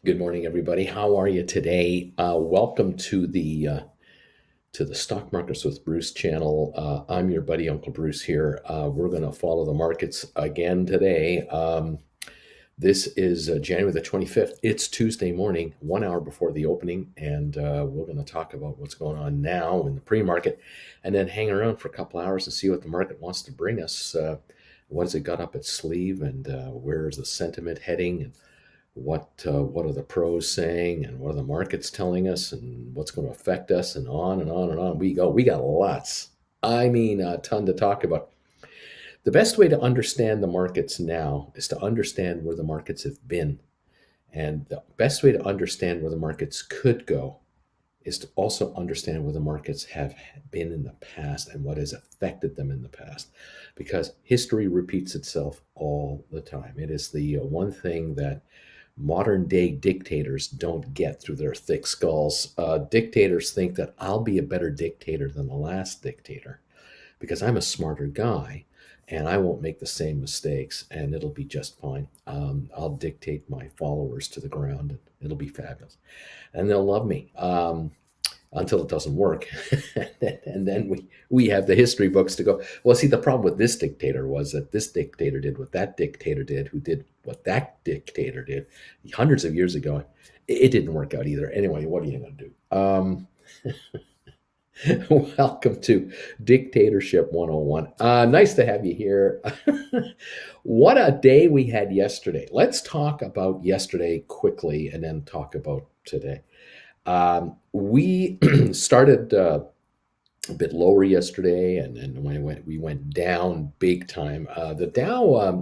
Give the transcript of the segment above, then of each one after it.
Good morning, everybody. How are you today? Welcome to the Stock Markets with Bruce channel. I'm your buddy Uncle Bruce here. We're going to follow the markets again today. This is January the 25th. It's Tuesday morning, 1 hour before the opening, and we're going to talk about what's going on now in the pre-market, and then hang around for a couple hours and see what the market wants to bring us. What has it got up its sleeve, and where is the sentiment heading? And what are the pros saying, and what are the markets telling us, and what's going to affect us, and on and on and on we go. We got lots. I mean, a ton to talk about. The best way to understand the markets now is to understand where the markets have been, and the best way to understand where the markets could go is to also understand where the markets have been in the past and what has affected them in the past, because history repeats itself all the time. It is the one thing that modern day dictators don't get through their thick skulls. Dictators think that I'll be a better dictator than the last dictator because I'm a smarter guy and I won't make the same mistakes and it'll be just fine. I'll dictate my followers to the ground and it'll be fabulous. And they'll love me. Until it doesn't work. And then we have the history books to go, well, see, the problem with this dictator was that this dictator did what that dictator did, who did what that dictator did hundreds of years ago. It didn't work out either. Anyway, what are you going to do? Welcome to Dictatorship 101. Nice to have you here. What a day we had yesterday. Let's talk about yesterday quickly and then talk about today. We started a bit lower yesterday, and we went down big time. The Dow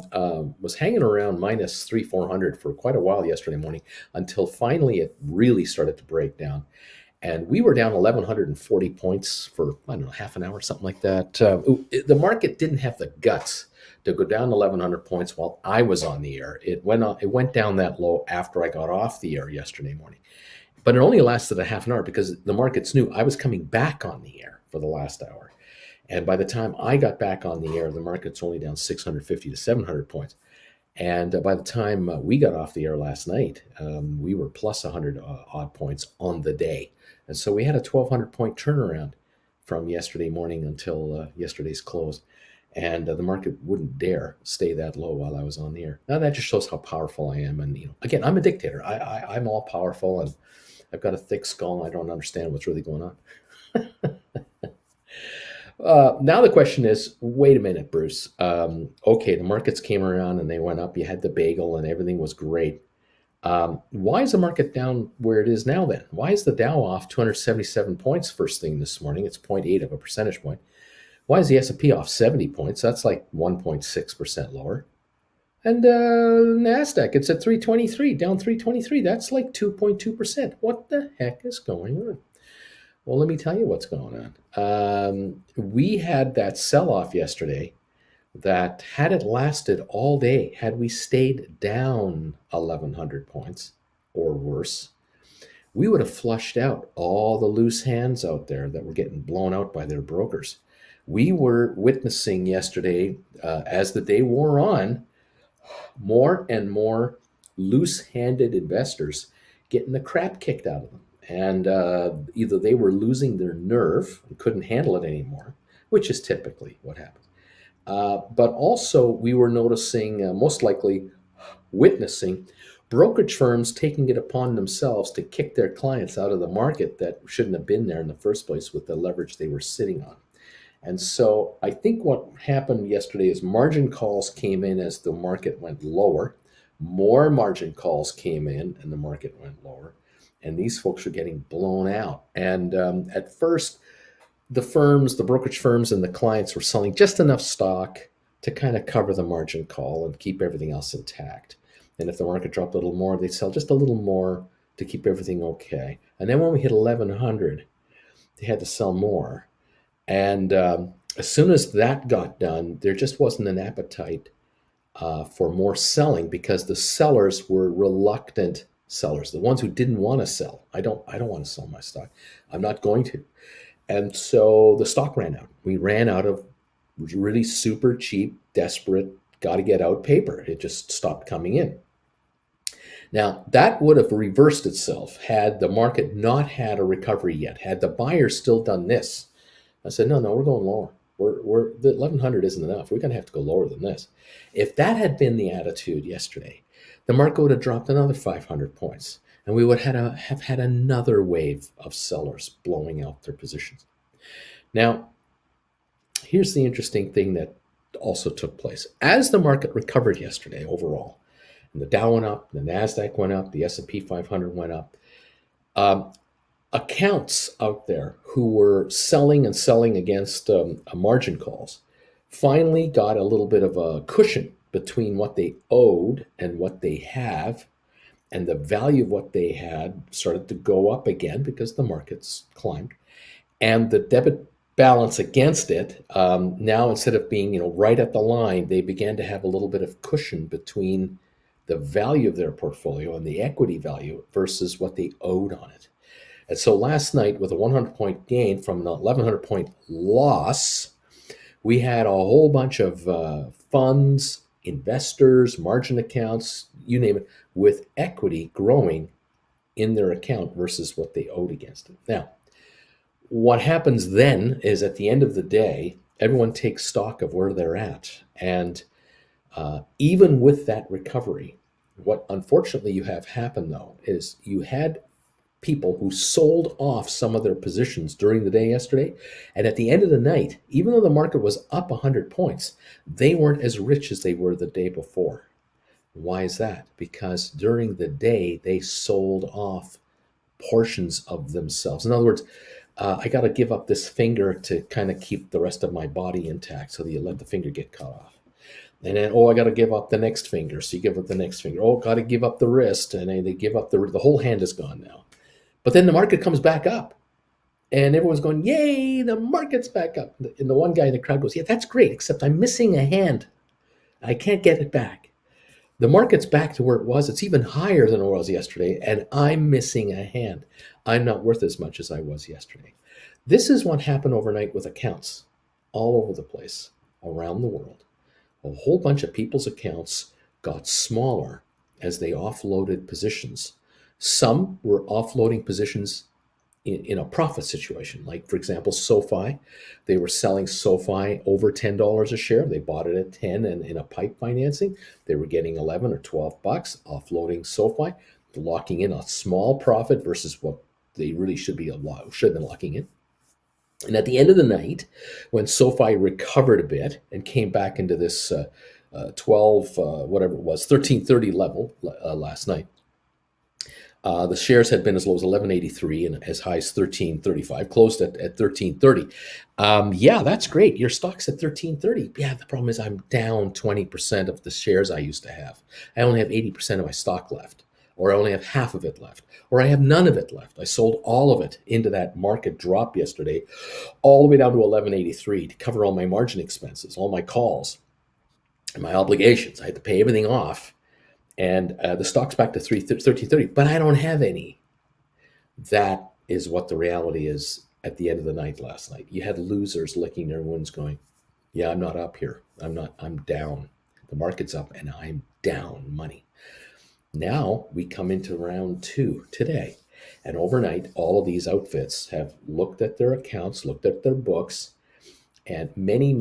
was hanging around minus 3,400 for quite a while yesterday morning until finally it really started to break down. And we were down 1,140 points for, I don't know, half an hour, something like that. The market didn't have the guts to go down 1,100 points while I was on the air. It went down that low after I got off the air yesterday morning. But it only lasted a half an hour because the markets knew I was coming back on the air for the last hour. And by the time I got back on the air, the market's only down 650 to 700 points. And by the time we got off the air last night, we were plus 100 odd points on the day. And so we had a 1,200 point turnaround from yesterday morning until yesterday's close. And the market wouldn't dare stay that low while I was on the air. Now that just shows how powerful I am. And again, I'm a dictator. I'm all powerful, and I've got a thick skull. And I don't understand what's really going on. Now the question is, wait a minute, Bruce. Okay, the markets came around and they went up. You had the bagel and everything was great. Why is the market down where it is now then? Why is the Dow off 277 points first thing this morning? It's 0.8 of a percentage point. Why is the S&P off 70 points? That's like 1.6% lower. And NASDAQ, it's at 323, down 323. That's like 2.2%. What the heck is going on? Well, let me tell you what's going on. We had that sell-off yesterday that had it lasted all day, had we stayed down 1,100 points or worse, we would have flushed out all the loose hands out there that were getting blown out by their brokers. We were witnessing yesterday, as the day wore on, more and more loose-handed investors getting the crap kicked out of them. And either they were losing their nerve and couldn't handle it anymore, which is typically what happens. But also we were noticing, most likely witnessing, brokerage firms taking it upon themselves to kick their clients out of the market that shouldn't have been there in the first place with the leverage they were sitting on. And so I think what happened yesterday is margin calls came in as the market went lower. More margin calls came in and the market went lower. And these folks are getting blown out. And at first, the brokerage firms and the clients were selling just enough stock to kind of cover the margin call and keep everything else intact. And if the market dropped a little more, they'd sell just a little more to keep everything okay. And then when we hit 1,100, they had to sell more. And as soon as that got done, there just wasn't an appetite for more selling because the sellers were reluctant sellers, the ones who didn't want to sell. I don't want to sell my stock. I'm not going to. And so the stock ran out. We ran out of really super cheap, desperate, got to get out paper. It just stopped coming in. Now, that would have reversed itself had the market not had a recovery yet. Had the buyers still done this, I said, no, we're going lower. The 1100 isn't enough. We're going to have to go lower than this. If that had been the attitude yesterday, the market would have dropped another 500 points, and we would have had another wave of sellers blowing out their positions. Now, here's the interesting thing that also took place. As the market recovered yesterday overall, and the Dow went up, the Nasdaq went up, the S&P 500 went up. Um, Accounts out there who were selling and selling against margin calls finally got a little bit of a cushion between what they owed and what they have, and the value of what they had started to go up again because the markets climbed, and the debit balance against it, now instead of being right at the line, they began to have a little bit of cushion between the value of their portfolio and the equity value versus what they owed on it. And so last night, with a 100-point gain from an 1,100-point loss, we had a whole bunch of funds, investors, margin accounts, you name it, with equity growing in their account versus what they owed against it. Now, what happens then is at the end of the day, everyone takes stock of where they're at. And even with that recovery, what unfortunately you have happen though is you had people who sold off some of their positions during the day yesterday. And at the end of the night, even though the market was up 100 points, they weren't as rich as they were the day before. Why is that? Because during the day, they sold off portions of themselves. In other words, I got to give up this finger to kind of keep the rest of my body intact, so that you let the finger get cut off. And then, I got to give up the next finger. So you give up the next finger. Got to give up the wrist. And then they give up the whole hand is gone now. But then the market comes back up, and everyone's going, yay, the market's back up. And the one guy in the crowd goes, yeah, that's great, except I'm missing a hand. I can't get it back. The market's back to where it was. It's even higher than it was yesterday, and I'm missing a hand. I'm not worth as much as I was yesterday. This is what happened overnight with accounts all over the place, around the world. A whole bunch of people's accounts got smaller as they offloaded positions. Some were offloading positions in a profit situation. Like, for example, SoFi. They were selling SoFi over $10 a share. They bought it at 10, and in a pipe financing, they were getting 11 or 12 bucks, offloading SoFi, locking in a small profit versus what they really should have been locking in. And at the end of the night, when SoFi recovered a bit and came back into this 12, whatever it was, 1330 level last night, the shares had been as low as 1183 and as high as 1335, closed at 1330. Yeah, that's great. Your stock's at 1330. Yeah, the problem is I'm down 20% of the shares I used to have. I only have 80% of my stock left, or I only have half of it left, or I have none of it left. I sold all of it into that market drop yesterday, all the way down to 1183 to cover all my margin expenses, all my calls, and my obligations. I had to pay everything off. And the stock's back to 1330, but I don't have any. That is what the reality is at the end of the night last night. You had losers licking their wounds going, yeah, I'm not up here. I'm down. The market's up and I'm down money. Now we come into round two today. And overnight, all of these outfits have looked at their accounts, looked at their books, and many of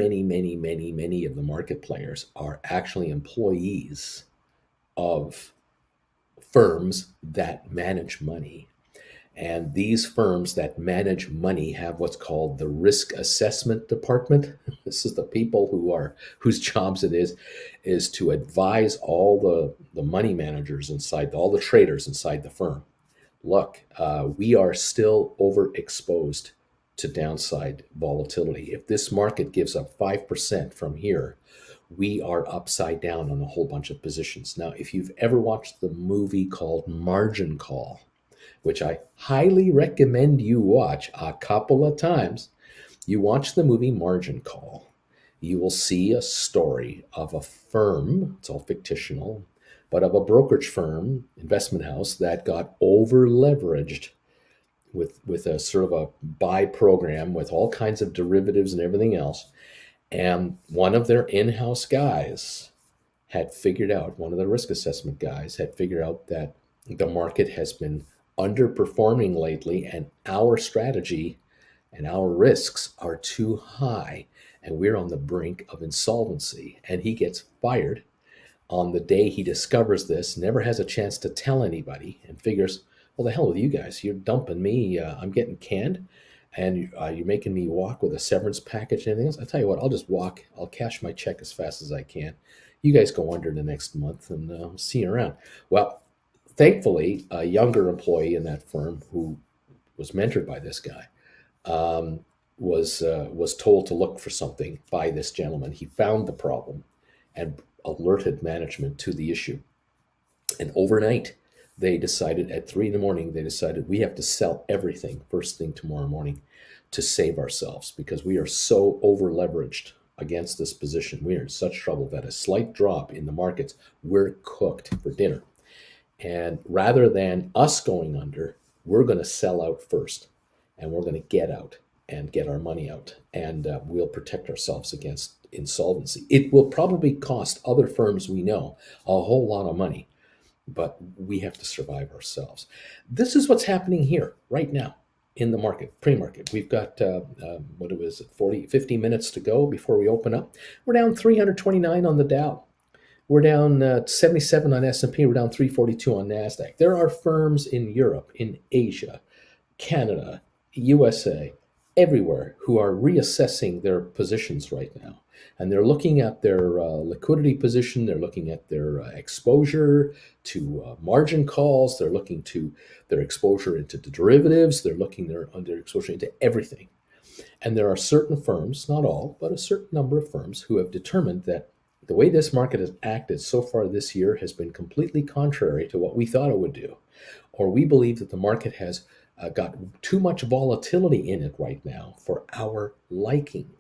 the market players are actually employees of firms that manage money. And these firms that manage money have what's called the risk assessment department. This is the people whose jobs it is to advise all the money managers inside, all the traders inside the firm. Look, we are still overexposed to downside volatility. If this market gives up 5% from here, we are upside down on a whole bunch of positions. Now, if you've ever watched the movie called Margin Call, which I highly recommend you watch a couple of times, you watch the movie Margin Call, you will see a story of a firm, it's all fictional, but of a brokerage firm, investment house, that got over leveraged with a sort of a buy program with all kinds of derivatives and everything else. And one of their in-house guys had figured out, one of the risk assessment guys had figured out that the market has been underperforming lately and our strategy and our risks are too high and we're on the brink of insolvency. And he gets fired on the day he discovers this, never has a chance to tell anybody, and figures, well, the hell with you guys. You're dumping me. I'm getting canned, and you're making me walk with a severance package and everything else. I tell you what, I'll just walk. I'll cash my check as fast as I can. You guys go under the next month, and see you around. Well, thankfully, a younger employee in that firm who was mentored by this guy um, was told to look for something by this gentleman. He found the problem and alerted management to the issue. And overnight, they decided at 3 in the morning, they decided we have to sell everything first thing tomorrow morning to save ourselves because we are so over leveraged against this position. We are in such trouble that a slight drop in the markets, we're cooked for dinner. And rather than us going under, we're going to sell out first and we're going to get out and get our money out. And we'll protect ourselves against insolvency. It will probably cost other firms we know a whole lot of money, but we have to survive ourselves. This is what's happening here right now in the market, pre-market. We've got, what it was, 40, 50 minutes to go before we open up. We're down 329 on the Dow. We're down 77 on S&P. We're down 342 on NASDAQ. There are firms in Europe, in Asia, Canada, USA, everywhere who are reassessing their positions right now. And they're looking at their liquidity position. They're looking at their exposure to margin calls. They're looking to their exposure into the derivatives. They're looking at their exposure into everything. And there are certain firms, not all, but a certain number of firms who have determined that the way this market has acted so far this year has been completely contrary to what we thought it would do. Or we believe that the market has got too much volatility in it right now for our liking.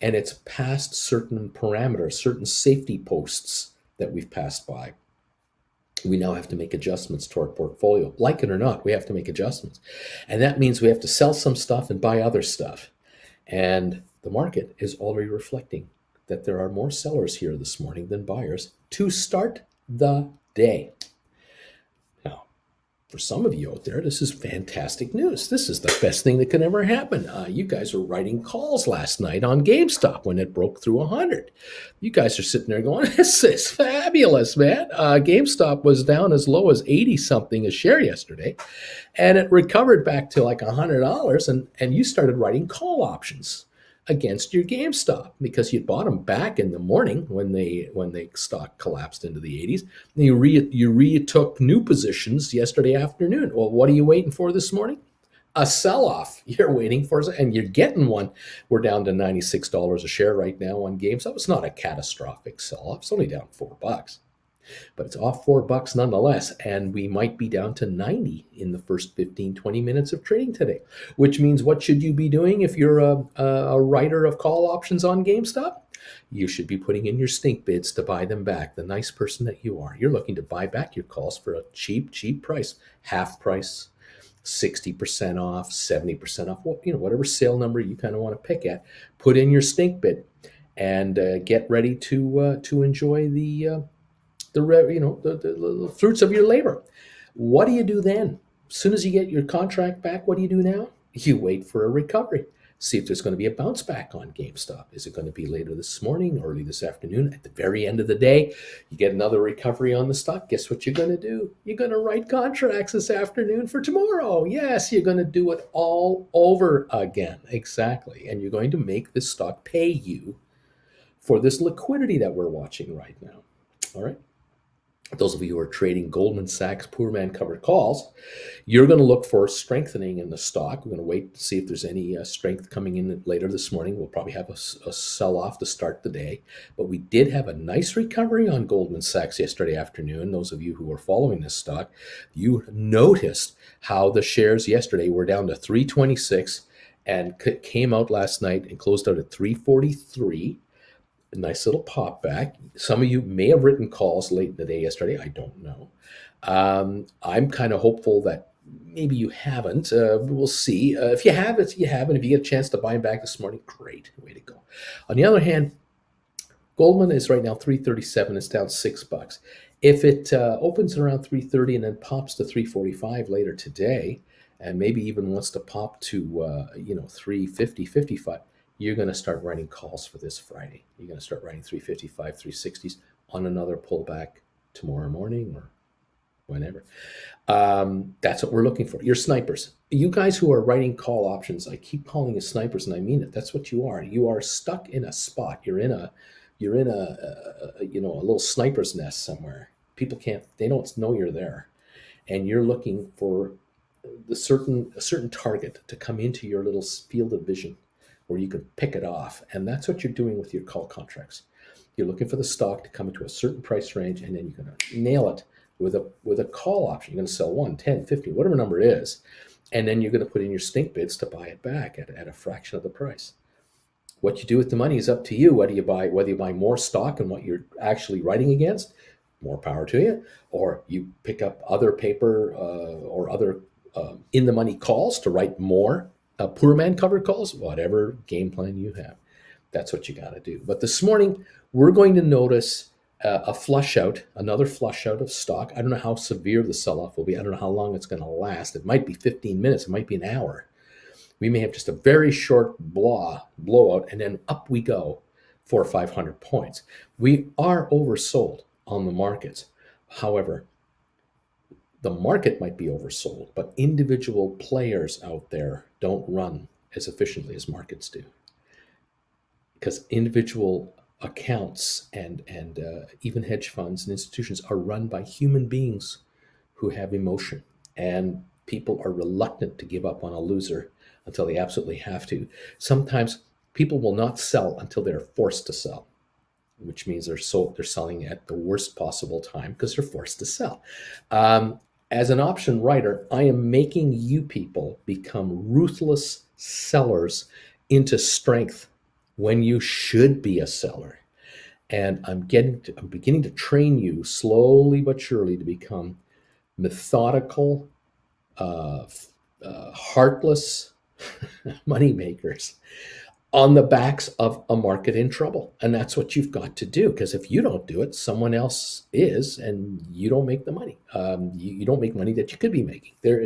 And it's past certain parameters, certain safety posts that we've passed by. We now have to make adjustments to our portfolio. Like it or not, we have to make adjustments. And that means we have to sell some stuff and buy other stuff. And the market is already reflecting that there are more sellers here this morning than buyers to start the day. Now, for some of you out there, this is fantastic news. This is the best thing that could ever happen. You guys were writing calls last night on GameStop when it broke through 100. You guys are sitting there going, this is fabulous, man. GameStop was down as low as 80 something a share yesterday, and it recovered back to like $100, and you started writing call options against your GameStop because you bought them back in the morning when the stock collapsed into the 80s. And you retook new positions yesterday afternoon. Well, what are you waiting for this morning? A sell-off. You're waiting for, and you're getting one. We're down to $96 a share right now on GameStop. It's not a catastrophic sell-off. It's only down $4. But it's off $4 nonetheless, and we might be down to 90 in the first 15, 20 minutes of trading today, which means what should you be doing if you're a writer of call options on GameStop? You should be putting in your stink bids to buy them back, the nice person that you are. You're looking to buy back your calls for a cheap, cheap price, half price, 60% off, 70% off, whatever sale number you kind of want to pick at. Put in your stink bid and get ready to enjoy the fruits of your labor. What do you do then? As soon as you get your contract back, what do you do now? You wait for a recovery. See if there's going to be a bounce back on GameStop. Is it going to be later this morning, early this afternoon? At the very end of the day, you get another recovery on the stock. Guess what you're going to do? You're going to write contracts this afternoon for tomorrow. Yes, you're going to do it all over again. Exactly. And you're going to make this stock pay you for this liquidity that we're watching right now. All right. Those of you who are trading Goldman Sachs poor man covered calls, you're going to look for strengthening in the stock. We're going to wait to see if there's any strength coming in later this morning. We'll probably have a sell-off to start the day. But we did have a nice recovery on Goldman Sachs yesterday afternoon. Those of you who are following this stock, you noticed how the shares yesterday were down to 326 and came out last night and closed out at 343. A nice little pop back. Some of you may have written calls late in the day yesterday. I don't know. I'm kind of hopeful that maybe you haven't. We'll see. If you have it, you have it. If you get a chance to buy them back this morning, great. Way to go. On the other hand, Goldman is right now 337. It's down $6. If it opens around 330 and then pops to 345 later today, and maybe even wants to pop to 350, 55, you're going to start writing calls for this Friday. You're going to start writing 355, 360s on another pullback tomorrow morning or whenever. That's what we're looking for. You're snipers. You guys who are writing call options, I keep calling you snipers, and I mean it. That's what you are. You are stuck in a spot. You're in a little sniper's nest somewhere. People can't. They don't know you're there, and you're looking for a certain target to come into your little field of vision where you can pick it off. And that's what you're doing with your call contracts. You're looking for the stock to come into a certain price range, and then you're going to nail it with a call option. You're going to sell 1, 10, 50, whatever number it is, and then you're going to put in your stink bids to buy it back at a fraction of the price. What you do with the money is up to you. Whether you buy more stock and what you're actually writing against, more power to you, or you pick up other paper or other in the money calls to write more poor man covered calls. Whatever game plan you have, that's what you got to do. But this morning we're going to notice another flush out of stock. I don't know how severe the sell-off will be. I don't know how long it's going to last. It might be 15 minutes. It might be an hour. We may have just a very short blowout, and then up we go 400 or 500 points. We are oversold on the markets. However, the market might be oversold, but individual players out there don't run as efficiently as markets do, because individual accounts and even hedge funds and institutions are run by human beings who have emotion, and people are reluctant to give up on a loser until they absolutely have to. Sometimes people will not sell until they're forced to sell, which means they're selling at the worst possible time because they're forced to sell. As an option writer, I am making you people become ruthless sellers into strength when you should be a seller. And I'm beginning to train you slowly but surely to become methodical, heartless money makers on the backs of a market in trouble. And that's what you've got to do, because if you don't do it, someone else is, and you don't make the money. You don't make money that you could be making. There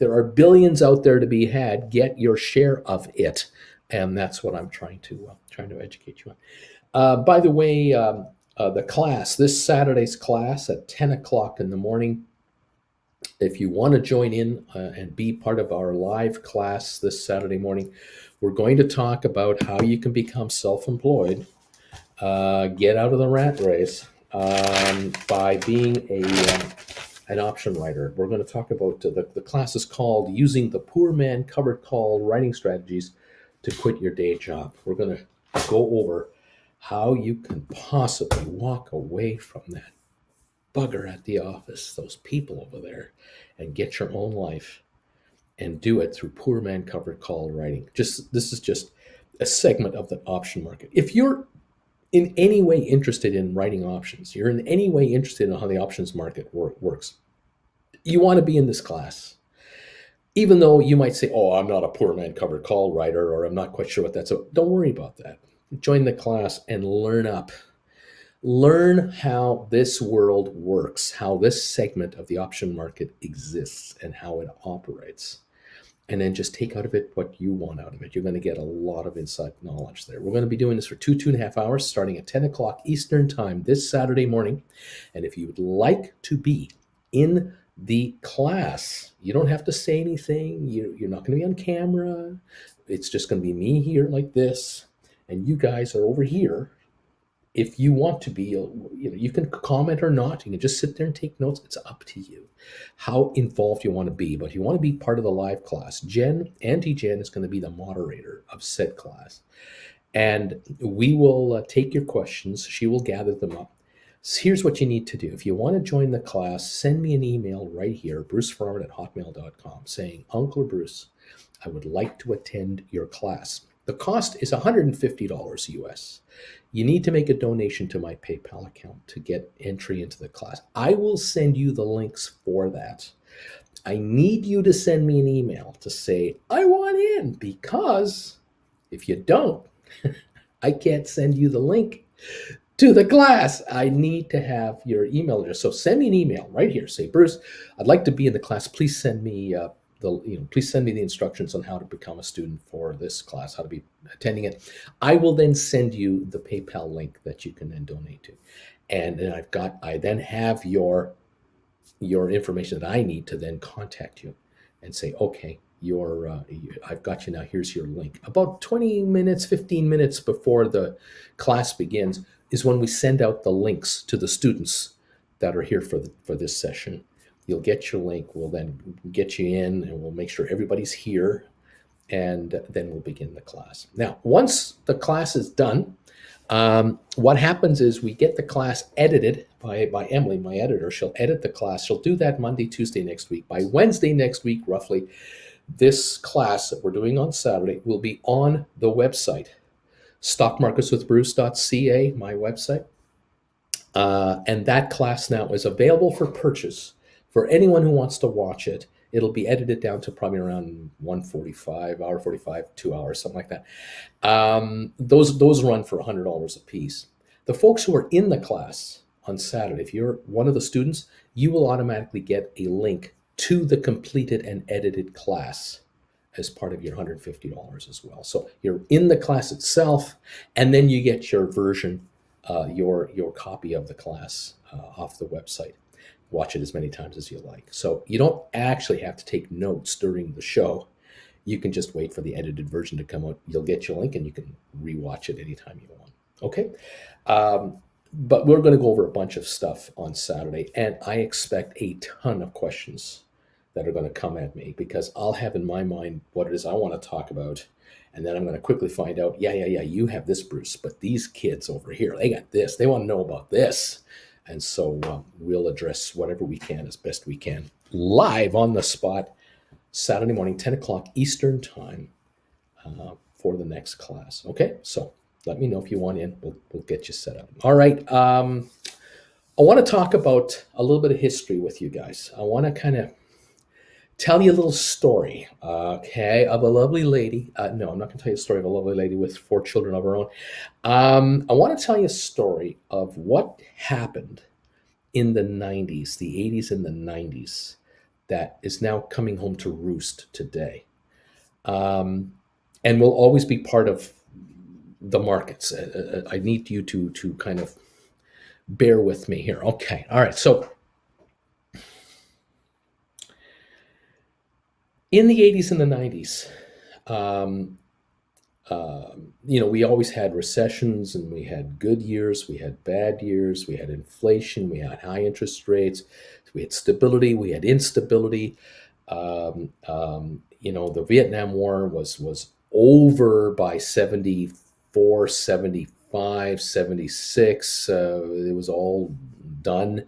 are billions out there to be had. Get your share of it, and that's what I'm trying to educate you on. By the way, the class, this Saturday's class at 10 o'clock in the morning. If you want to join in and be part of our live class this Saturday morning, we're going to talk about how you can become self-employed, get out of the rat race by being an option writer. We're going to talk about the class is called Using the Poor Man Covered Call Writing Strategies to Quit Your Day Job. We're going to go over how you can possibly walk away from that bugger at the office, those people over there, and get your own life and do it through poor man covered call writing. This is just a segment of the option market. If you're in any way interested in writing options, you're in any way interested in how the options market works, you want to be in this class. Even though you might say, oh, I'm not a poor man covered call writer, or I'm not quite sure what that's about. Don't worry about that. Join the class and learn up. Learn how this world works, how this segment of the option market exists, and how it operates. And then just take out of it what you want out of it. You're going to get a lot of inside knowledge there. We're going to be doing this for 2.5 hours, starting at 10 o'clock Eastern time this Saturday morning. And if you would like to be in the class, you don't have to say anything. You're not going to be on camera. It's just going to be me here like this, and you guys are over here. If you want to be, you can comment or not. You can just sit there and take notes. It's up to you how involved you want to be. But if you want to be part of the live class, Auntie Jen is going to be the moderator of said class. And we will take your questions. She will gather them up. So here's what you need to do. If you want to join the class, send me an email right here, brucefarmer@hotmail.com, saying, Uncle Bruce, I would like to attend your class. The cost is $150 US. You need to make a donation to my PayPal account to get entry into the class. I will send you the links for that. I need you to send me an email to say, I want in, because if you don't, I can't send you the link to the class. I need to have your email address. So send me an email right here. Say, Bruce, I'd like to be in the class. Please send me please send me the instructions on how to become a student for this class, how to be attending it. I will then send you the PayPal link that you can then donate to, and then I then have your information that I need to then contact you and say, okay, I've got you now. Here's your link. About 20 minutes, 15 minutes before the class begins is when we send out the links to the students that are here for this session. You'll get your link. We'll then get you in, and we'll make sure everybody's here, and then we'll begin the class. Now, once the class is done, what happens is we get the class edited by Emily, my editor. She'll edit the class. She'll do that Monday, Tuesday next week. By Wednesday next week, roughly, this class that we're doing on Saturday will be on the website, stockmarketswithbruce.ca, my website. And that class now is available for purchase for anyone who wants to watch it. It'll be edited down to probably around 1:45, hour 45, 2 hours, something like that. Those run for $100 a piece. The folks who are in the class on Saturday, if you're one of the students, you will automatically get a link to the completed and edited class as part of your $150 as well. So you're in the class itself, and then you get your version, your copy of the class off the website. Watch it as many times as you like. So you don't actually have to take notes during the show. You can just wait for the edited version to come out. You'll get your link and you can rewatch it anytime you want. Okay? But we're going to go over a bunch of stuff on Saturday, and I expect a ton of questions that are going to come at me because I'll have in my mind what it is I want to talk about, and then I'm going to quickly find out, yeah, you have this, Bruce, but these kids over here, they got this. They want to know about this. And so we'll address whatever we can as best we can live on the spot Saturday morning, 10 o'clock Eastern time for the next class. Okay, so let me know if you want in. We'll get you set up. All right. I want to talk about a little bit of history with you guys. I want to kind of tell you a little story, okay, of a lovely lady. No, I'm not going to tell you a story of a lovely lady with 4 children of her own. I want to tell you a story of what happened in the 90s, the 80s and the 90s, that is now coming home to roost today. And will always be part of the markets. I need you to kind of bear with me here. Okay, all right, so in the 80s and the 90s, we always had recessions, and we had good years, we had bad years, we had inflation, we had high interest rates, we had stability, we had instability. The Vietnam War was over by 74, 75, 76. It was all done.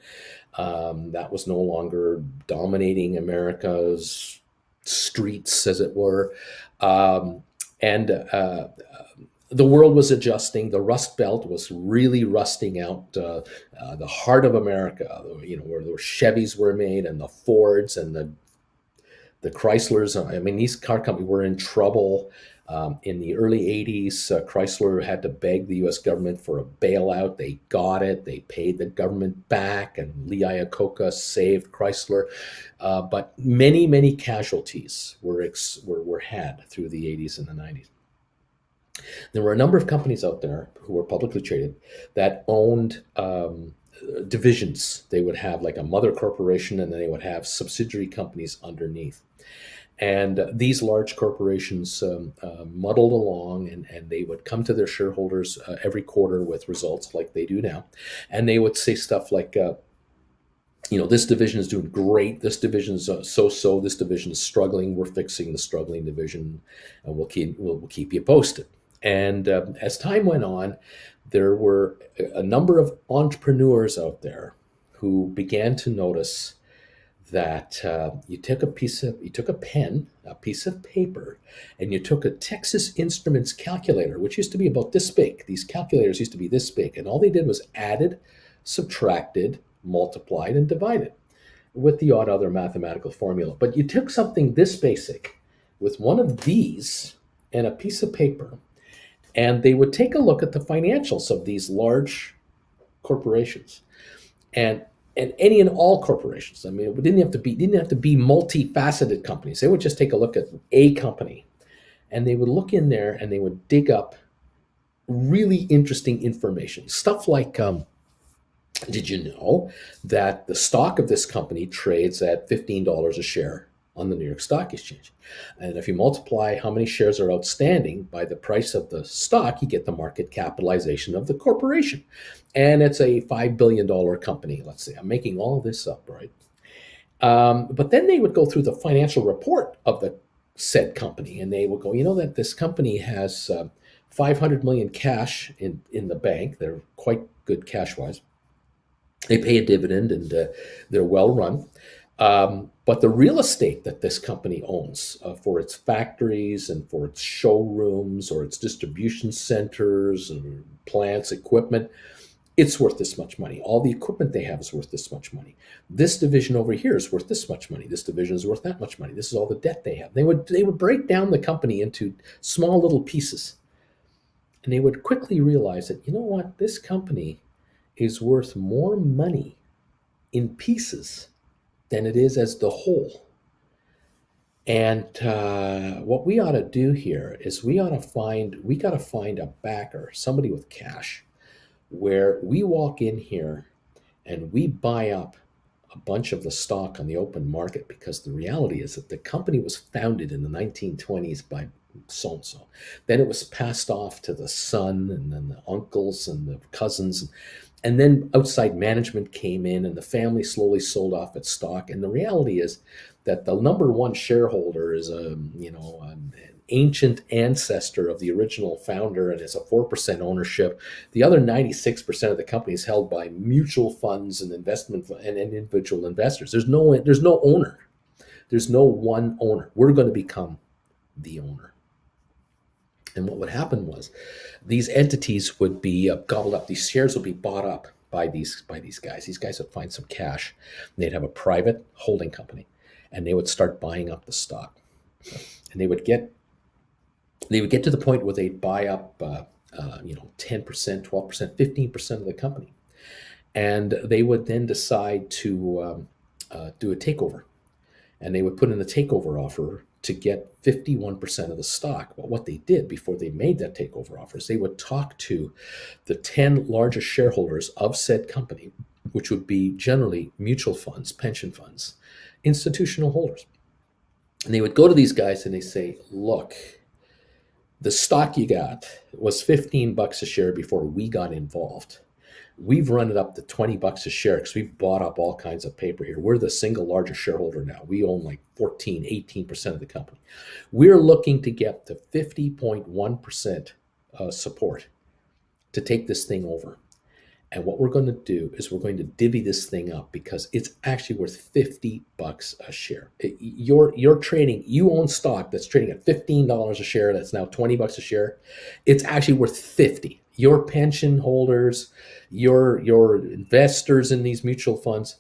That was no longer dominating America's streets, as it were. And the world was adjusting. The Rust Belt was really rusting out. The heart of America, where the Chevys were made, and the Fords and the Chryslers. I mean, these car companies were in trouble. In the early 80s, Chrysler had to beg the U.S. government for a bailout. They got it. They paid the government back, and Lee Iacocca saved Chrysler. But many, many casualties were had through the 80s and the 90s. There were a number of companies out there who were publicly traded that owned divisions. They would have like a mother corporation, and then they would have subsidiary companies underneath. And these large corporations muddled along, and they would come to their shareholders every quarter with results like they do now. And they would say stuff like, this division is doing great. This division is so-so. This division is struggling. We're fixing the struggling division, and we'll keep you posted. And as time went on, there were a number of entrepreneurs out there who began to notice that you took a pen, a piece of paper, and you took a Texas Instruments calculator, which used to be about this big. These calculators used to be this big, and all they did was added, subtracted, multiplied, and divided with the odd other mathematical formula. But you took something this basic with one of these and a piece of paper, and they would take a look at the financials of these large corporations, and any and all corporations. I mean, it didn't have to be multifaceted companies. They would just take a look at a company, and they would look in there and they would dig up really interesting information. Stuff like, did you know that the stock of this company trades at $15 a share on the New York Stock Exchange? And if you multiply how many shares are outstanding by the price of the stock, you get the market capitalization of the corporation. And it's a $5 billion company, let's say. I'm making all this up, right? But then they would go through the financial report of the said company, and they would go, you know, that this company has 500 million cash in the bank. They're quite good cash wise. They pay a dividend, and they're well run. But the real estate that this company owns, for its factories and for its showrooms or its distribution centers and plants, equipment, it's worth this much money. All the equipment they have is worth this much money. This division over here is worth this much money. This division is worth that much money. This is all the debt they have. They would break down the company into small little pieces, and they would quickly realize that, you know what, this company is worth more money in pieces than it is as the whole. And what we ought to do here is we got to find a backer, somebody with cash, where we walk in here and we buy up a bunch of the stock on the open market, because the reality is that the company was founded in the 1920s by so and so. Then it was passed off to the son and then the uncles and the cousins. And then outside management came in and the family slowly sold off its stock. And the reality is that the number one shareholder is an ancient ancestor of the original founder, and it's a 4% ownership. The other 96% of the company is held by mutual funds and investment and individual investors. There's no owner. There's no one owner. We're going to become the owner. And what would happen was these entities would be gobbled up. These shares would be bought up by these guys. These guys would find some cash. And they'd have a private holding company, and they would start buying up the stock. And they would get to the point where they'd buy up 10%, 12%, 15% of the company. And they would then decide to do a takeover. And they would put in a takeover offer to get 51% of the stock. But what they did before they made that takeover offer is they would talk to the 10 largest shareholders of said company, which would be generally mutual funds, pension funds, institutional holders. And they would go to these guys and they say, look, the stock you got was 15 bucks a share before we got involved. We've run it up to 20 bucks a share because we've bought up all kinds of paper here. We're the single largest shareholder now. We own like 14, 18% of the company. We're looking to get to 50.1% support to take this thing over. And what we're going to do is we're going to divvy this thing up because it's actually worth 50 bucks a share. You're trading, you own stock that's trading at $15 a share. That's now 20 bucks a share. It's actually worth 50. Your pension holders, your investors in these mutual funds,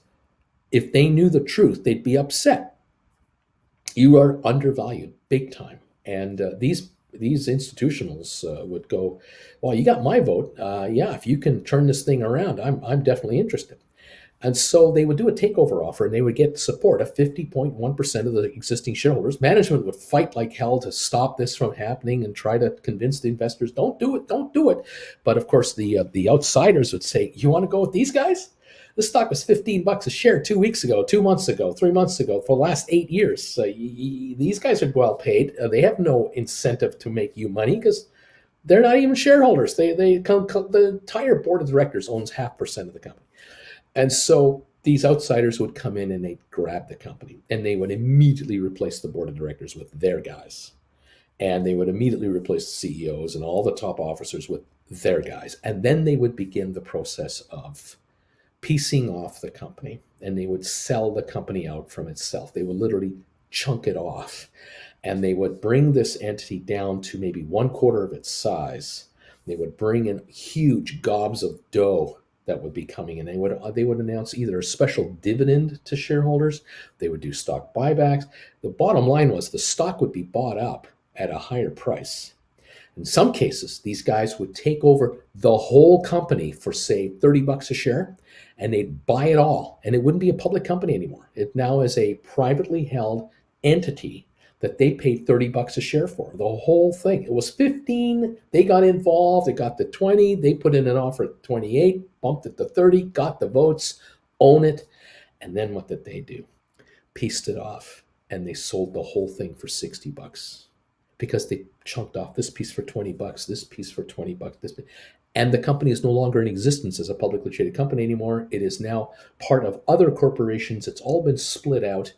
if they knew the truth, they'd be upset. You are undervalued big time. And these institutionals would go, well, you got my vote. Yeah, if you can turn this thing around, I'm definitely interested. And so they would do a takeover offer, and they would get support of 50.1% of the existing shareholders. Management would fight like hell to stop this from happening and try to convince the investors, don't do it. But of course, the outsiders would say, you want to go with these guys? This stock was 15 bucks a share 2 weeks ago, 2 months ago, 3 months ago, for the last 8 years. These guys are well paid. They have no incentive to make you money because they're not even shareholders. The entire board of directors owns 0.5% of the company. And so these outsiders would come in and they'd grab the company, and they would immediately replace the board of directors with their guys. And they would immediately replace the CEOs and all the top officers with their guys. And then they would begin the process of piecing off the company, and they would sell the company out from itself. They would literally chunk it off, and they would bring this entity down to maybe 1/4 of its size. They would bring in huge gobs of dough that would be coming in. They would announce either a special dividend to shareholders. They would do stock buybacks. The bottom line was the stock would be bought up at a higher price. In some cases, these guys would take over the whole company for, say, 30 bucks a share, and they'd buy it all. And it wouldn't be a public company anymore. It now is a privately held entity that they paid 30 bucks a share for. The whole thing. It was 15. They got involved. It got to 20. They put in an offer at 28, bumped it to 30, got the votes, own it. And then what did they do? Pieced it off, and they sold the whole thing for 60 bucks because they chunked off this piece for 20 bucks, this piece for 20 bucks, this piece. And the company is no longer in existence as a publicly traded company anymore. It is now part of other corporations. It's all been split out.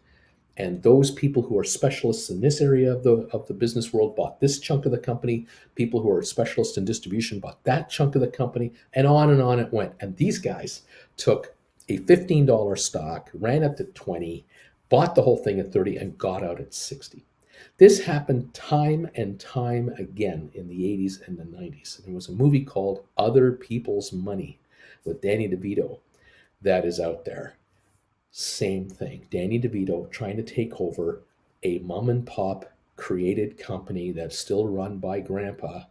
And those people who are specialists in this area of the business world bought this chunk of the company. People who are specialists in distribution bought that chunk of the company, and on it went. And these guys took a $15 stock, ran up to 20, bought the whole thing at 30, and got out at 60. This happened time and time again in the 80s and the 90s. There was a movie called Other People's Money with Danny DeVito that is out there. Same thing. Danny DeVito trying to take over a mom and pop created company that's still run by grandpa,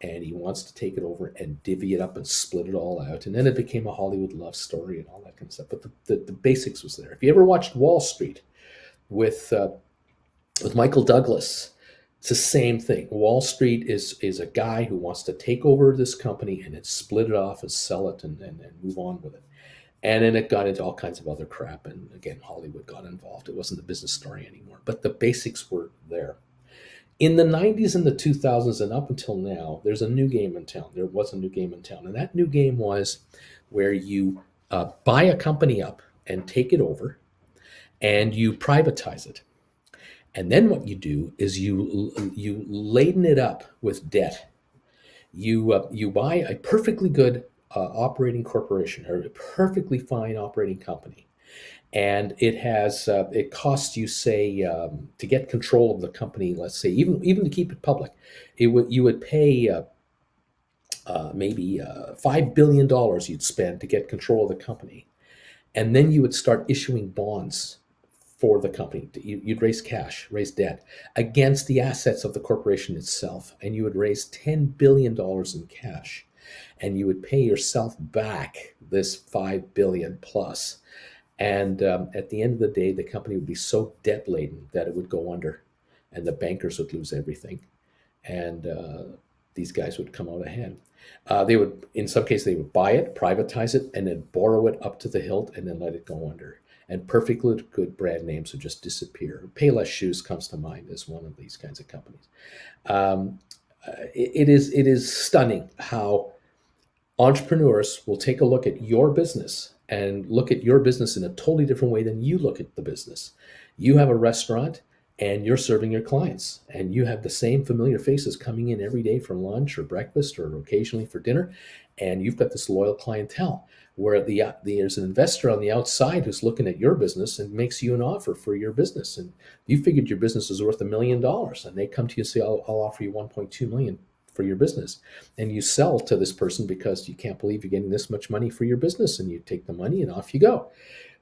and he wants to take it over and divvy it up and split it all out. And then it became a Hollywood love story and all that kind of stuff. But the basics was there. If you ever watched Wall Street with Michael Douglas, it's the same thing. Wall Street is a guy who wants to take over this company and then split it off and sell it and move on with it. And then it got into all kinds of other crap. And again, Hollywood got involved. It wasn't a business story anymore. But the basics were there. In the 90s and the 2000s and up until now, there's a new game in town. There was a new game in town. And that new game was where you buy a company up and take it over and you privatize it. And then what you do is you laden it up with debt. You buy a perfectly good operating corporation or a perfectly fine operating company, and it costs you, say, to get control of the company. Let's say even to keep it public, you would pay maybe $5 billion you'd spend to get control of the company, and then you would start issuing bonds for the company. You'd raise cash, raise debt against the assets of the corporation itself, and you would raise $10 billion in cash, and you would pay yourself back this $5 billion plus. And at the end of the day, the company would be so debt laden that it would go under, and the bankers would lose everything, and these guys would come out ahead. They would, in some cases, they would buy it, privatize it, and then borrow it up to the hilt, and then let it go under. And perfectly good brand names would just disappear. Payless Shoes comes to mind as one of these kinds of companies. It is stunning how entrepreneurs will take a look at your business and look at your business in a totally different way than you look at the business. You have a restaurant and you're serving your clients, and you have the same familiar faces coming in every day for lunch or breakfast or occasionally for dinner, and you've got this loyal clientele where there's an investor on the outside who's looking at your business and makes you an offer for your business. And you figured your business is worth $1 million, and they come to you and say, I'll offer you 1.2 million for your business. And you sell to this person because you can't believe you're getting this much money for your business, and you take the money and off you go.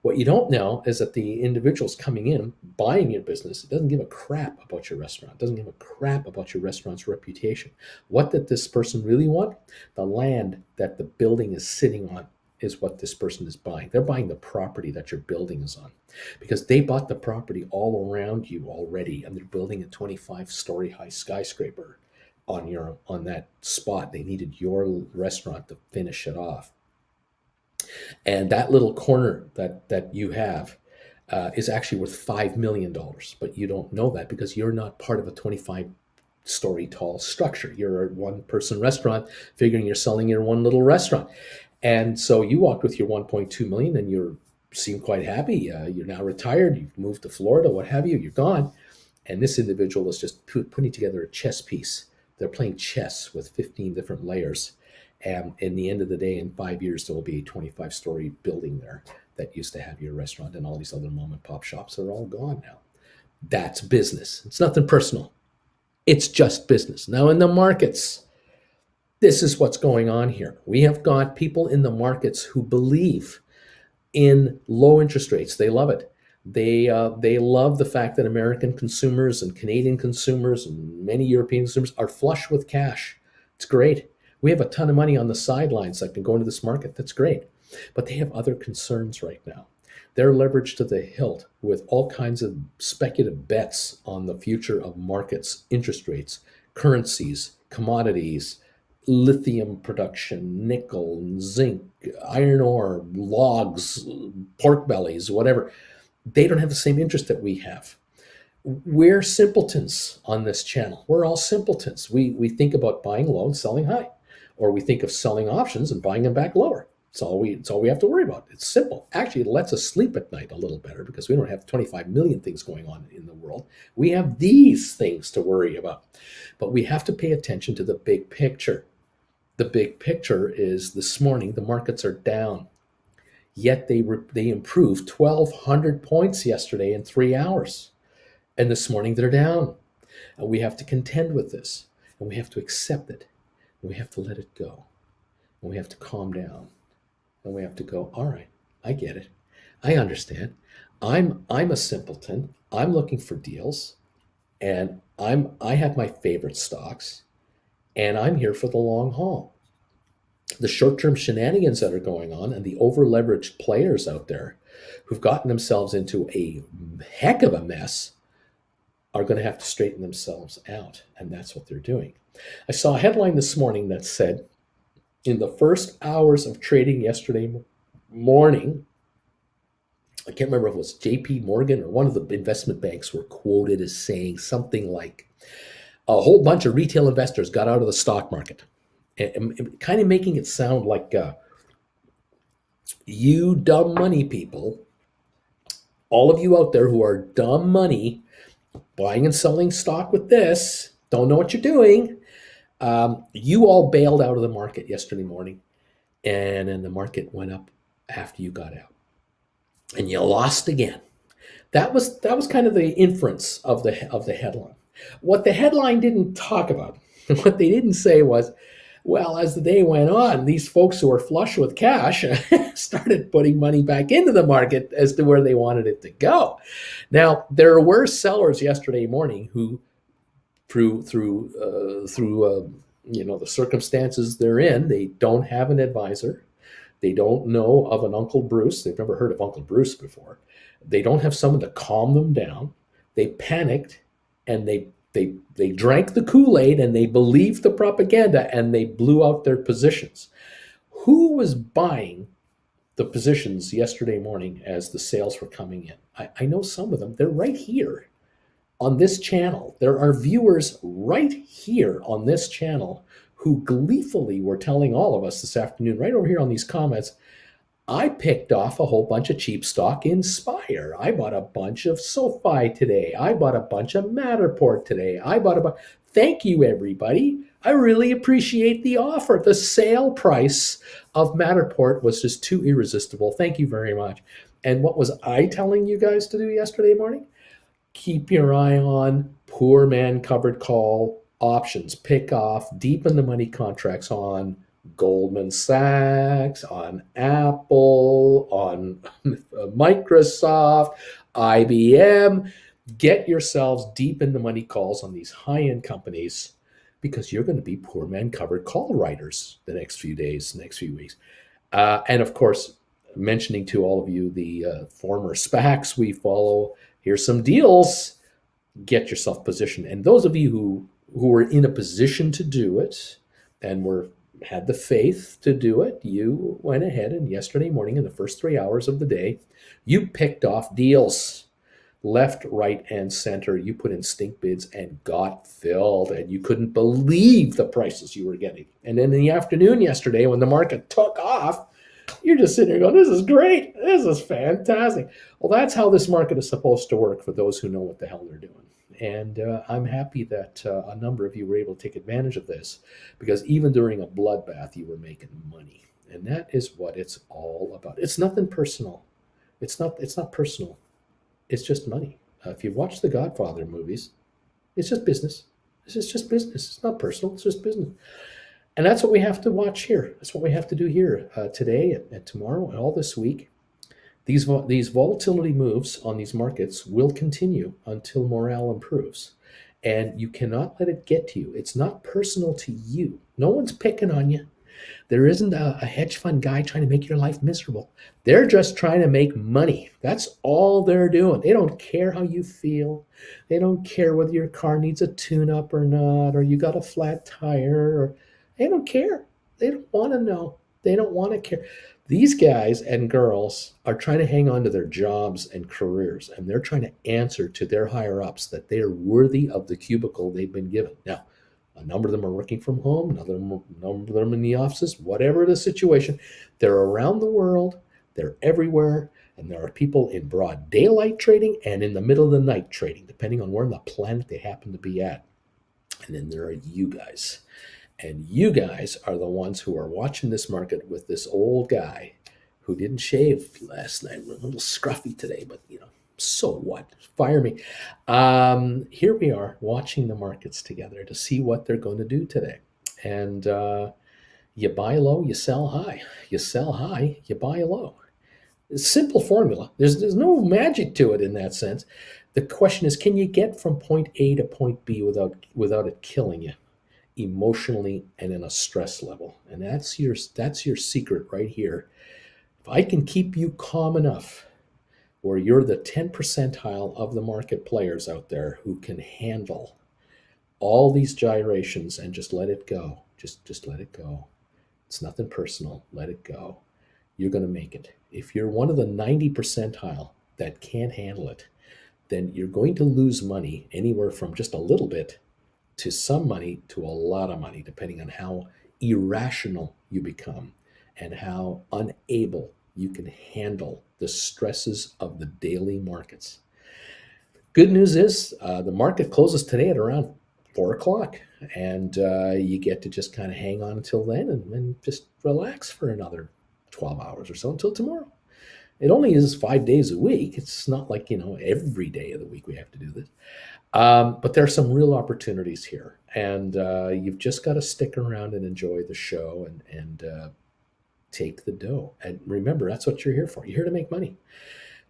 What you don't know is that the individuals coming in, buying your business, it doesn't give a crap about your restaurant. It doesn't give a crap about your restaurant's reputation. What did this person really want? The land that the building is sitting on is what this person is buying. They're buying the property that your building is on, because they bought the property all around you already, and they're building a 25-story high skyscraper on that spot. They needed your restaurant to finish it off. And that little corner that you have is actually worth $5 million, but you don't know that because you're not part of a 25-story tall structure. You're a one-person restaurant, figuring you're selling your one little restaurant. And so you walked with your 1.2 million, and you seem quite happy. You're now retired. You've moved to Florida, what have you. You're gone. And this individual is just putting together a chess piece. They're playing chess with 15 different layers. And in the end of the day, in 5 years, there will be a 25-story building there that used to have your restaurant, and all these other mom and pop shops are all gone now. That's business. It's nothing personal. It's just business. Now in the markets, this is what's going on here. We have got people in the markets who believe in low interest rates. They love it. They love the fact that American consumers and Canadian consumers and many European consumers are flush with cash. It's great. We have a ton of money on the sidelines that can go into this market. That's great. But they have other concerns right now. They're leveraged to the hilt with all kinds of speculative bets on the future of markets, interest rates, currencies, commodities, lithium production, nickel, zinc, iron ore, logs, pork bellies, whatever. They don't have the same interest that we have. We're simpletons on this channel. We're all simpletons. We think about buying low and selling high, or we think of selling options and buying them back lower. It's all we have to worry about. It's simple. Actually, it lets us sleep at night a little better because we don't have 25 million things going on in the world. We have these things to worry about. But we have to pay attention to the big picture. The big picture is this morning the markets are down. Yet they improved 1,200 points yesterday in 3 hours. And this morning they're down. And we have to contend with this. And we have to accept it. And we have to let it go. And we have to calm down. And we have to go, all right, I get it. I understand. I'm a simpleton. I'm looking for deals. And I have my favorite stocks. And I'm here for the long haul. The short-term shenanigans that are going on and the over-leveraged players out there who've gotten themselves into a heck of a mess are going to have to straighten themselves out, and that's what they're doing. I saw a headline this morning that said, in the first hours of trading yesterday morning, I can't remember if it was JP Morgan or one of the investment banks were quoted as saying something like, a whole bunch of retail investors got out of the stock market. And kind of making it sound like you dumb money people, all of you out there who are dumb money, buying and selling stock with this, don't know what you're doing. You all bailed out of the market yesterday morning, and then the market went up after you got out, and you lost again. That was kind of the inference of the headline. What the headline didn't talk about, what they didn't say was, well, as the day went on, these folks who were flush with cash started putting money back into the market as to where they wanted it to go. Now, there were sellers yesterday morning who, through the circumstances they're in, they don't have an advisor. They don't know of an Uncle Bruce. They've never heard of Uncle Bruce before. They don't have someone to calm them down. They panicked and they drank the Kool-Aid and they believed the propaganda and they blew out their positions. Who was buying the positions yesterday morning as the sales were coming in? I know some of them. They're right here on this channel. There are viewers right here on this channel who gleefully were telling all of us this afternoon, right over here on these comments, I picked off a whole bunch of cheap stock in Spire. I bought a bunch of SoFi today. I bought a bunch of Matterport today. Thank you, everybody. I really appreciate the offer. The sale price of Matterport was just too irresistible. Thank you very much. And what was I telling you guys to do yesterday morning? Keep your eye on poor man covered call options. Pick off, deepen the money contracts on Goldman Sachs, on Apple, on Microsoft, IBM. Get yourselves deep in the money calls on these high-end companies because you're going to be poor man covered call writers the next few days, next few weeks. And of course, mentioning to all of you the former SPACs we follow, here's some deals. Get yourself positioned. And those of you who were in a position to do it and had the faith to do it, you went ahead and yesterday morning in the first 3 hours of the day, you picked off deals left, right, and center. You put in stink bids and got filled, and you couldn't believe the prices you were getting. And then in the afternoon yesterday, when the market took off, you're just sitting there going, this is great. This is fantastic. Well, that's how this market is supposed to work for those who know what the hell they're doing. And I'm happy that a number of you were able to take advantage of this, because even during a bloodbath, you were making money. And that is what it's all about. It's nothing personal. It's not personal. It's just money. If you watch the Godfather movies, it's just business. It's just business. It's not personal. It's just business. And that's what we have to watch here. That's what we have to do here today and tomorrow and all this week. These volatility moves on these markets will continue until morale improves. And you cannot let it get to you. It's not personal to you. No one's picking on you. There isn't a hedge fund guy trying to make your life miserable. They're just trying to make money. That's all they're doing. They don't care how you feel. They don't care whether your car needs a tune up or not, or you got a flat tire, or they don't care. They don't want to know. They don't want to care. These guys and girls are trying to hang on to their jobs and careers, and they're trying to answer to their higher ups that they are worthy of the cubicle they've been given. Now, a number of them are working from home, another number of them in the offices, whatever the situation. They're around the world, they're everywhere, and there are people in broad daylight trading and in the middle of the night trading, depending on where on the planet they happen to be at. And then there are you guys. And you guys are the ones who are watching this market with this old guy who didn't shave last night. A little scruffy today, but so what? Fire me. Here we are watching the markets together to see what they're going to do today. And you buy low, you sell high. You sell high, you buy low. It's a simple formula. There's no magic to it in that sense. The question is, can you get from point A to point B without it killing you emotionally and in a stress level? And that's your secret right here. If I can keep you calm enough where you're the 10 percentile of the market players out there who can handle all these gyrations and just let it go. Just let it go. It's nothing personal. Let it go. You're going to make it. If you're one of the 90 percentile that can't handle it, then you're going to lose money anywhere from just a little bit to some money to a lot of money, depending on how irrational you become and how unable you can handle the stresses of the daily markets. Good news is the market closes today at around 4 o'clock, and you get to just kind of hang on until then and just relax for another 12 hours or so until tomorrow. It only is 5 days a week. It's not like, every day of the week we have to do this. But there are some real opportunities here, and you've just got to stick around and enjoy the show and take the dough. And remember, that's what you're here for. You're here to make money.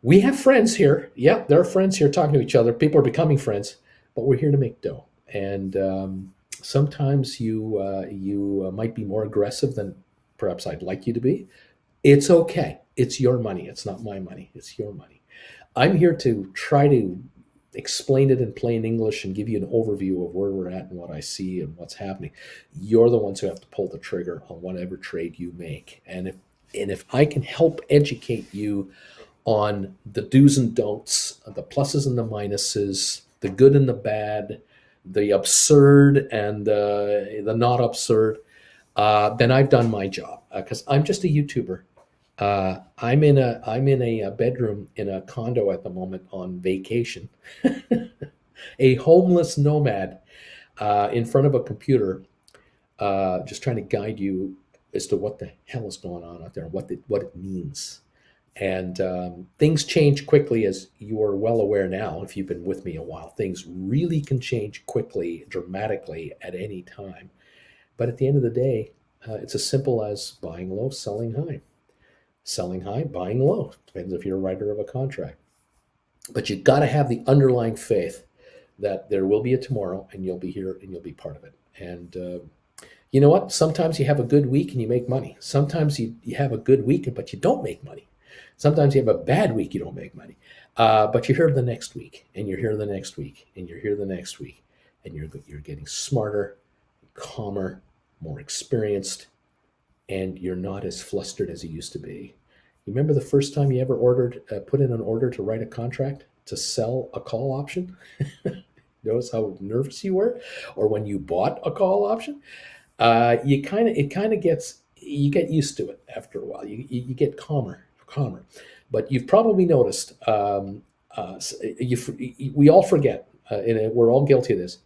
We have friends here. Yeah, there are friends here talking to each other. People are becoming friends, but we're here to make dough. And sometimes you might be more aggressive than perhaps I'd like you to be. It's okay. It's your money. It's not my money. It's your money. I'm here to try to explain it in plain English and give you an overview of where we're at and what I see and what's happening. You're the ones who have to pull the trigger on whatever trade you make. And if I can help educate you on the do's and don'ts, the pluses and the minuses, the good and the bad, the absurd and the not absurd, then I've done my job, because I'm just a YouTuber. I'm in a bedroom in a condo at the moment on vacation, a homeless nomad in front of a computer, just trying to guide you as to what the hell is going on out there, and what it means. And things change quickly, as you are well aware now, if you've been with me a while. Things really can change quickly, dramatically at any time. But at the end of the day, it's as simple as buying low, selling high. Selling high, buying low. Depends if you're a writer of a contract. But you've got to have the underlying faith that there will be a tomorrow, and you'll be here and you'll be part of it. And you know what? Sometimes you have a good week and you make money. Sometimes you have a good week, but you don't make money. Sometimes you have a bad week, you don't make money. But you're here the next week, and you're here the next week, and you're here the next week. And you're getting smarter, calmer, more experienced, and you're not as flustered as you used to be. You remember the first time you ever put in an order to write a contract to sell a call option? Notice how nervous you were? Or when you bought a call option? You get used to it after a while. You get calmer. But you've probably noticed, we all forget, and we're all guilty of this.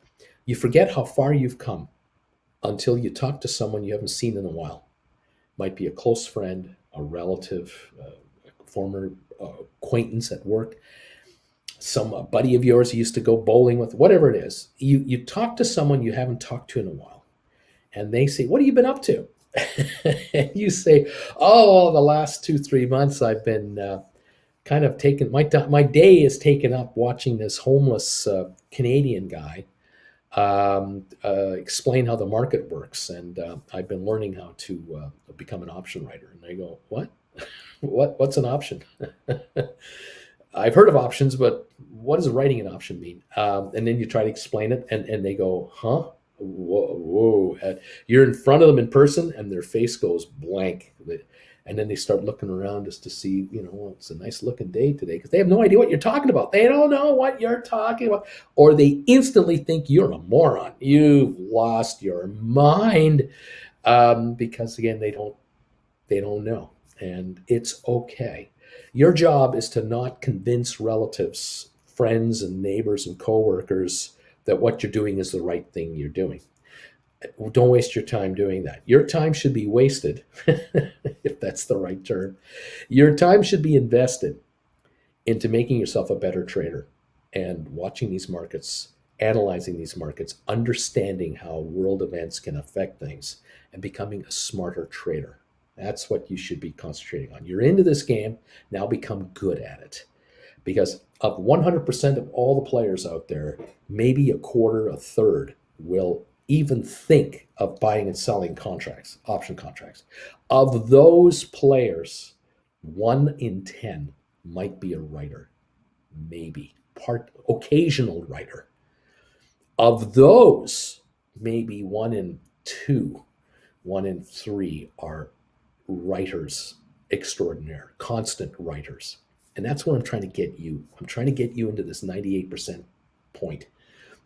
You forget how far you've come until you talk to someone you haven't seen in a while. Might be a close friend, a relative, a former acquaintance at work, some buddy of yours you used to go bowling with, whatever it is. You talk to someone you haven't talked to in a while, and they say, "What have you been up to?" And you say, "Oh, the last 2-3 months I've been kind of taken my day is taken up watching this homeless Canadian guy explain how the market works, and I've been learning how to become an option writer. And I go, what? What's an option? I've heard of options, but what does writing an option mean? And then you try to explain it, and they go, huh? Whoa, whoa. You're in front of them in person, and their face goes blank. And then they start looking around just to see, well, it's a nice looking day today, because they have no idea what you're talking about. They don't know what you're talking about. Or they instantly think you're a moron. You've lost your mind, because, again, they don't know. And it's okay. Your job is to not convince relatives, friends, and neighbors and coworkers that what you're doing is the right thing you're doing. Don't waste your time doing that. Your time should be wasted, if that's the right term. Your time should be invested into making yourself a better trader and watching these markets, analyzing these markets, understanding how world events can affect things, and becoming a smarter trader. That's what you should be concentrating on. You're into this game, now become good at it. Because of 100% of all the players out there, maybe a quarter, a third will even think of buying and selling contracts, option contracts. Of those players, 1 in 10 might be a writer, maybe occasional writer. Of those, maybe 1 in 2, 1 in 3 are writers extraordinaire, constant writers. And that's what I'm trying to get you. I'm trying to get you into this 98% point,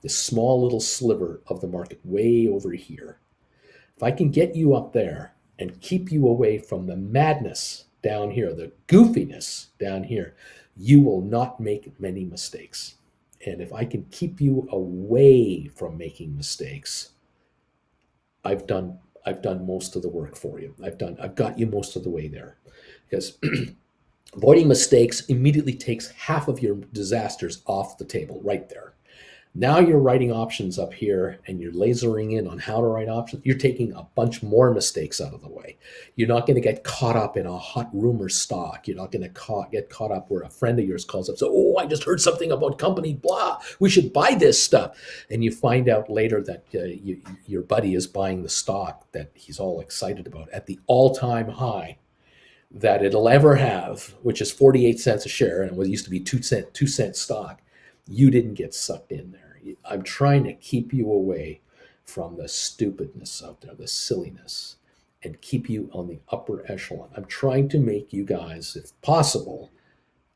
this small little sliver of the market way over here. If I can get you up there and keep you away from the madness down here, the goofiness down here, you will not make many mistakes. And if I can keep you away from making mistakes, I've done most of the work for you. I've got you most of the way there. Because avoiding mistakes immediately takes half of your disasters off the table right there. Now you're writing options up here and you're lasering in on how to write options. You're taking a bunch more mistakes out of the way. You're not going to get caught up in a hot rumor stock. You're not going to get caught up where a friend of yours calls up, so, oh, I just heard something about company, blah, we should buy this stuff. And you find out later that your buddy is buying the stock that he's all excited about at the all-time high that it'll ever have, which is 48 cents a share, and what used to be 2-cent stock. You didn't get sucked in there. I'm trying to keep you away from the stupidness out there, the silliness, and keep you on the upper echelon. I'm trying to make you guys, if possible,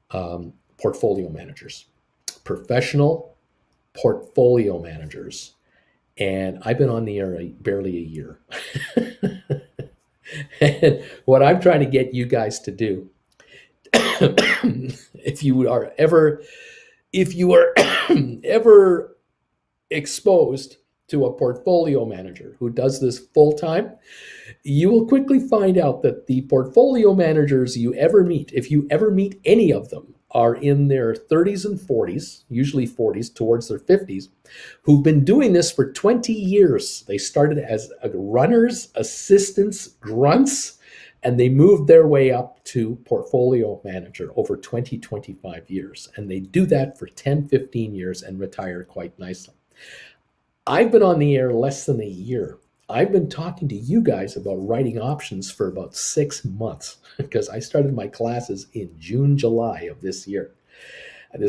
portfolio managers, professional portfolio managers. And I've been on the air barely a year. And what I'm trying to get you guys to do, if you are ever exposed to a portfolio manager who does this full time, you will quickly find out that the portfolio managers you ever meet, if you ever meet any of them, are in their 30s and 40s, usually 40s towards their 50s, who've been doing this for 20 years. They started as runners, assistants, grunts, and they moved their way up to portfolio manager over 20, 25 years. And they do that for 10, 15 years and retire quite nicely. I've been on the air less than a year. I've been talking to you guys about writing options for about 6 months because I started my classes in June, July of this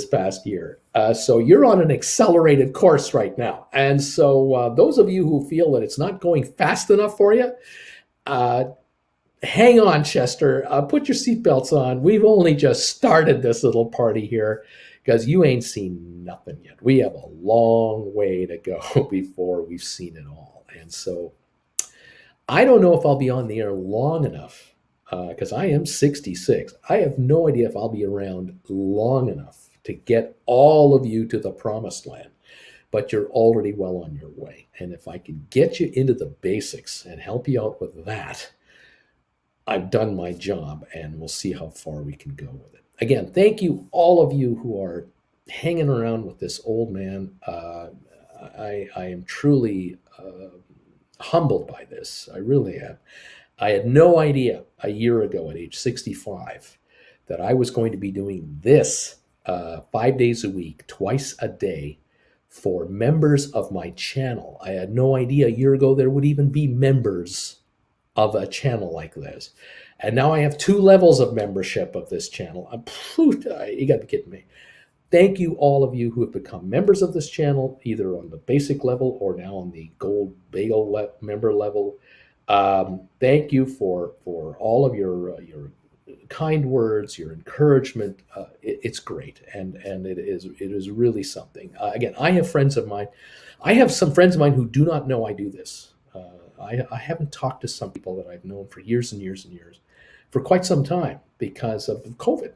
past year. So you're on an accelerated course right now. And so those of you who feel that it's not going fast enough for you, hang on, Chester. Put your seatbelts on. We've only just started this little party here because you ain't seen nothing yet. We have a long way to go before we've seen it all. And so I don't know if I'll be on the air long enough because I am 66. I have no idea if I'll be around long enough to get all of you to the promised land. But you're already well on your way. And if I can get you into the basics and help you out with that, I've done my job, and we'll see how far we can go with it. Again, thank you, all of you who are hanging around with this old man. I am truly humbled by this. I really am. I had no idea a year ago at age 65 that I was going to be doing this 5 days a week, twice a day for members of my channel. I had no idea a year ago there would even be members of a channel like this. And now I have two levels of membership of this channel. You got to be kidding me. Thank you, all of you who have become members of this channel, either on the basic level or now on the gold bagel member level. Thank you for all of your kind words, your encouragement. It's great, and it is really something. Again, I have friends of mine. I have some friends of mine who do not know I do this. I haven't talked to some people that I've known for years and years and years, for quite some time because of COVID.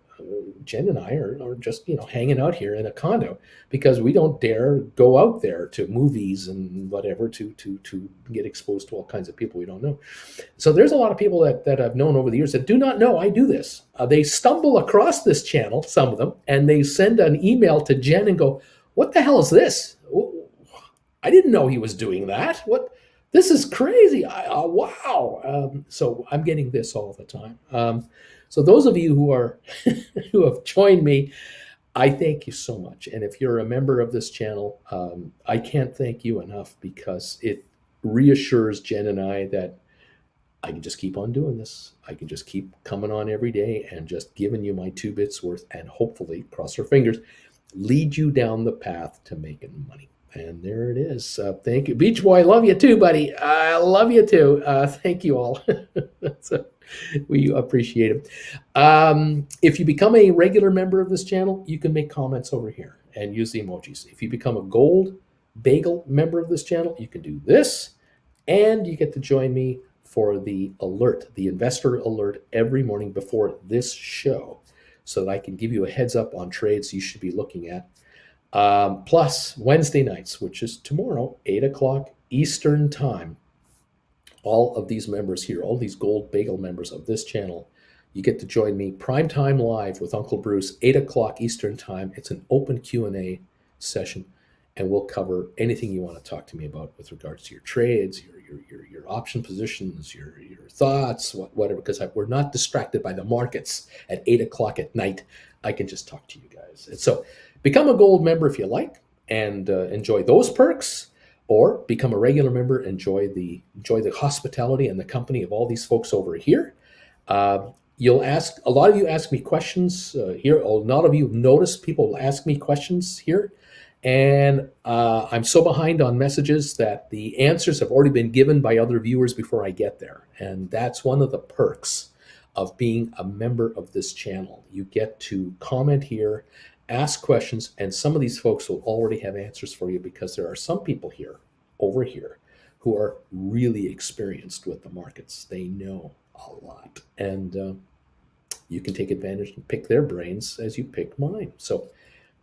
Jen and I are just hanging out here in a condo because we don't dare go out there to movies and whatever to get exposed to all kinds of people we don't know. So there's a lot of people that I've known over the years that do not know I do this. They stumble across this channel, some of them, and they send an email to Jen and go, "What the hell is this? I didn't know he was doing that. What? This is crazy. Wow." So I'm getting this all the time. So those of you who are who have joined me, I thank you so much. And if you're a member of this channel, I can't thank you enough because it reassures Jen and I that I can just keep on doing this. I can just keep coming on every day and just giving you my 2 bits worth and hopefully, cross our fingers, lead you down the path to making money. And there it is. Thank you. Beach Boy, I love you too, buddy. I love you too. Thank you all. So, we appreciate it. If you become a regular member of this channel, you can make comments over here and use the emojis. If you become a gold bagel member of this channel, you can do this, and you get to join me for the alert, the investor alert every morning before this show, so that I can give you a heads up on trades you should be looking at. Plus Wednesday nights, which is tomorrow, 8 o'clock Eastern time, all of these members here, all these gold bagel members of this channel, you get to join me prime time live with Uncle Bruce, 8 o'clock Eastern time. It's an open Q&A session, and we'll cover anything you want to talk to me about with regards to your trades, your option positions, your thoughts, whatever, because we're not distracted by the markets at 8 o'clock at night. I can just talk to you guys. And so become a gold member if you like, and enjoy those perks, or become a regular member, enjoy the hospitality and the company of all these folks over here. You'll ask, a lot of you ask me questions here. A lot of you notice people ask me questions here, and I'm so behind on messages that the answers have already been given by other viewers before I get there. And that's one of the perks of being a member of this channel. You get to comment here, ask questions, and some of these folks will already have answers for you because there are some people here, over here, who are really experienced with the markets. They know a lot, and you can take advantage and pick their brains as you pick mine. So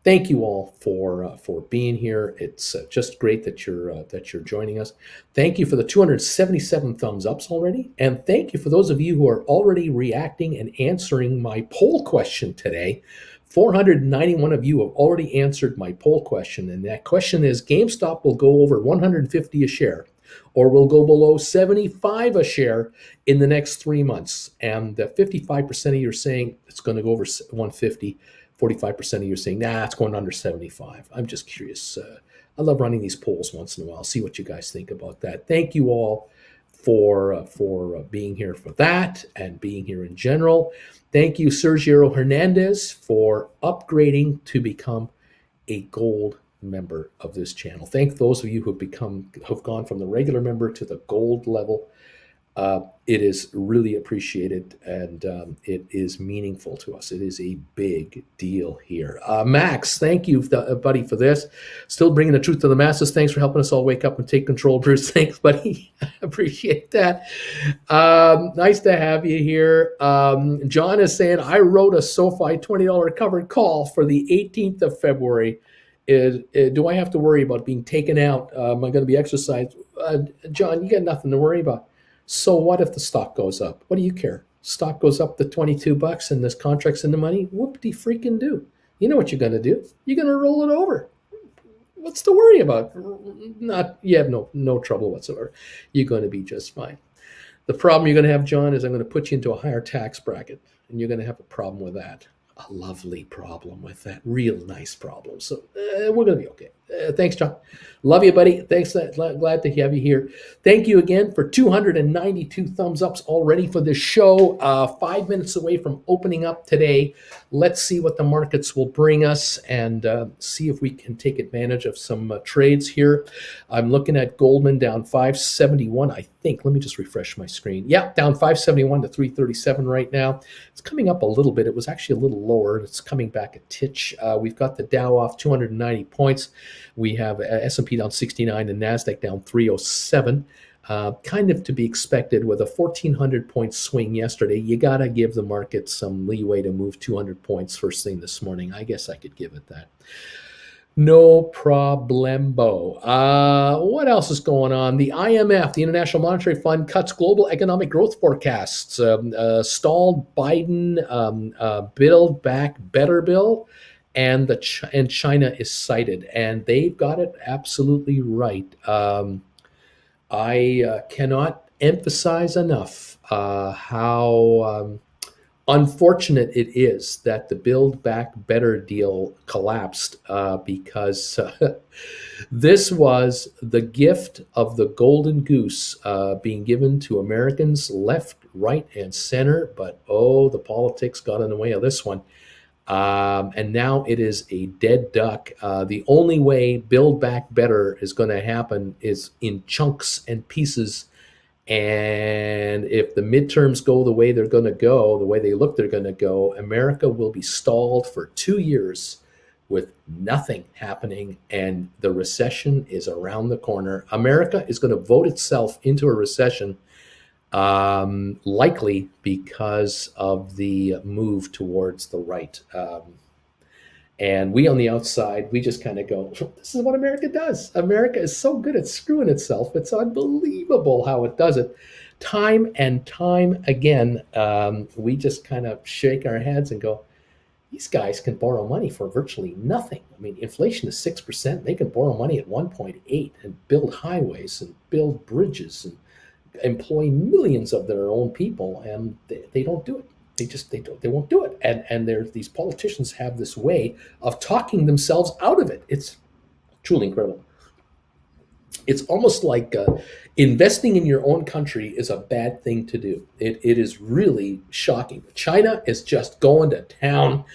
thank you all for being here. It's just great that you're joining us. Thank you for the 277 thumbs ups already, and thank you for those of you who are already reacting and answering my poll question today. 491 of you have already answered my poll question, and that question is: GameStop will go over 150 a share, or will go below 75 a share in the next 3 months. And 55% of you are saying it's going to go over 150. 45% of you are saying, nah, it's going under 75. I'm just curious. I love running these polls once in a while. See what you guys think about that. Thank you all for being here for that and being here in general. Thank you, Sergio Hernandez, for upgrading to become a gold member of this channel. Thank those of you who've gone from the regular member to the gold level. It is really appreciated, and it is meaningful to us. It is a big deal here. Max, thank you, buddy, for this. Still bringing the truth to the masses. Thanks for helping us all wake up and take control, Bruce. Thanks, buddy. Appreciate that. Nice to have you here. John is saying, I wrote a SoFi $20 covered call for the 18th of February. Do I have to worry about being taken out? Am I going to be exercised? John, you got nothing to worry about. So what if the stock goes up? What do you care? Stock goes up to $22 and this contract's in the money? Whoop-de-freaking do. You know what you're going to do. You're going to roll it over. What's to worry about? You have no trouble whatsoever. You're going to be just fine. The problem you're going to have, John, is I'm going to put you into a higher tax bracket, and you're going to have a problem with that. A lovely problem with that. Real nice problem. So we're going to be okay. Thanks, John. Love you, buddy. Thanks. Glad to have you here. Thank you again for 292 thumbs ups already for this show. 5 minutes away from opening up today. Let's see what the markets will bring us and see if we can take advantage of some trades here. I'm looking at Goldman down 571, I think. Let me just refresh my screen. Yeah, down 571 to 337 right now. It's coming up a little bit. It was actually a little lower. It's coming back a titch. We've got the Dow off 290 points. We have S&P down 69 and NASDAQ down 307. Kind of to be expected with a 1,400 point swing yesterday. You got to give the market some leeway to move 200 points first thing this morning. I guess I could give it that. No problembo. What else is going on? The IMF, the International Monetary Fund, cuts global economic growth forecasts. Stalled Biden Build Back Better bill, and China is cited, and they've got it absolutely right. I cannot emphasize enough how unfortunate it is that the Build Back Better deal collapsed because this was the gift of the golden goose being given to Americans left, right, and center. But oh, the politics got in the way of this one. And now it is a dead duck. The only way Build Back Better is going to happen is in chunks and pieces. And if the midterms go the way they're going to go, the way they look they're going to go, America will be stalled for 2 years with nothing happening, and the recession is around the corner. America is going to vote itself into a recession, likely because of the move towards the right. And we on the outside, we just kind of go, this is what America does. America is so good at screwing itself. It's unbelievable how it does it. Time and time again, we just kind of shake our heads and go, these guys can borrow money for virtually nothing. I mean, inflation is 6%. They can borrow money at 1.8 and build highways and build bridges and employ millions of their own people, and they don't do it. They won't do it. And these politicians have this way of talking themselves out of it. It's truly incredible. It's almost like investing in your own country is a bad thing to do. It is really shocking. China is just going to town.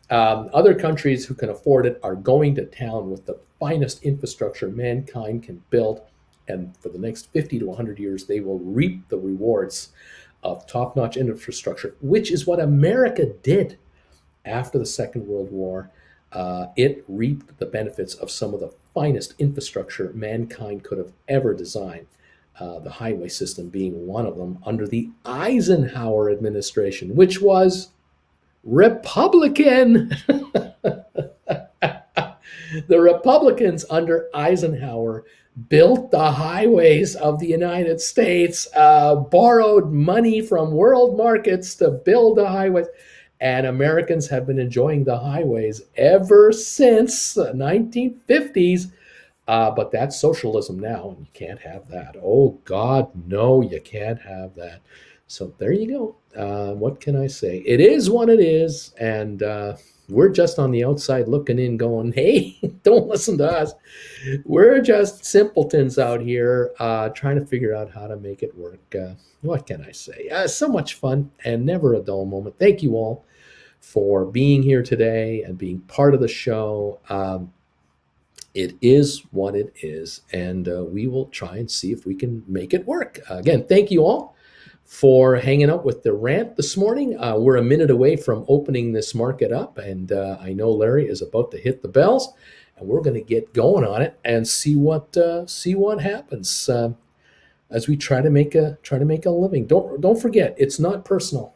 Other countries who can afford it are going to town with the finest infrastructure mankind can build. And for the next 50 to 100 years, they will reap the rewards of top-notch infrastructure, which is what America did after the Second World War. It reaped the benefits of some of the finest infrastructure mankind could have ever designed, the highway system being one of them, under the Eisenhower administration, which was Republican. The Republicans under Eisenhower built the highways of the United States, borrowed money from world markets to build the highways, and Americans have been enjoying the highways ever since the 1950s. But that's socialism now, and you can't have that. Oh, God, no, you can't have that. So there you go. What can I say? It is what it is, and we're just on the outside looking in going, hey, don't listen to us. We're just simpletons out here trying to figure out how to make it work. What can I say? So much fun and never a dull moment. Thank you all for being here today and being part of the show. It is what it is, and we will try and see if we can make it work. Again, thank you all for hanging out with the rant this morning. We're a minute away from opening this market up, and I know Larry is about to hit the bells, and we're going to get going on it and see what happens as we try to make a living. Don't forget, it's not personal;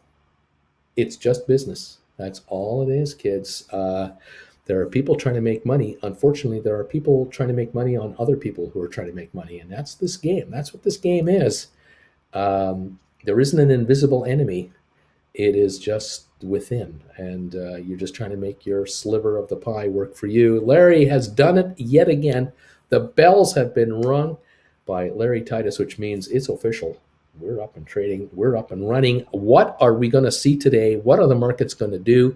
it's just business. That's all it is, kids. There are people trying to make money. Unfortunately, there are people trying to make money on other people who are trying to make money, and that's this game. That's what this game is. There isn't an invisible enemy. It is just within, and you're just trying to make your sliver of the pie work for you. Larry has done it yet again. The bells have been rung by Larry Titus, which means it's official. We're up and trading. We're up and running. What are we going to see today? What are the markets going to do?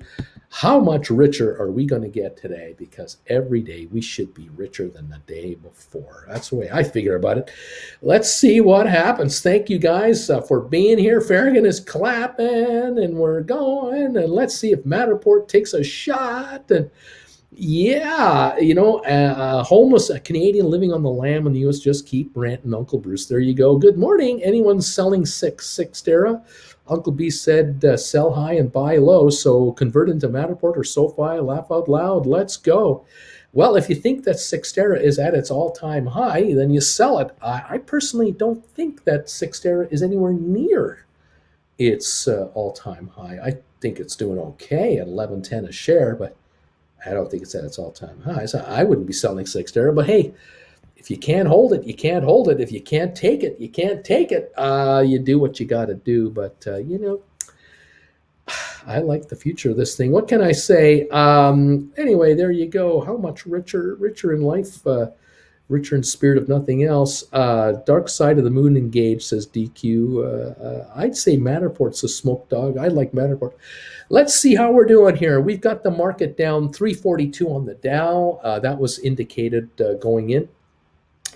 How much richer are we going to get today? Because every day we should be richer than the day before. That's the way I figure about it. Let's see what happens. Thank you guys for being here. Farragon is clapping and we're going. And let's see if Matterport takes a shot. And yeah, a homeless a Canadian living on the lam in the U.S. just keep ranting, Uncle Bruce. There you go. Good morning. Anyone selling Xterra? Uncle B said sell high and buy low. So convert into Matterport or SoFi. Laugh out loud. Let's go. Well, if you think that Xterra is at its all-time high, then you sell it. I personally don't think that Xterra is anywhere near its all-time high. I think it's doing okay at 11.10 a share, but I don't think it's at its all-time high. So I wouldn't be selling Xterra. But hey, if you can't hold it, you can't hold it. If you can't take it, you can't take it. You do what you got to do. But I like the future of this thing. What can I say? Anyway, there you go. How much richer in life, richer in spirit of nothing else. Dark side of the moon engaged, says DQ. I'd say Matterport's a smoke dog. I like Matterport. Let's see how we're doing here. We've got the market down 342 on the Dow. That was indicated going in.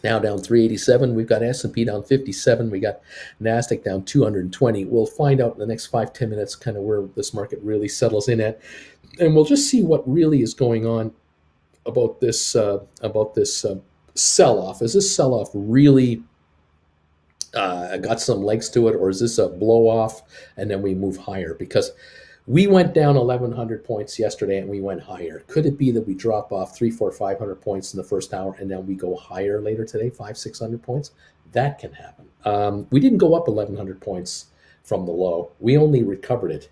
Now down 387. We've got S&P down 57. We got NASDAQ down 220. We'll find out in the next 5-10 minutes kind of where this market really settles in at. And we'll just see what really is going on about this sell-off. Is this sell-off really got some legs to it, or is this a blow-off and then we move higher? Because we went down 1,100 points yesterday and we went higher. Could it be that we drop off 300, 400, 500 points in the first hour and then we go higher later today, 500, 600 points? That can happen. We didn't go up 1,100 points from the low. We only recovered it.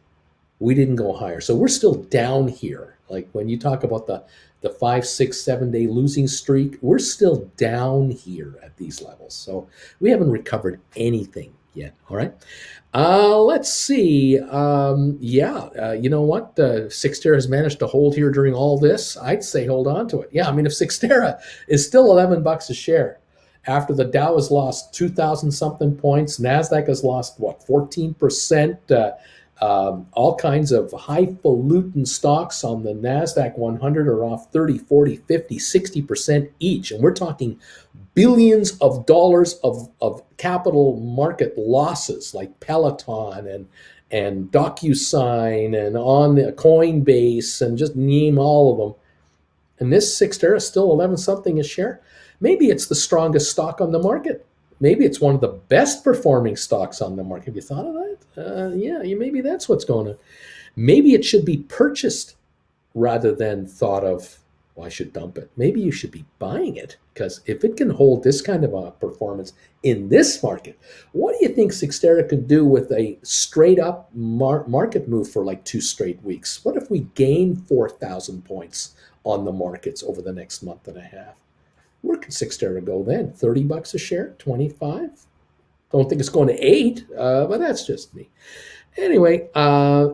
We didn't go higher. So we're still down here. Like when you talk about the 5, 6, 7 day losing streak, we're still down here at these levels. So we haven't recovered anything yet. All right. Let's see. You know what? Xterra has managed to hold here during all this. I'd say hold on to it. Yeah, I mean, if Xterra is still $11 a share after the Dow has lost 2,000 something points, NASDAQ has lost, 14%. All kinds of highfalutin stocks on the NASDAQ 100 are off 30, 40, 50, 60% each. And we're talking billions of dollars of capital market losses like Peloton and DocuSign and on Coinbase and just name all of them. And this Xterra is still 11 something a share. Maybe it's the strongest stock on the market. Maybe it's one of the best performing stocks on the market. Have you thought of that? Maybe that's what's going on. Maybe it should be purchased rather than thought of, well, I should dump it. Maybe you should be buying it, because if it can hold this kind of a performance in this market, what do you think Xterra could do with a straight up market move for like 2 straight weeks? What if we gain 4,000 points on the markets over the next month and a half? Where can Xterra go then? $30 a share? 25? Don't think it's going to 8, but that's just me. Anyway,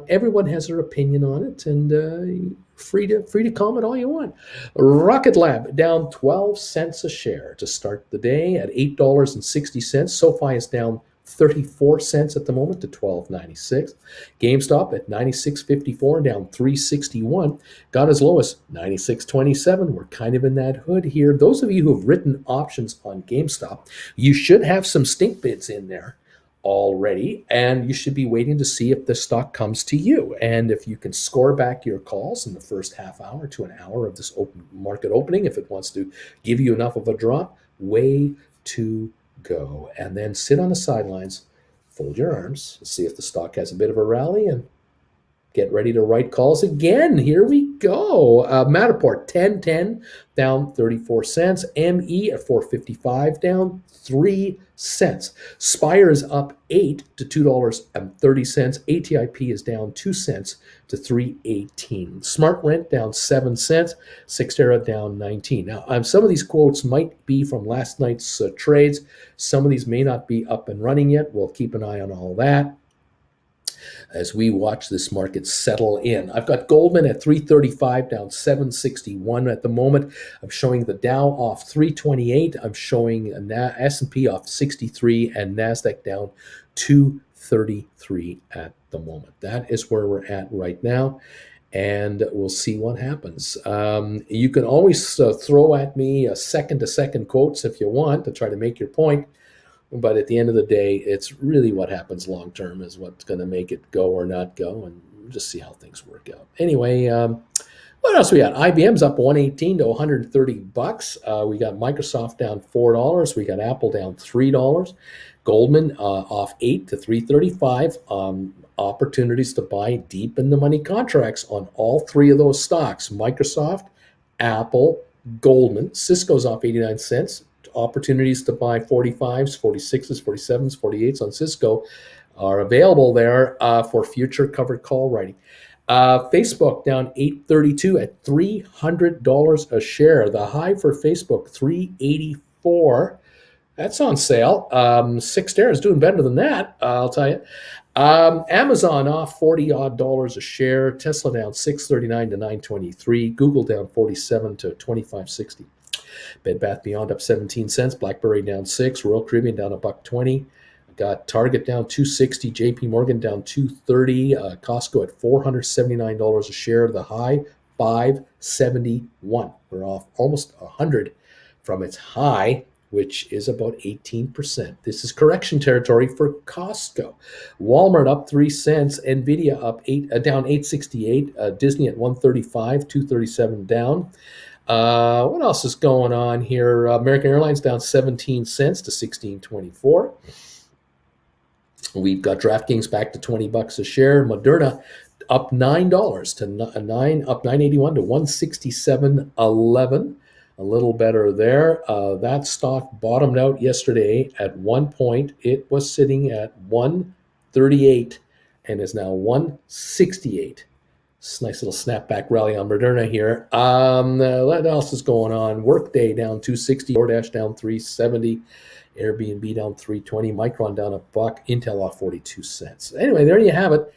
everyone has their opinion on it, and free to comment all you want. Rocket Lab down 12 cents a share to start the day at $8.60. SoFi is down 34 cents at the moment to $12.96. GameStop at $96.54, down $3.61. Got as low as $96.27. We're kind of in that hood here. Those of you who have written options on GameStop, you should have some stink bids in there already, and you should be waiting to see if the stock comes to you. And if you can score back your calls in the first half hour to an hour of this open market opening, if it wants to give you enough of a drop, way to go. And then sit on the sidelines, fold your arms, see if the stock has a bit of a rally, and get ready to write calls again. Here we go. Matterport 10.10 down 34 cents. ME at 4.55 down 3 cents. Spire is up 8 to $2.30. ATIP is down 2 cents to 3.18. Smart Rent down 7 cents. Xterra down 19. Now, some of these quotes might be from last night's trades. Some of these may not be up and running yet. We'll keep an eye on all that. as we watch this market settle in. I've got Goldman at 335, down 761 at the moment. I'm showing the Dow off 328. I'm showing S&P off 63 and NASDAQ down 233 at the moment. That is where we're at right now, and we'll see what happens. You can always throw at me second-to-second quotes if you want to try to make your point. But at the end of the day, it's really what happens long term is what's going to make it go or not go, and we'll just see how things work out. Anyway, what else we got? IBM's up 118 to 130 bucks. We got Microsoft down $4. We got Apple down $3. Goldman off 8 to 335. Opportunities to buy deep in the money contracts on all three of those stocks: Microsoft, Apple, Goldman. Cisco's off 89 cents. Opportunities to buy 45s, 46s, 47s, 48s on Cisco are available there for future covered call writing. Facebook down 832 at $300 a share. The high for Facebook, 384. That's on sale. Cyxtera is doing better than that, I'll tell you. Amazon off 40 odd dollars a share. Tesla down 639 to 923. Google down 47 to 2560. Bed Bath Beyond up 17 cents. BlackBerry down 6. Royal Caribbean down $1.20. Got Target down 260. JP Morgan down 230. Costco at $479 a share. The high 571. We're off almost 100 from its high, which is about 18%. This is correction territory for Costco. Walmart up 3 cents. Nvidia up down 868. Disney at 135. 237 down. What else is going on here? American Airlines down 17 cents to 16.24. We've got DraftKings back to 20 bucks a share. Moderna up $9 to up 981 to 167.11. A little better there. That stock bottomed out yesterday at one point. It was sitting at 138 and is now 168. It's a nice little snapback rally on Moderna here. What else is going on? Workday down 260, DoorDash down 370, Airbnb down 320, Micron down $1, Intel off 42 cents. Anyway, there you have it.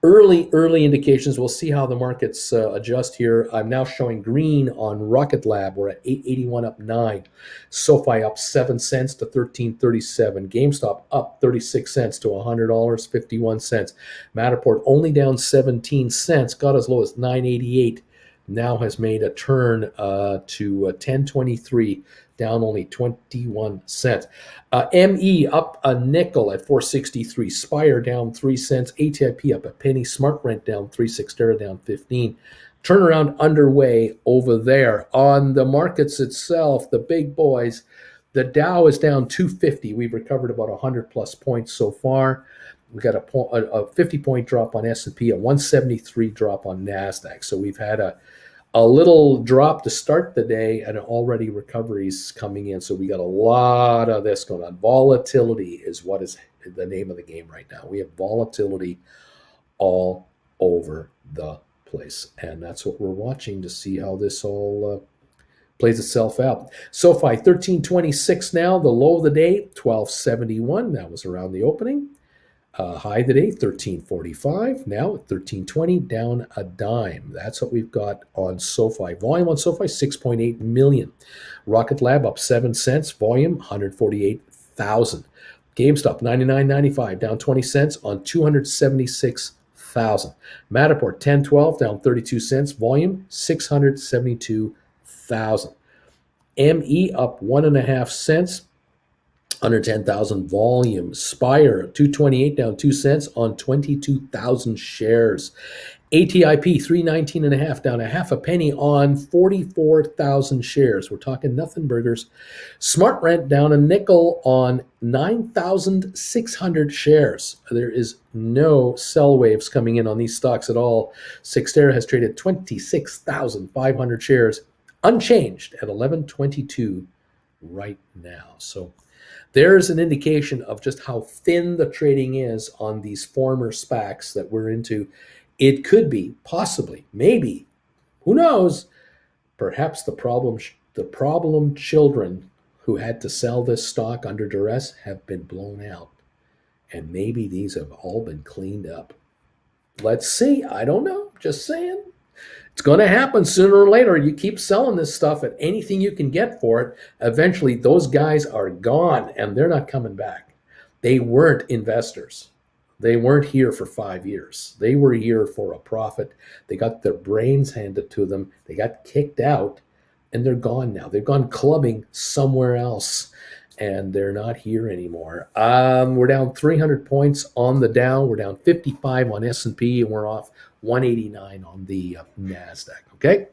Early indications. We'll see how the markets adjust here. I'm now showing green on Rocket Lab. We're at 881 up 9. SoFi up 7 cents to 13.37. GameStop up 36 cents to $100, 51 cents. Matterport only down 17 cents, got as low as 988. Now has made a turn to 1023, down only 21 cents. ME up a nickel at 463. Spire down 3 cents. ATIP up a penny. SmartRent down 3. Cyxtera down 15. Turnaround underway over there. On the markets itself, the big boys, the Dow is down 250. We've recovered about 100 plus points so far. We got a 50-point drop on S&P, a 173 drop on NASDAQ. So we've had a little drop to start the day and already recoveries coming in. So we got a lot of this going on. Volatility is what is the name of the game right now. We have volatility all over the place. And that's what we're watching to see how this all plays itself out. SoFi 1326 now, the low of the day, 1271. That was around the opening. High today, 1345. Now at 1320, down a dime. That's what we've got on SoFi. Volume on SoFi, 6.8 million. Rocket Lab up 7 cents. Volume, 148,000. GameStop, 99.95, down 20 cents on 276,000. Matterport, 1012, down 32 cents. Volume, 672,000. ME up 1.5 cents. Under 10,000 volume. Spire 228 down 2 cents on 22,000 shares. ATIP 319.5 down a half a penny on 44,000 shares. We're talking nothing burgers. SmartRent down a nickel on 9,600 shares. There is no sell waves coming in on these stocks at all. Cyxtera has traded 26,500 shares unchanged at 11.22 right now. So there's an indication of just how thin the trading is on these former SPACs that we're into. It could be, possibly, maybe, who knows, perhaps the problem children who had to sell this stock under duress have been blown out. And maybe these have all been cleaned up. Let's see. I don't know. Just saying. It's going to happen sooner or later. You keep selling this stuff at anything you can get for it. Eventually, those guys are gone and they're not coming back. They weren't investors. They weren't here for 5 years. They were here for a profit. They got their brains handed to them. They got kicked out and they're gone now. They've gone clubbing somewhere else and they're not here anymore. We're down 300 points on the Dow. We're down 55 on S&P, and we're off 189 on the NASDAQ. Okay.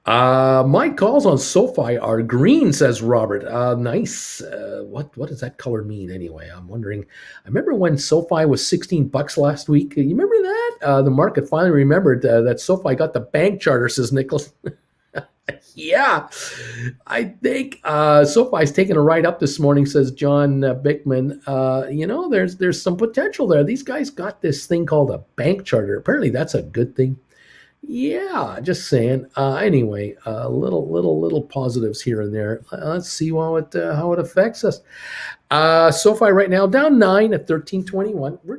My calls on SoFi are green, says Robert. Nice. What does that color mean anyway? I'm wondering. I remember when SoFi was $16 last week. You remember that? The market finally remembered that SoFi got the bank charter, says Nicholas. Yeah, I think SoFi's taking a ride up this morning, says John Bickman. There's some potential there. These guys got this thing called a bank charter. Apparently, that's a good thing. Yeah, just saying. Anyway, little positives here and there. Let's see how it affects us. SoFi right now down 9 at 1321. We're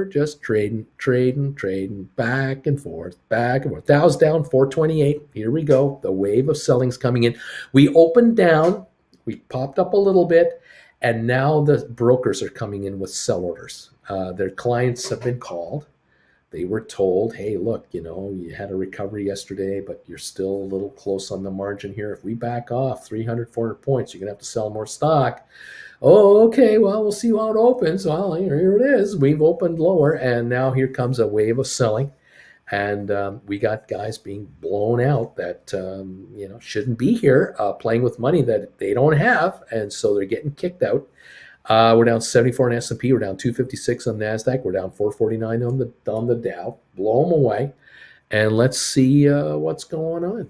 just trading back and forth, back and forth. Dow's down 428. Here we go. The wave of selling's coming in. We opened down, we popped up a little bit, and now the brokers are coming in with sell orders. Their clients have been called. They were told, hey, look, you had a recovery yesterday, but you're still a little close on the margin here. If we back off 300, 400 points, you're going to have to sell more stock. Oh, okay, well, we'll see how it opens. Well, here it is. We've opened lower, and now here comes a wave of selling. And we got guys being blown out that, shouldn't be here, playing with money that they don't have. And so they're getting kicked out. We're down 74 on S&P. We're down 256 on NASDAQ. We're down 449 on the Dow. Blow them away. And let's see what's going on.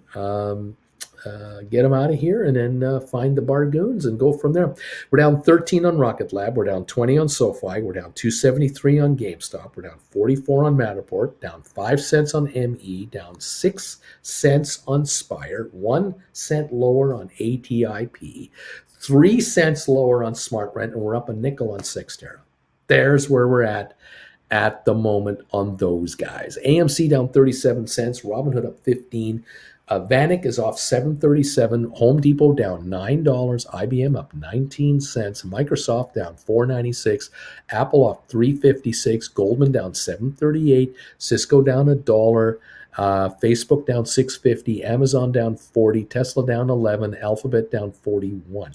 Get them out of here and then find the bargoons and go from there. We're down 13 on Rocket Lab. We're down 20 on SoFi. We're down 273 on GameStop. We're down 44 on Matterport. Down 5 cents on ME. Down 6 cents on Spire. 1 cent lower on ATIP. 3 cents lower on SmartRent. And we're up a nickel on Sextera. There's where we're at the moment on those guys. AMC down 37 cents. Robinhood up 15. Vanik is off 737. Home Depot down $9. IBM up 19 cents. Microsoft down 4.96. Apple off 3.56. Goldman down 7.38. Cisco down $1. Facebook down 6.50. Amazon down 40. Tesla down 11. Alphabet down 41.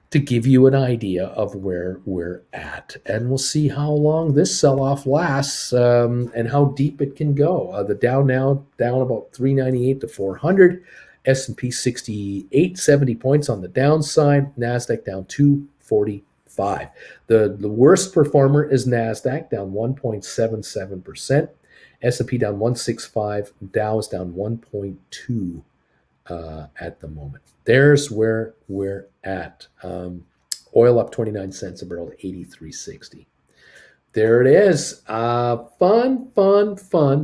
To give you an idea of where we're at. And we'll see how long this sell-off lasts and how deep it can go. The Dow now down about 398 to 400. S&P 68, 70 points on the downside. NASDAQ down 245. The worst performer is NASDAQ, down 1.77%. S&P down 165. Dow is down 1.2. At the moment. There's where we're at. Oil up 29 cents a barrel to 83.60. There it is. Fun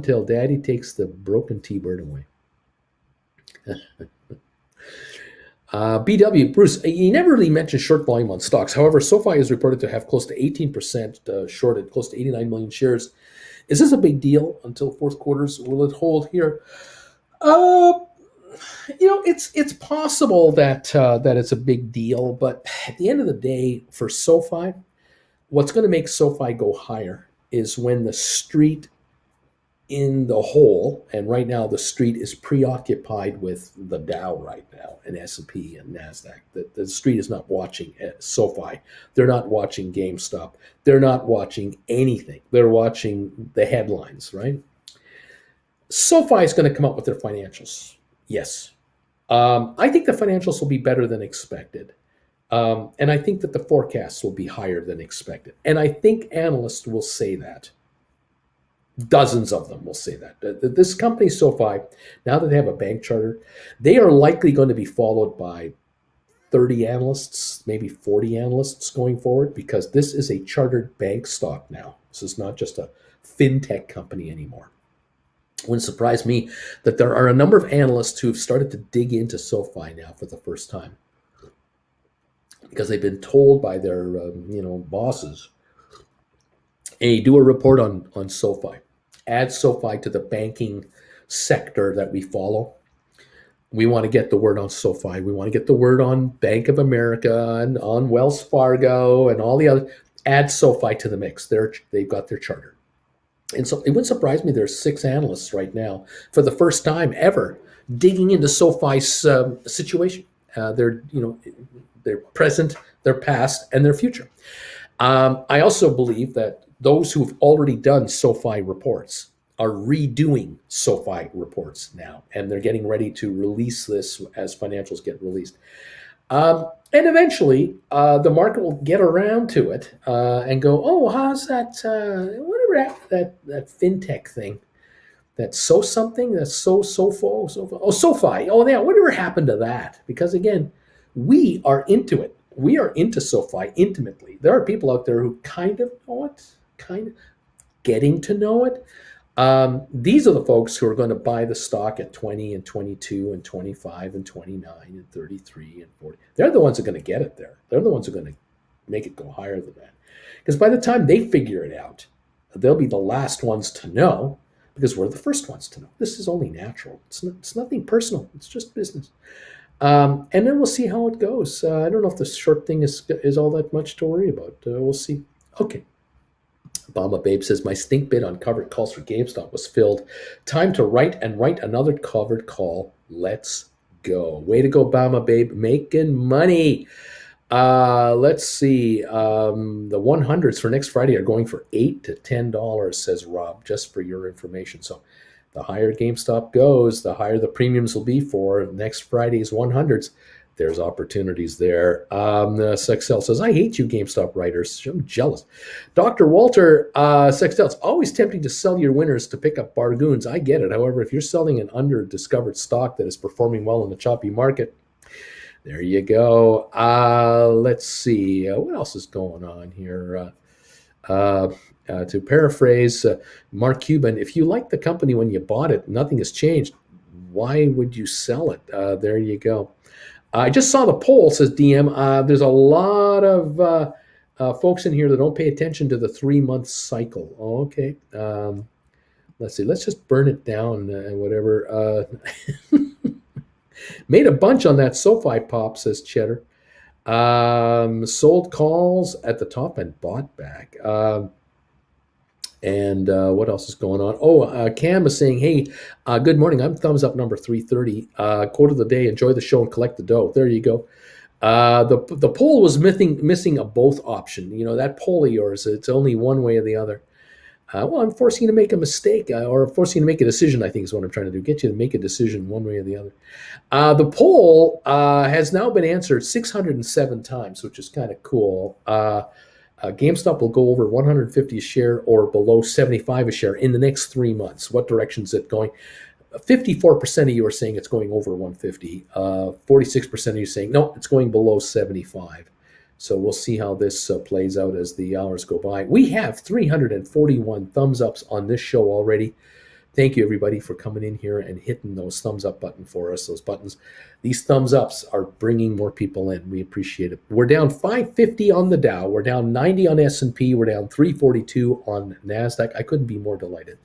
till Daddy takes the broken T-bird away. BW, Bruce, you never really mentioned short volume on stocks. However, SoFi is reported to have close to 18% shorted, close to 89 million shares. Is this a big deal until fourth quarters? Will it hold here? It's possible that it's a big deal, but at the end of the day, for SoFi, what's going to make SoFi go higher is when the street in the whole, and right now the street is preoccupied with the Dow right now, and S&P and NASDAQ. The street is not watching SoFi. They're not watching GameStop. They're not watching anything. They're watching the headlines, right? SoFi is going to come up with their financials. Yes. I think the financials will be better than expected. And I think that the forecasts will be higher than expected. And I think analysts will say that. Dozens of them will say that. This company, SoFi, now that they have a bank charter, they are likely going to be followed by 30 analysts, maybe 40 analysts going forward, because this is a chartered bank stock now. This is not just a fintech company anymore. It wouldn't surprise me that there are a number of analysts who have started to dig into SoFi now for the first time, because they've been told by their bosses and you do a report on SoFi. Add SoFi to the banking sector that we follow. We want to get the word on SoFi. We want to get the word on Bank of America and on Wells Fargo and all the other. Add SoFi to the mix. They've got their charter. And so it wouldn't surprise me there's 6 analysts right now for the first time ever digging into SoFi's situation. They're their present, their past, and their future. I also believe that those who've already done SoFi reports are redoing SoFi reports now, and they're getting ready to release this as financials get released. And eventually, the market will get around to it and go, "Oh, how's that? Whatever happened to that fintech thing? That's so something. That's Oh, SoFi. Oh, yeah. Whatever happened to that?" Because again, we are into it. We are into SoFi intimately. There are people out there who kind of know it, kind of getting to know it. These are the folks who are going to buy the stock at 20 and 22 and 25 and 29 and 33 and 40. They're the ones who are going to get it there. They're the ones who are going to make it go higher than that. Because by the time they figure it out, they'll be the last ones to know because we're the first ones to know. This is only natural. It's nothing personal. It's just business. And then we'll see how it goes. I don't know if the short thing is all that much to worry about. We'll see. Okay. Bama Babe says, my stink bid on covered calls for GameStop was filled. Time to write another covered call. Let's go. Way to go, Bama Babe. Making money. Let's see. The 100s for next Friday are going for $8 to $10, says Rob, just for your information. So the higher GameStop goes, the higher the premiums will be for next Friday's 100s. There's opportunities there. Sextel says, I hate you GameStop writers. I'm jealous. Dr. Walter, Sextel, it's always tempting to sell your winners to pick up bargains. I get it. However, if you're selling an under-discovered stock that is performing well in the choppy market, there you go. Let's see. What else is going on here? To paraphrase Mark Cuban, if you liked the company when you bought it, nothing has changed. Why would you sell it? There you go. I just saw the poll, says DM. There's a lot of folks in here that don't pay attention to the 3-month cycle. Oh, okay. Let's see. Let's just burn it down, whatever. Made a bunch on that SoFi pop, says Cheddar. Sold calls at the top and bought back. And what else is going on? Oh, Cam is saying, hey, good morning. I'm thumbs up number 330. Quote of the day, enjoy the show and collect the dough. There you go. The poll was missing a both option. You know, that poll of yours, it's only one way or the other. Well, I'm forcing you to make a mistake or forcing you to make a decision, I think is what I'm trying to do. Get you to make a decision one way or the other. The poll has now been answered 607 times, which is kind of cool. GameStop will go over 150 a share or below 75 a share in the next 3 months. What direction is it going? 54% of you are saying it's going over 150. 46% of you saying, no, it's going below 75. So we'll see how this plays out as the hours go by. We have 341 thumbs ups on this show already. Thank you, everybody, for coming in here and hitting those thumbs up button for us, those buttons. These thumbs ups are bringing more people in. We appreciate it. We're down 550 on the Dow. We're down 90 on S&P. We're down 342 on NASDAQ. I couldn't be more delighted.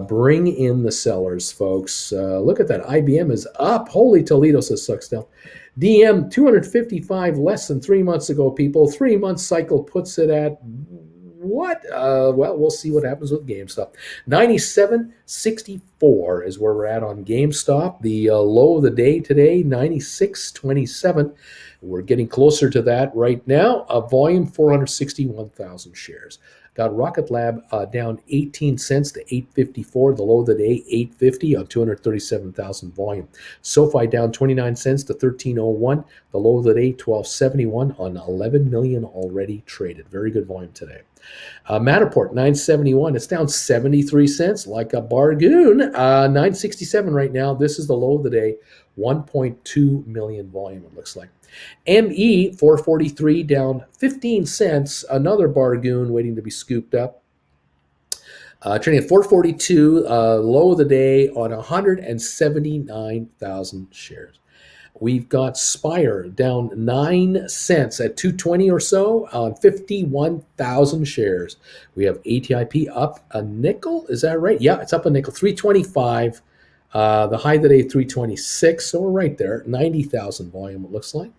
Bring in the sellers, folks. Look at that. IBM is up. Holy Toledo, says Suxdale. DM 255 less than 3 months ago, people. 3-month cycle puts it at what? Well, we'll see what happens with GameStop. 97.64 is where we're at on GameStop. The low of the day today, 96.27. We're getting closer to that right now. Volume 461,000 shares. Got Rocket Lab down 18 cents to 8.54. The low of the day, 8.50 on 237,000 volume. SoFi down 29 cents to 13.01. The low of the day, 12.71 on 11 million already traded. Very good volume today. Matterport 9.71. It's down 73 cents like a bargain. 9.67 right now. This is the low of the day. 1.2 million volume, it looks like. ME 443 down 15 cents. Another bargain waiting to be scooped up. Trading at 442, low of the day on 179,000 shares. We've got Spire down 9 cents at 220 or so on 51,000 shares. We have ATIP up a nickel. Is that right? Yeah, it's up a nickel. 325. The high today 326. So we're right there. 90,000 volume it looks like.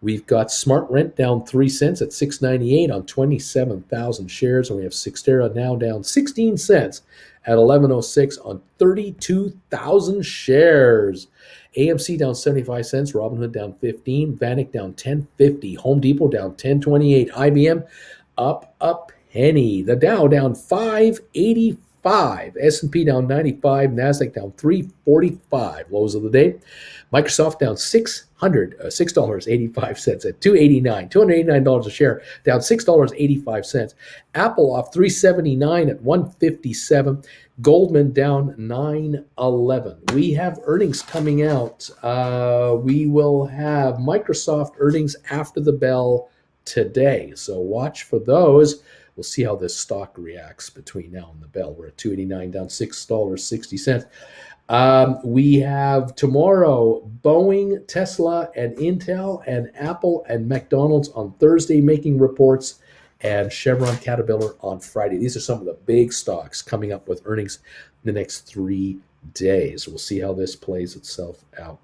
We've got Smart Rent down 3 cents at 698 on 27,000 shares. And we have Sixtera now down 16 cents at 1106 on 32,000 shares. AMC down 75 cents. Robinhood down 15. Vanik down 10.50. Home Depot down 10.28. IBM up a penny. The Dow down 585. S&P down 95. NASDAQ down 345. Lows of the day. Microsoft down $6.85 at $289 a share, down $6.85. Apple off $379 at $157. Goldman down $9.11. We have earnings coming out. We will have Microsoft earnings after the bell today, so watch for those. We'll see how this stock reacts between now and the bell. We're at $289, down $6.60. We have tomorrow Boeing, Tesla, and Intel, and Apple and McDonald's on Thursday making reports, and Chevron Caterpillar on Friday. These are some of the big stocks coming up with earnings in the next 3 days. We'll see how this plays itself out.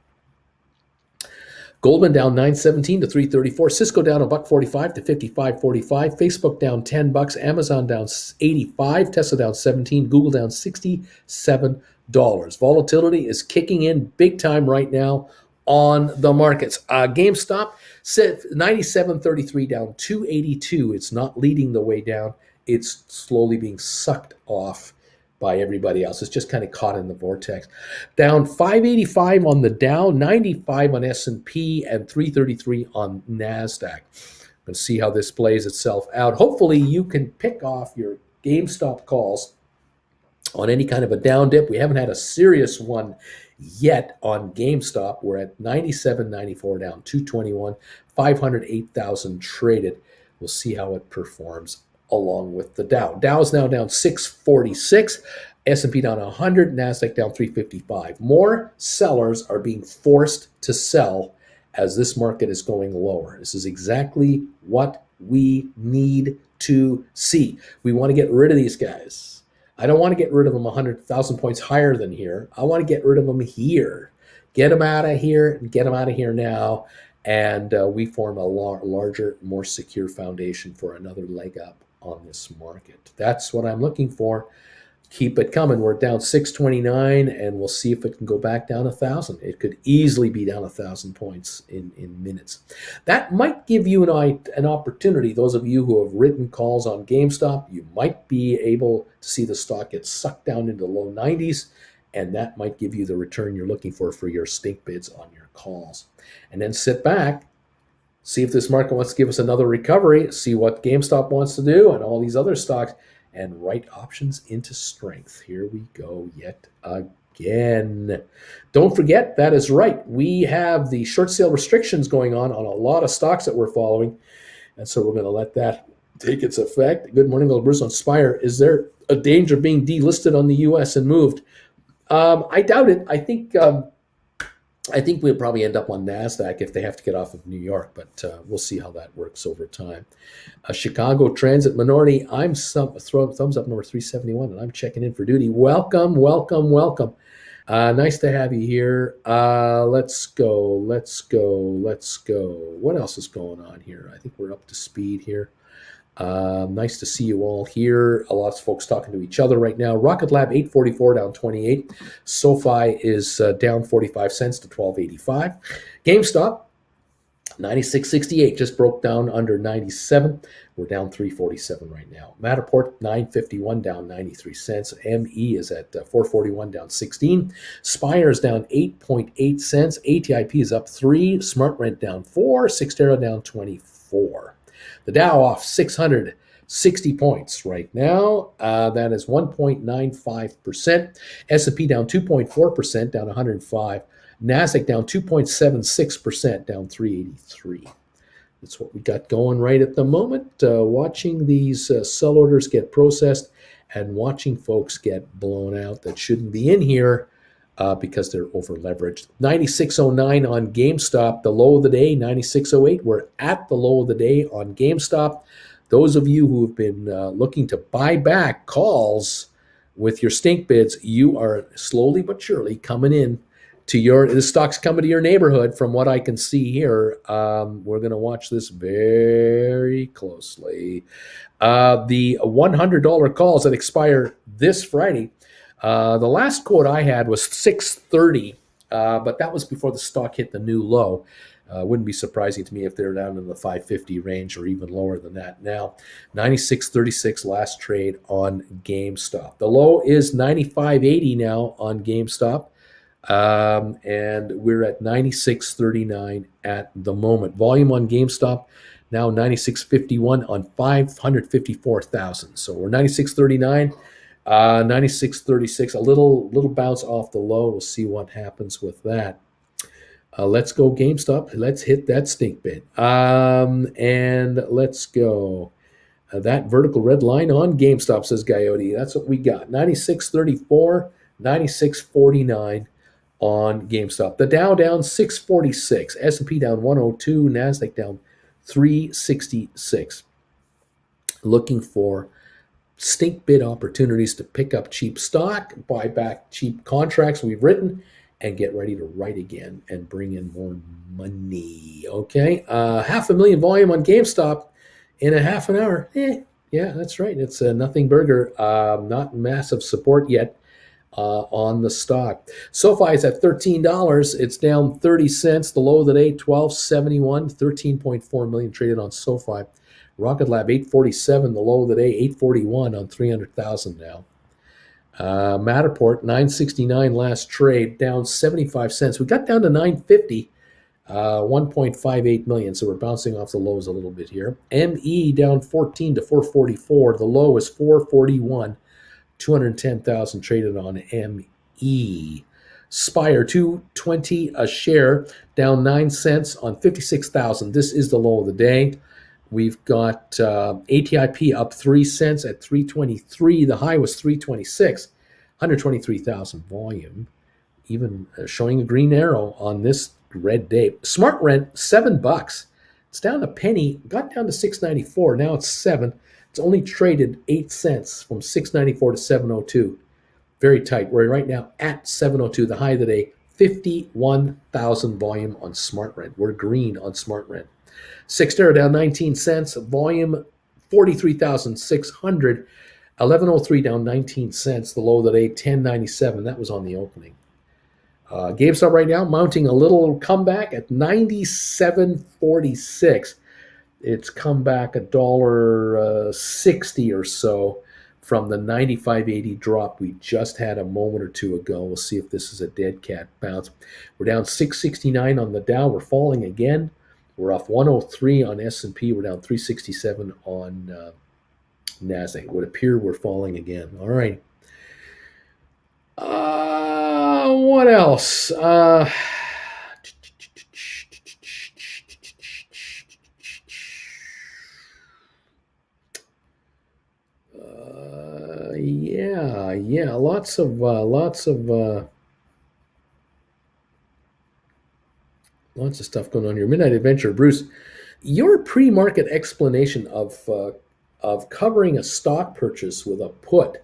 Goldman down 9.17 to 3.34. Cisco down $1.45 to 55.45. Facebook down $10. Amazon down 85. Tesla down 17. Google down $67. Volatility is kicking in big time right now on the markets. GameStop said 97.33 down 282. It's not leading the way down. It's slowly being sucked off by everybody else. It's just kind of caught in the vortex. Down 585 on the Dow, 95 on S&P, and 333 on NASDAQ. We'll see how this plays itself out. Hopefully you can pick off your GameStop calls on any kind of a down dip. We haven't had a serious one yet on GameStop. We're at 97.94 down 221, 508,000 traded. We'll see how it performs along with the Dow. Dow's now down 646, S&P down 100, NASDAQ down 355. More sellers are being forced to sell as this market is going lower. This is exactly what we need to see. We want to get rid of these guys. I don't want to get rid of them 100,000 points higher than here. I want to get rid of them here. Get them out of here and get them out of here now. And we form a larger, more secure foundation for another leg up on this market. That's what I'm looking for. Keep it coming. We're down 629, and we'll see if it can go back down 1,000. It could easily be down 1,000 points in minutes. That might give you an opportunity. Those of you who have written calls on GameStop, you might be able to see the stock get sucked down into the low 90s, and that might give you the return you're looking for your stink bids on your calls. And then sit back, see if this market wants to give us another recovery, see what GameStop wants to do and all these other stocks, and write options into strength. Here we go yet again. Don't forget, that is right. We have the short sale restrictions going on a lot of stocks that we're following, and so we're going to let that take its effect. Good morning, Bruce on Spire. Is there a danger of being delisted on the U.S. and moved? I doubt it. I think we'll probably end up on NASDAQ if they have to get off of New York, but we'll see how that works over time. Chicago Transit Minority, I'm thumbs up number 371, and I'm checking in for duty. Welcome, welcome, welcome. Nice to have you here. Let's go. What else is going on here? I think we're up to speed here. Nice to see you all here. A lot of folks talking to each other right now. Rocket Lab 844 down 28. SoFi is down 45 cents to 12.85. GameStop 96.68 just broke down under 97. We're down 3.47 right now. Matterport 9.51 down 93 cents. ME is at 4.41 down 16. Spire is down 8.8 cents. ATIP is up 3. Smart Rent down 4. Sixtera down 24. The Dow off 660 points right now. That is 1.95%. S&P down 2.4%, down 105. NASDAQ down 2.76%, down 383. That's what we got going right at the moment. Watching these sell orders get processed and watching folks get blown out that shouldn't be in here because they're over leveraged. 96.09 on GameStop, the low of the day. 96.08. We're at the low of the day on GameStop. Those of you who have been looking to buy back calls with your stink bids, you are slowly but surely coming in to the stock's coming to your neighborhood from what I can see here. We're going to watch this very closely. The $100 calls that expire this Friday. The last quote I had was 630, but that was before the stock hit the new low. Wouldn't be surprising to me if they're down in the 550 range or even lower than that now. 96.36 last trade on GameStop. The low is 95.80 now on GameStop. And we're at 96.39 at the moment. Volume on GameStop now 96.51 on 554,000. So we're 96.39, 96.36. A little bounce off the low. We'll see what happens with that. Let's go GameStop. Let's hit that stink bid. And let's go. That vertical red line on GameStop, says Coyote. That's what we got. 96.34, 96.49 on GameStop. The Dow down 646, S&P down 102, NASDAQ down 366. Looking for stink bid opportunities to pick up cheap stock, buy back cheap contracts we've written, and get ready to write again and bring in more money. Okay, 500,000 volume on GameStop in a half an hour. Yeah, that's right. It's a nothing burger. Not massive support yet on the stock. SoFi is at $13. It's down 30 cents. The low of the day, $12.71. 13.4 million traded on SoFi. Rocket Lab, $8.47. The low of the day, $8.41 on 300,000 now. Matterport, $9.69 last trade, down 75 cents. We got down to $9.50, 1.58 million. So we're bouncing off the lows a little bit here. ME down 14 to 444. The low is 441. 210,000 traded on ME. Spire, $2.20 a share, down 9 cents on 56,000. This is the low of the day. We've got ATIP up 3 cents at 323. The high was 326, 123,000 volume. Even showing a green arrow on this red day. Smart Rent, $7. It's down a penny, got down to 694. Now it's 7. It's only traded 8 cents from 694 to 702. Very tight. We're right now at 702. The high of the day, 51,000 volume on Smart Rent. We're green on Smart Rent. Cyxtera down 19 cents. Volume 43,600. 1103 down 19 cents. The low of the day, 1097. That was on the opening. GameStop right now mounting a little comeback at 97.46. It's come back $1.60 or so from the 95.80 drop we just had a moment or two ago. We'll see if this is a dead cat bounce. We're down 669 on the Dow. We're falling again. We're off 103 on S&P. We're down 367 on NASDAQ. It would appear we're falling again. All right. What else? Yeah, lots of stuff going on here. Midnight Adventure, Bruce, your pre-market explanation of covering a stock purchase with a put,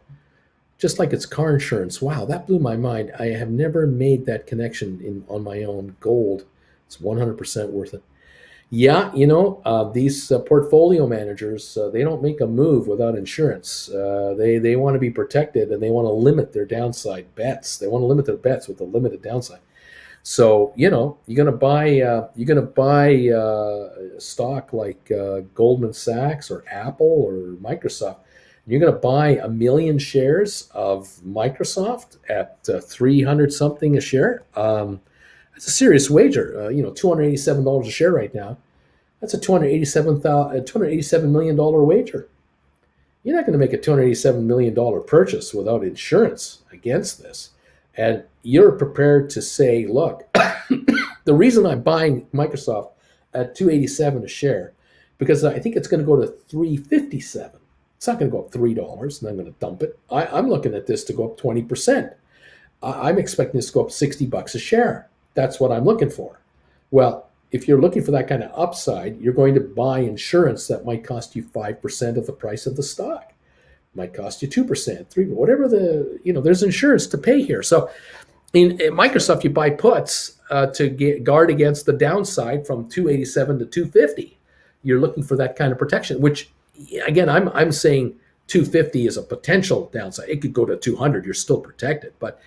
just like it's car insurance. Wow, that blew my mind. I have never made that connection on my own. Gold, it's 100% worth it. Yeah, these portfolio managers, they don't make a move without insurance. They want to be protected, and they want to limit their downside bets. They want to limit their bets with a limited downside. So you're gonna buy stock like Goldman Sachs or Apple or Microsoft. You're gonna buy 1 million shares of Microsoft at 300 something a share. That's a serious wager. $287 a share right now. That's a $287 million wager. You're not going to make a $287 million purchase without insurance against this. And you're prepared to say, look, the reason I'm buying Microsoft at $287 a share, because I think it's going to go to $357. It's not going to go up $3 and I'm going to dump it. I'm looking at this to go up 20%. I'm expecting this to go up $60 a share. That's what I'm looking for. Well, if you're looking for that kind of upside, you're going to buy insurance that might cost you 5% of the price of the stock. It might cost you 2%, 3%, whatever there's insurance to pay here. So in Microsoft, you buy puts to guard against the downside from 287 to 250. You're looking for that kind of protection, which again, I'm saying 250 is a potential downside. It could go to 200. You're still protected. But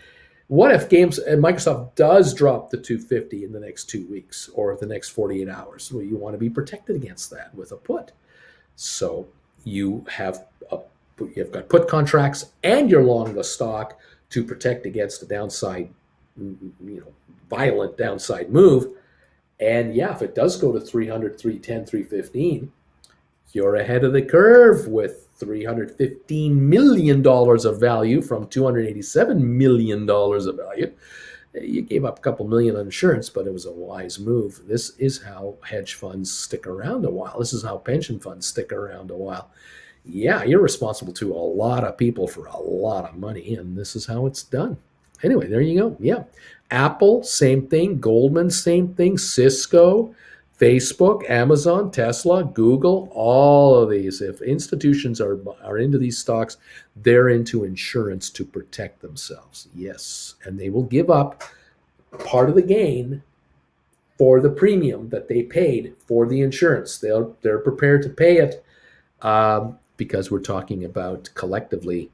what if games and Microsoft does drop to 250 in the next 2 weeks or the next 48 hours? Well, you want to be protected against that with a put. So you have you've got put contracts and you're long the stock to protect against the downside, violent downside move. And yeah, if it does go to 300, 310, 315, you're ahead of the curve with $315 million of value from $287 million of value. You gave up a couple million on insurance, but it was a wise move. This is how hedge funds stick around a while. This is how pension funds stick around a while. Yeah, you're responsible to a lot of people for a lot of money, and this is how it's done. Anyway, there you go. Yeah. Apple, same thing. Goldman, same thing. Cisco, Facebook, Amazon, Tesla, Google, all of these. If institutions are into these stocks, they're into insurance to protect themselves. Yes. And they will give up part of the gain for the premium that they paid for the insurance. They're prepared to pay it because we're talking about collectively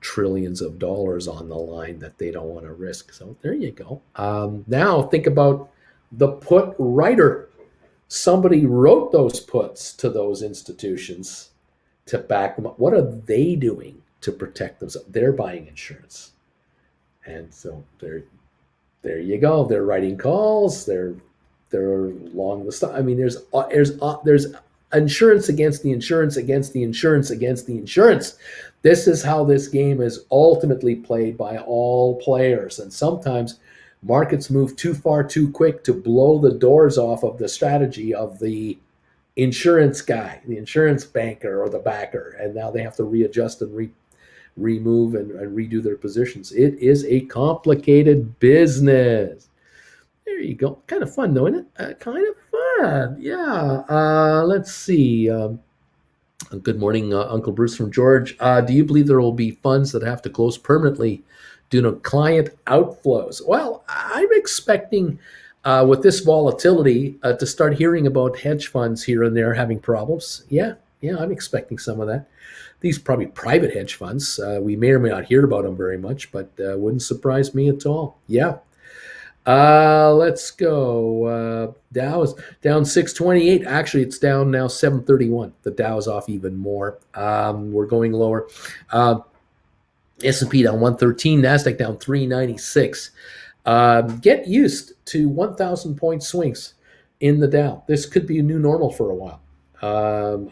trillions of dollars on the line that they don't want to risk. So there you go. Now think about the put writer. Somebody wrote those puts to those institutions to back them up. What are they doing to protect themselves? They're buying insurance. And so there you go. They're writing calls. They're long the stock. I mean, there's insurance against the insurance against the insurance against the insurance. This is how this game is ultimately played by all players. And sometimes markets move too far too quick to blow the doors off of the strategy of the insurance guy, the insurance banker or the backer. And now they have to readjust and remove and redo their positions. It is a complicated business. There you go. Kind of fun, though, isn't it? Kind of fun. Yeah. Let's see. Good morning, Uncle Bruce from George. Do you believe there will be funds that have to close permanently due to client outflows? Well, I'm expecting with this volatility to start hearing about hedge funds here and there having problems. Yeah, I'm expecting some of that. These probably private hedge funds. We may or may not hear about them very much, but wouldn't surprise me at all. Yeah. Let's go. Dow is down 628. Actually, it's down now 731. The Dow is off even more. We're going lower. S&P down 113. NASDAQ down 396. Get used to 1,000 point swings in the Dow. This could be a new normal for a while.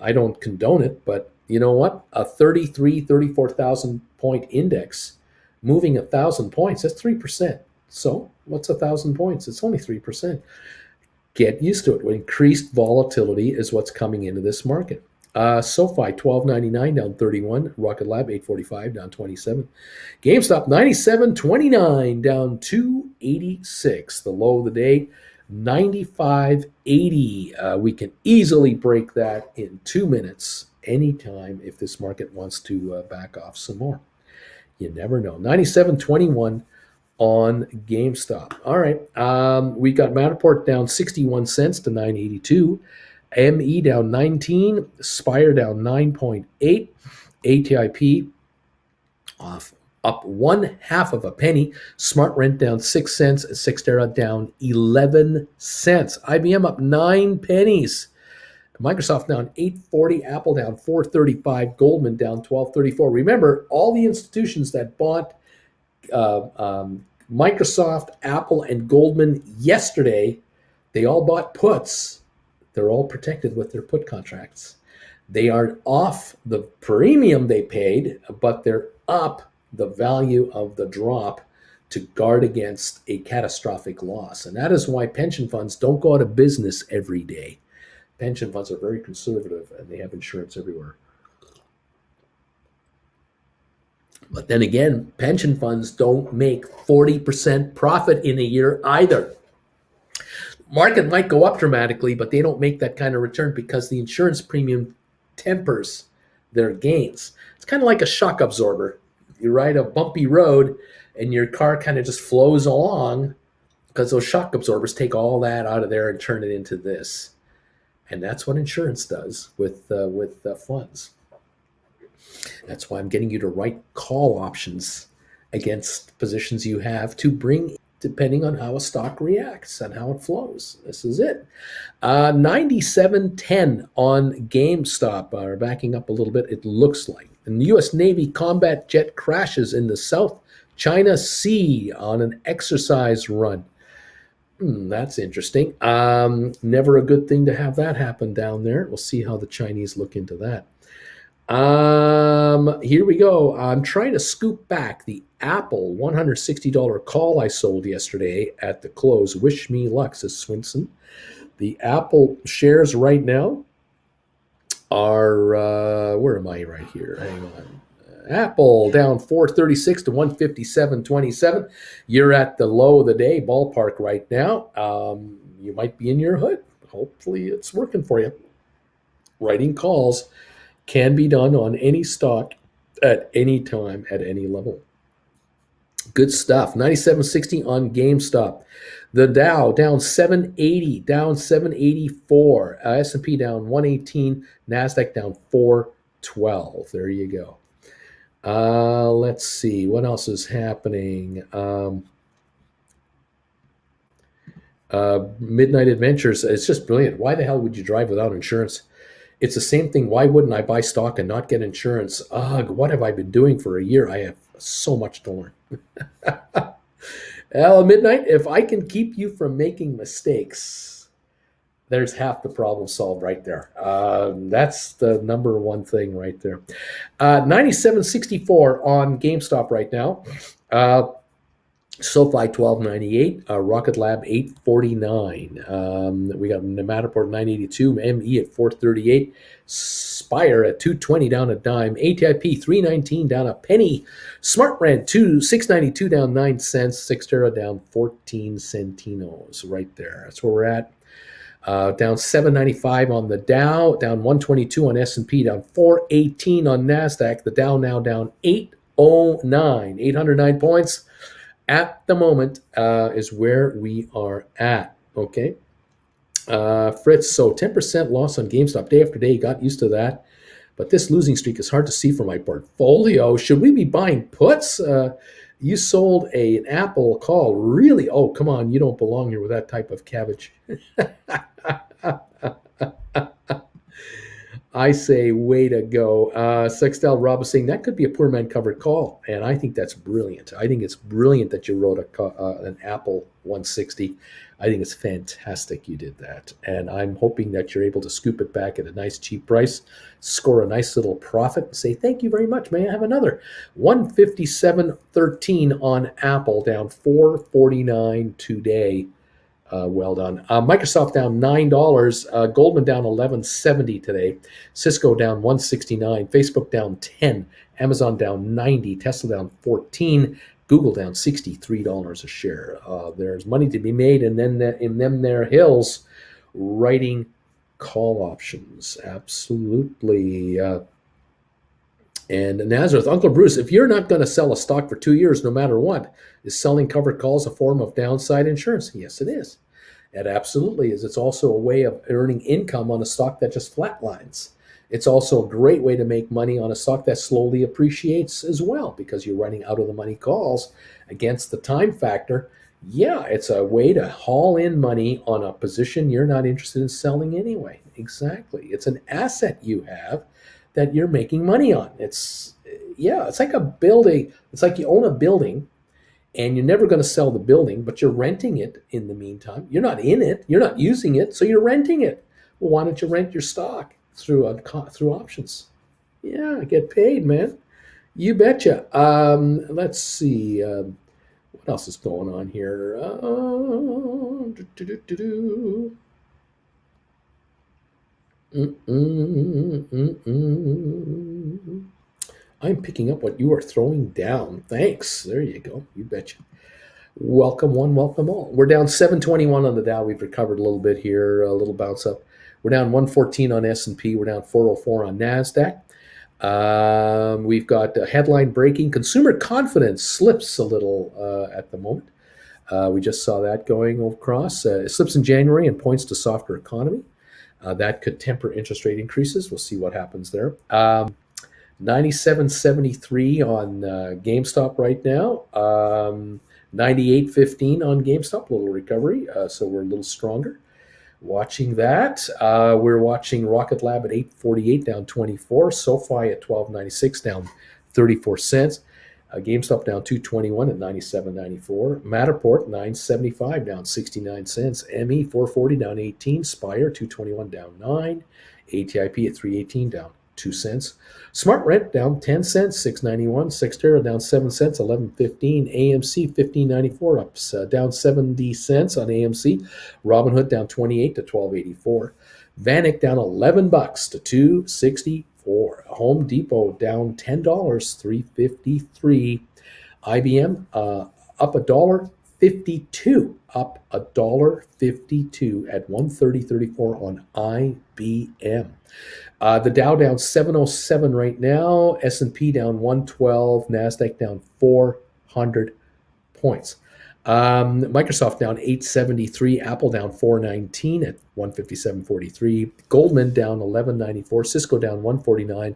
I don't condone it, but you know what? A 34,000 point index moving 1,000 points, that's 3%. So what's 1,000 points? It's only 3%. Get used to it. Increased volatility is what's coming into this market. SoFi 12.99 down 31. Rocket Lab 8.45 down 27. GameStop 97.29 down 286. The low of the day 95.80. We can easily break that in 2 minutes anytime if this market wants to back off some more. You never know. 97.21 on GameStop. All right. We got Matterport down 61 cents to 9.82. ME down 19. Spire down 9.8. ATIP up 1/2 of a penny. Smart Rent down 6 cents. Cyxtera down 11 cents. IBM up 9 pennies. Microsoft down 8.40. Apple down 4.35. Goldman down 12.34. Remember, all the institutions that bought Microsoft, Apple, and Goldman yesterday, they all bought puts. They're all protected with their put contracts. They are off the premium they paid, but they're up the value of the drop to guard against a catastrophic loss. And that is why pension funds don't go out of business every day. Pension funds are very conservative and they have insurance everywhere. But then again, pension funds don't make 40% profit in a year either. Market might go up dramatically, but they don't make that kind of return because the insurance premium tempers their gains. It's kind of like a shock absorber. You ride a bumpy road and your car kind of just flows along because those shock absorbers take all that out of there and turn it into this. And that's what insurance does with funds. That's why I'm getting you to write call options against positions you have to bring, depending on how a stock reacts and how it flows. This is it. 97.10 on GameStop. Backing up a little bit, it looks like. And the U.S. Navy combat jet crashes in the South China Sea on an exercise run. That's interesting. Never a good thing to have that happen down there. We'll see how the Chinese look into that. Here we go. I'm trying to scoop back the Apple $160 call I sold yesterday at the close. Wish me luck, says Swinson. The Apple shares right now are, where am I right here? Hang on. Apple down 436 to 157.27. You're at the low of the day ballpark right now. You might be in your hood. Hopefully it's working for you. Writing calls can be done on any stock at any time at any level. Good stuff. 97.60 on GameStop. The Dow down 780, down 784. S&P down 118. NASDAQ down 412. There you go. Let's see. What else is happening? Midnight Adventures. It's just brilliant. Why the hell would you drive without insurance? It's the same thing. Why wouldn't I buy stock and not get insurance? Ugh, what have I been doing for a year? I have so much to learn. Well, Midnight, if I can keep you from making mistakes, there's half the problem solved right there. That's the number one thing right there. 97.64 on GameStop right now. SoFi 1298, Rocket Lab 849. We got Matterport 982, ME at 438, Spire at 220 down a dime, ATIP 319 down a penny, SmartRent 692 down 9 cents, Xterra down 14 centinos. Right there. That's where we're at. Down 795 on the Dow, down 122 on S&P, down 418 on NASDAQ. The Dow now down 809 points. At the moment is where we are at, okay? Fritz, so 10% loss on GameStop day after day. Got used to that. But this losing streak is hard to see for my portfolio. Should we be buying puts? You sold an Apple call. Really? Oh, come on. You don't belong here with that type of cabbage. I say, way to go. Sextel Rob is saying that could be a poor man covered call. And I think that's brilliant. I think it's brilliant that you wrote an Apple 160. I think it's fantastic you did that. And I'm hoping that you're able to scoop it back at a nice cheap price, score a nice little profit, and say, thank you very much. May I have another? 157.13 on Apple, down 449 today. Well done. Microsoft down $9. Goldman down 11.70 today. Cisco down 169. Facebook down 10. Amazon down 90. Tesla down 14. Google down $63 a share. There's money to be made, and then in them there hills, writing call options. Absolutely. And Nazareth, Uncle Bruce, if you're not going to sell a stock for 2 years, no matter what, is selling covered calls a form of downside insurance? Yes, it is. It absolutely is. It's also a way of earning income on a stock that just flatlines. It's also a great way to make money on a stock that slowly appreciates as well, because you're running out of the money calls against the time factor. Yeah, it's a way to haul in money on a position you're not interested in selling anyway. Exactly. It's an asset you have that you're making money on. It's like a building. It's like you own a building and you're never going to sell the building, but you're renting it in the meantime. You're not in it. You're not using it, so you're renting it. Well, why don't you rent your stock through options? Yeah, get paid, man. You betcha. Let's see. What else is going on here? I'm picking up what you are throwing down. Thanks. There you go. You betcha. Welcome one, welcome all. We're down 721 on the Dow. We've recovered a little bit here, a little bounce up. We're down 114 on S&P. We're down 404 on NASDAQ. We've got headline breaking. Consumer confidence slips a little at the moment. We just saw that going across. It slips in January and points to softer economy. That could temper interest rate increases. We'll see what happens there. 97.73 on GameStop right now. 98.15 on GameStop, a little recovery. So we're a little stronger. Watching that. We're watching Rocket Lab at 8.48, down 24. SoFi at 12.96, down 34 cents. GameStop down 221 at 97.94. Matterport 975 down 69 cents. ME 440 down 18. Spire 221 down 9. ATIP at 318 down 2 cents. Smart Rent down 10 cents, 691. Sextera down 7 cents, 11.15. AMC 15.94 up, down 70 cents on AMC. Robinhood down 28 to 12.84. Vanik down $11 to 2.64. Home Depot down $10, 3.53. IBM up $1.52, up $1.52 at 130.34 on IBM. The Dow down 707 right now. S&P down 112. NASDAQ down 400 points. Microsoft down 873. Apple down 419 at 157.43. Goldman down 11.94. Cisco down 149.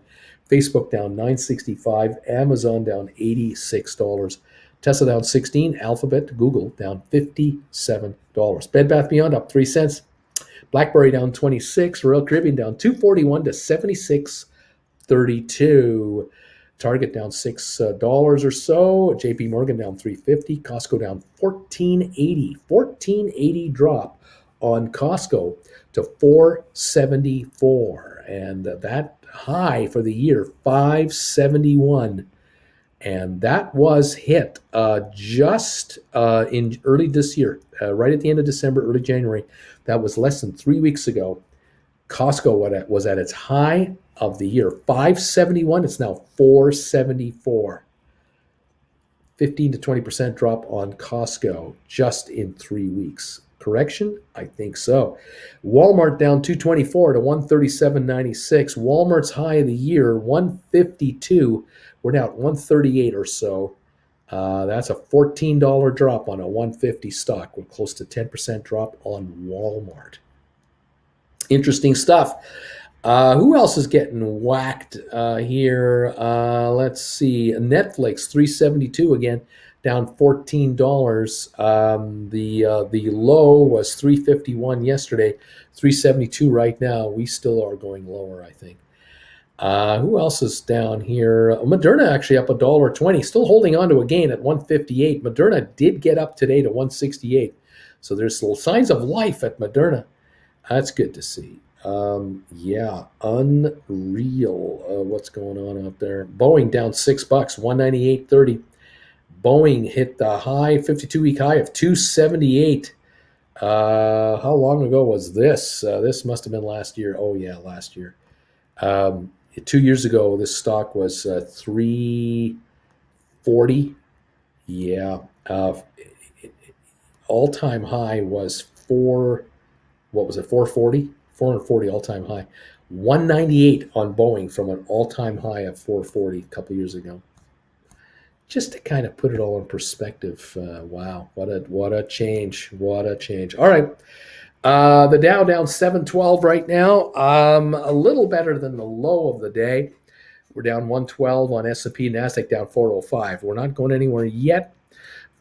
Facebook down 965. Amazon down $86. Tesla down 16. Alphabet, Google down $57. Bed Bath Beyond up 3 cents. BlackBerry down 26, Royal Caribbean down 241 to 76.32. Target down $6 or so. JP Morgan down 350. Costco down 14.80. 14.80 drop on Costco to 474. And that high for the year, 571. And that was hit just in early this year, right at the end of December, early January. That was less than 3 weeks ago. Costco was at its high of the year, 571. It's now 474. 15 to 20% drop on Costco just in 3 weeks. Correction? I think so. Walmart down 224 to 137.96. Walmart's high of the year, 152. We're now at 138 or so. That's a $14 drop on a 150 stock. We're close to 10% drop on Walmart. Interesting stuff. Who else is getting whacked here? Let's see. Netflix, 372 again, down $14. The low was 351 yesterday, 372 right now. We still are going lower, I think. Who else is down here? Moderna actually up $1.20, still holding on to a gain at 158. Moderna did get up today to 168. So there's little signs of life at Moderna. That's good to see. Yeah, unreal what's going on out there. Boeing down $6, 198.30. Boeing hit the high, 52-week high of 278. How long ago was this? This must have been last year. Oh, yeah, last year. 2 years ago, this stock was 340. Yeah. All-time high was 440? 440 all-time high. 198 on Boeing from an all-time high of 440 a couple years ago. Just to kind of put it all in perspective, wow, what a change. What a change. All right. The Dow down 712 right now, a little better than the low of the day. We're down 112 on S&P, NASDAQ down 405. We're not going anywhere yet.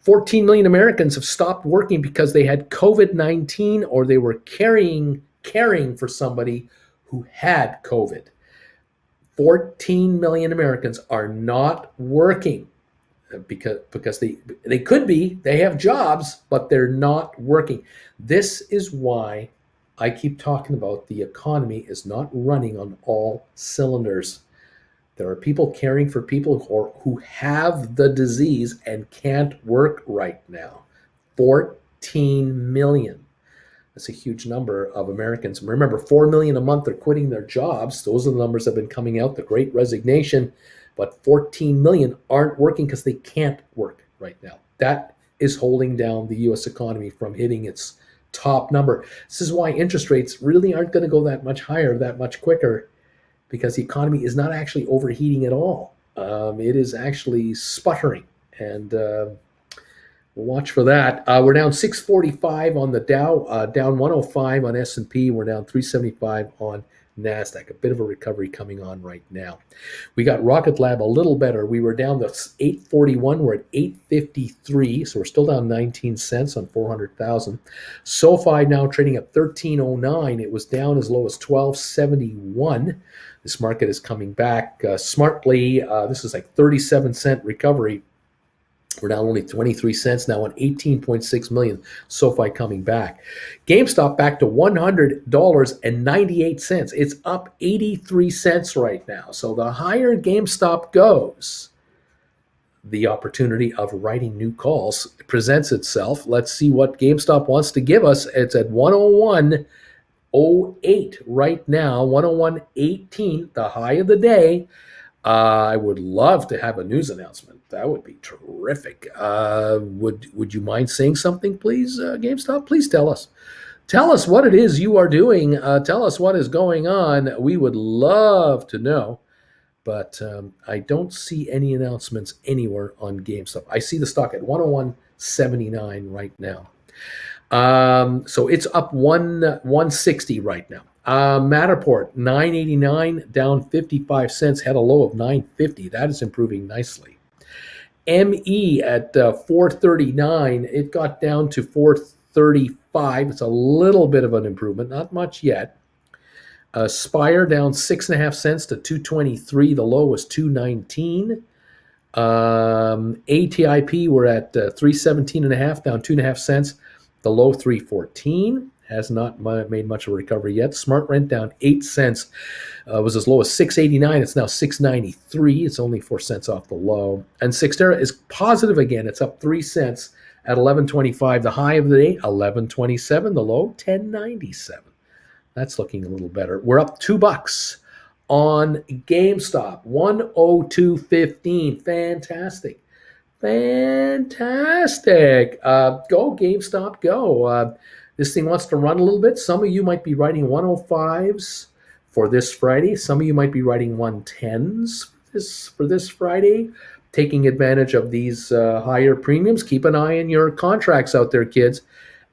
14 million Americans have stopped working because they had COVID-19 or they were caring for somebody who had COVID. 14 million Americans are not working because they could be, they have jobs, but they're not working. This is why I keep talking about the economy is not running on all cylinders. There are people caring for people who have the disease and can't work right now. 14 million. That's a huge number of Americans. Remember, 4 million a month are quitting their jobs. Those are the numbers that have been coming out. The Great Resignation. but 14 million aren't working because they can't work right now. That is holding down the US economy from hitting its top number. This is why interest rates really aren't going to go that much higher, that much quicker, because the economy is not actually overheating at all. It is actually sputtering, and watch for that. We're down 645 on the Dow, down 105 on S&P. We're down 375 on NASDAQ. A bit of a recovery coming on right now. We got Rocket Lab a little better. We were down to 841. We're at 853, so we're still down 19 cents on 400,000. SoFi now trading at 1309. It was down as low as 1271. This market is coming back smartly. This is like 37-cent recovery. We're down only 23 cents now on 18.6 million. SoFi coming back. GameStop back to $100.98. It's up 83 cents right now. So the higher GameStop goes, the opportunity of writing new calls presents itself. Let's see what GameStop wants to give us. It's at 101.08 right now, 101.18, the high of the day. I would love to have a news announcement. That would be terrific. Would you mind saying something, please, GameStop? Please tell us. Tell us what it is you are doing. Tell us what is going on. We would love to know. But I don't see any announcements anywhere on GameStop. I see the stock at 101.79 right now. So it's up 160 right now. Matterport 989 down 55 cents, had a low of 950. That is improving nicely. ME at 439, it got down to 435. It's a little bit of an improvement, not much yet. Spire down 6.5 cents to 223. The low was 219. ATIP, we're at 317.5, down 2.5 cents. The low 314. Has not made much of a recovery yet. Smart Rent down 8 cents. Was as low as 689. It's now 693. It's only 4 cents off the low. And Cyxtera is positive again. It's up 3 cents at 11.25. The high of the day, 11.27. The low, 10.97. That's looking a little better. We're up $2 on GameStop, 102.15. Fantastic. Fantastic. Go, GameStop, go. This thing wants to run a little bit. Some of you might be writing 105s for this Friday. Some of you might be writing 110s for this Friday, taking advantage of these higher premiums. Keep an eye on your contracts out there, kids,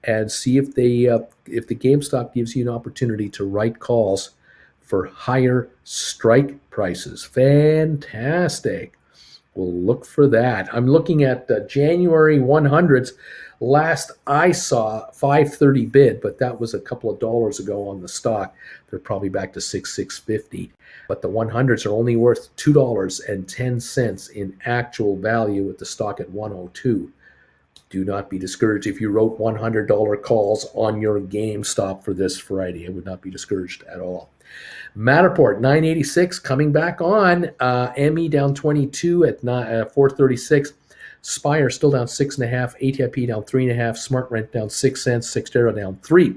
and see if the GameStop gives you an opportunity to write calls for higher strike prices. Fantastic. We'll look for that. I'm looking at January 100s. Last I saw 530 bid, but that was a couple of dollars ago on the stock. They're probably back to $6.50. But the 100s are only worth $2.10 in actual value with the stock at 102. Do not be discouraged if you wrote $100 calls on your GameStop for this Friday. I would not be discouraged at all. Matterport 986 coming back on. ME down 22 at 436. Spire still down 6.5. ATIP down 3.5. Smart Rent down 6 cents. Cyxtera down 3.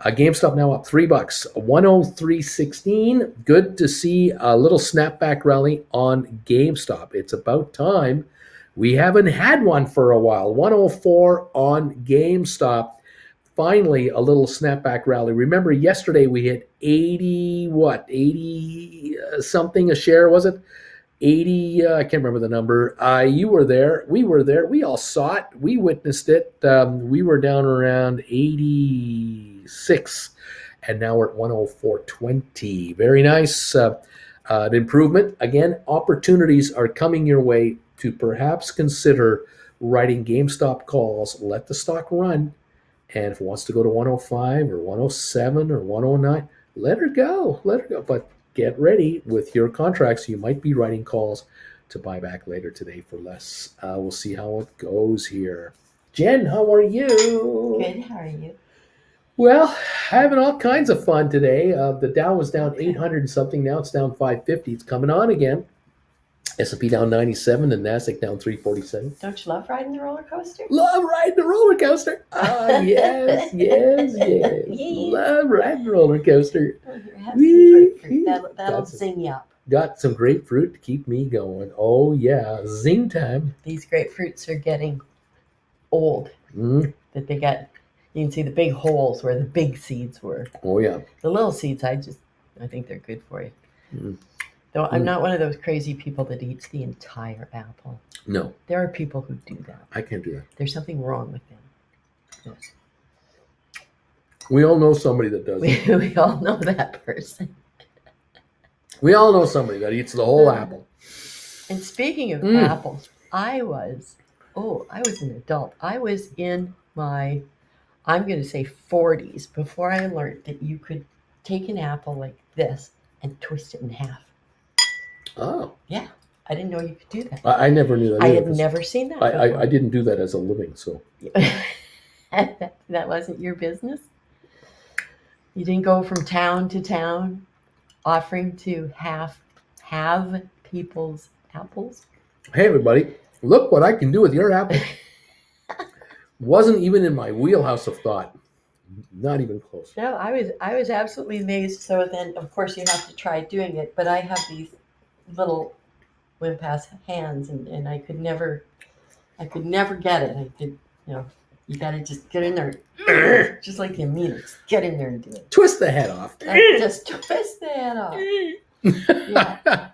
GameStop now up $3. 103.16. Good to see a little snapback rally on GameStop. It's about time. We haven't had one for a while. 104 on GameStop. Finally, a little snapback rally. Remember, yesterday we hit 80 something a share, was it? 80, I can't remember the number. You were there. We were there. We all saw it. We witnessed it. We were down around 86, and now we're at 104.20. Very nice. An improvement. Again, opportunities are coming your way to perhaps consider writing GameStop calls. Let the stock run. And if it wants to go to 105 or 107 or 109, let her go. Let her go. But get ready with your contracts. You might be writing calls to buy back later today for less. We'll see how it goes here. Jen, how are you? Good. How are you? Well, having all kinds of fun today. The Dow was down 800 and something. Now it's down 550. It's coming on again. S&P down 97 and NASDAQ down 347. Don't you love riding the roller coaster? Love riding the roller coaster. Yes. Love riding the roller coaster. Have some grapefruit. That'll zing you up. Got some grapefruit to keep me going. Oh yeah, zing time. These grapefruits are getting old. Mm. That they got, you can see the big holes where the big seeds were. Oh yeah. The little seeds, I think they're good for you. Mm. Though I'm not one of those crazy people that eats the entire apple. No, There are people who do that. I can't do that. There's something wrong with them. Yes. We all know somebody that does it. We all know that person. We all know somebody that eats the whole apple. And speaking of apples, I was an adult. I was in my, I'm going to say 40s before I learned that you could take an apple like this and twist it in half. Oh. Yeah. I didn't know you could do that. I never knew that. I had never seen that before. I didn't do that as a living, so. That wasn't your business? You didn't go from town to town offering to have people's apples? Hey everybody, look what I can do with your apple. Wasn't even in my wheelhouse of thought. Not even close. No, I was absolutely amazed. So then, of course, you have to try doing it. But I have these little wimp-ass hands, and I could never get it. I did, you got to just get in there, just like the amino. Just get in there and do it. Twist the head off. Just twist the head off. Yeah.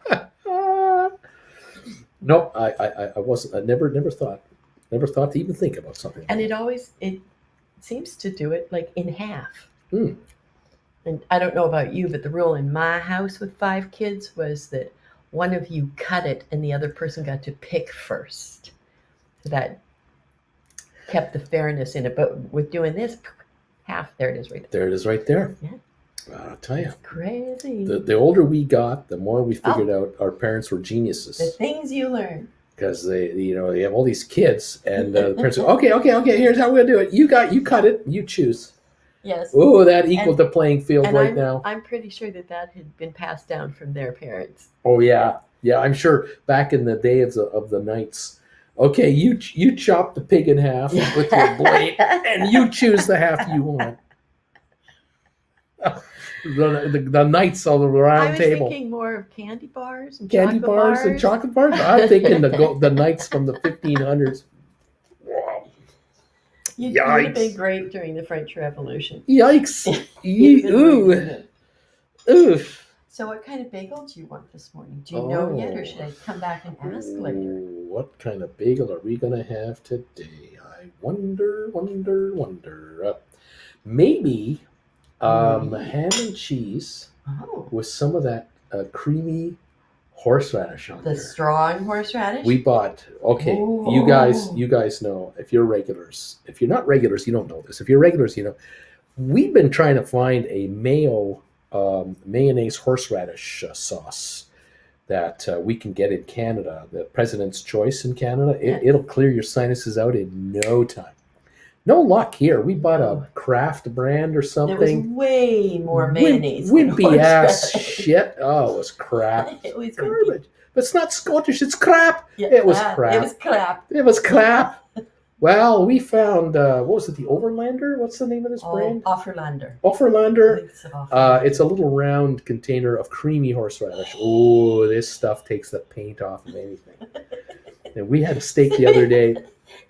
Nope, I wasn't. I never thought to even think about something. And it seems to do it like in half. Mm. And I don't know about you, but the rule in my house with 5 kids was that one of you cut it and the other person got to pick first. So that kept the fairness in it. But with doing this, half, there it is right there. There it is right there. Yeah. I'll tell you. It's crazy. The older we got, the more we figured out our parents were geniuses. The things you learn. Because they have all these kids, and the parents go, okay, here's how we're gonna do it. You cut it, you choose. Yes. Oh, that equaled the playing field right now. I'm pretty sure that had been passed down from their parents. Oh yeah. I'm sure back in the day of the knights. Okay, you chop the pig in half with your blade, and you choose the half you want. The knights on the round table. I was thinking more of candy bars and chocolate bars. I'm thinking the knights from the 1500s. You would have been great during the French Revolution. Yikes! Ooh. So, what kind of bagel do you want this morning? Do you know yet, or should I come back and ask later? What kind of bagel are we gonna have today? I wonder. Maybe. Ham and cheese with some of that creamy horseradish on there. The strong horseradish? We bought, you guys know, if you're regulars. If you're not regulars, you don't know this. If you're regulars, you know. We've been trying to find a mayonnaise horseradish sauce that we can get in Canada, the President's Choice in Canada. It'll clear your sinuses out in no time. No luck here. We bought a Kraft brand or something. There was way more mayonnaise. Wimpy ass shit. Oh, it was crap. It was garbage. But it's not Scottish. It's crap. Yeah, it was crap. It was crap. Well, we found what was it? The Overlander. What's the name of this brand? Offerlander. It's a little round container of creamy horseradish. Oh, this stuff takes the paint off of anything. And we had a steak the other day.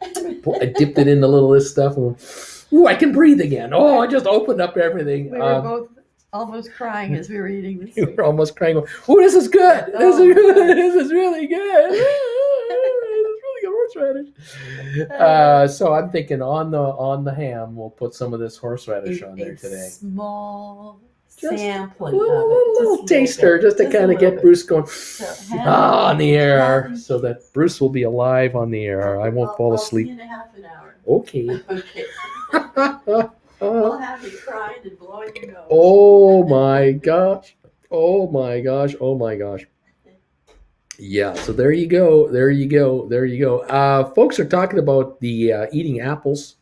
I dipped it in a little of this stuff and went, ooh, I can breathe again. Oh, I just opened up everything. We were both almost crying as we were eating this. We were almost crying. Oh, this is good. This is really good. This is really good horseradish. So I'm thinking on the ham, we'll put some of this horseradish on there today. Small just sampling, a little taster, just to kind of get Bruce going on the air, so that Bruce will be alive on the air. I won't fall asleep. I'll see you in half an hour. Okay. We'll have you crying and blowing your nose. Oh my gosh. Yeah, so there you go. Folks are talking about the eating apples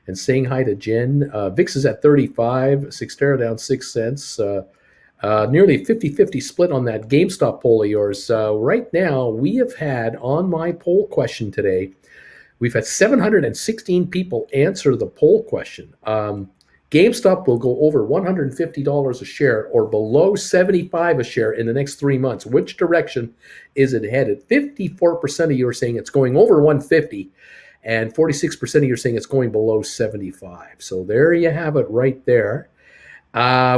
and saying hi to Jen. VIX is at 35, Xterra down 6 cents. Nearly 50-50 split on that GameStop poll of yours. Right now, we have had, on my poll question today, we've had 716 people answer the poll question. GameStop will go over $150 a share or below 75 a share in the next 3 months. Which direction is it headed? 54% of you are saying it's going over 150, and 46% of you are saying it's going below 75. So there you have it right there.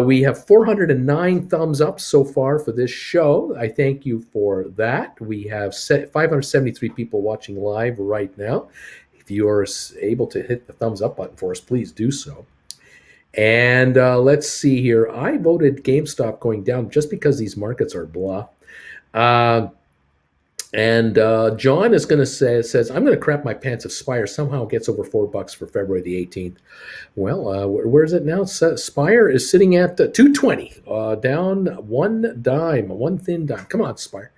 We have 409 thumbs up so far for this show. I thank you for that. We have 573 people watching live right now. If you are able to hit the thumbs up button for us, please do so. And let's see here. I voted GameStop going down just because these markets are blah. And John is going to says, I'm going to crap my pants if Spire somehow gets over $4 for February the 18th. Well, where is it now? Spire is sitting at 220, down one dime, one thin dime. Come on, Spire.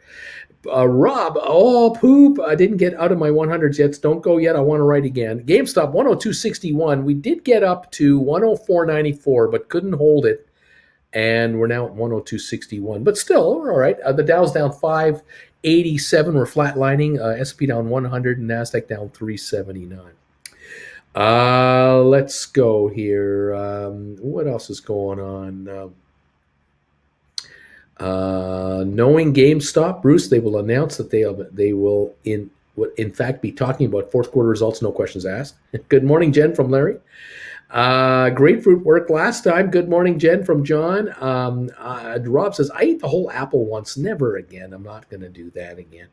Rob, oh, poop. I didn't get out of my 100s yet. Don't go yet. I want to write again. GameStop, 102.61. We did get up to 104.94, but couldn't hold it. And we're now at 102.61. But still, we're all right. The Dow's down 587. We're flatlining. S&P down 100 and NASDAQ down 379. Let's go here. What else is going on? Knowing GameStop, Bruce, they will announce that they will in fact be talking about fourth quarter results. No questions asked. Good morning, Jen from Larry. Grapefruit worked last time. Good morning, Jen from John. Rob says, I ate the whole apple once. Never again. I'm not going to do that again.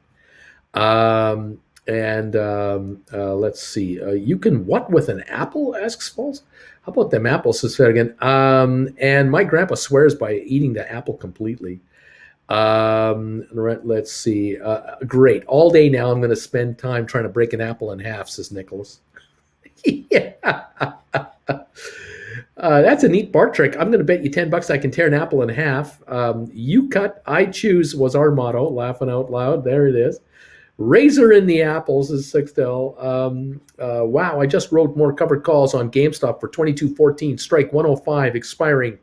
Let's see. You can what with an apple? Asks Falls. How about them apples? Says that again. And my grandpa swears by eating the apple completely. Let's see. Great. All day now I'm going to spend time trying to break an apple in half, says Nicholas. Yeah. That's a neat bar trick. I'm going to bet you $10 I can tear an apple in half. You cut, I choose was our motto. Laughing out loud. There it is. Razor in the apples is Sixtel. Wow, I just wrote more covered calls on GameStop for 22.14, strike 105, expiring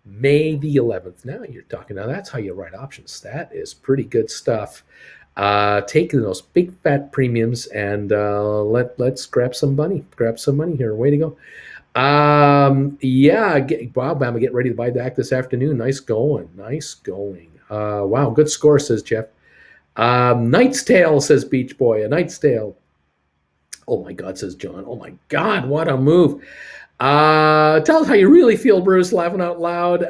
May the 11th. Now you're talking. Now that's how you write options. That is pretty good stuff. Taking those big fat premiums and let's grab some money. Grab some money here. Way to go. Wow, Bama, get ready to buy back this afternoon. Nice going. Nice going. Wow, good score, says Jeff. Knight's Tale, says Beach Boy. A Knight's Tale. Oh my God, says John. Oh my God, what a move. Tell us how you really feel, Bruce, laughing out loud.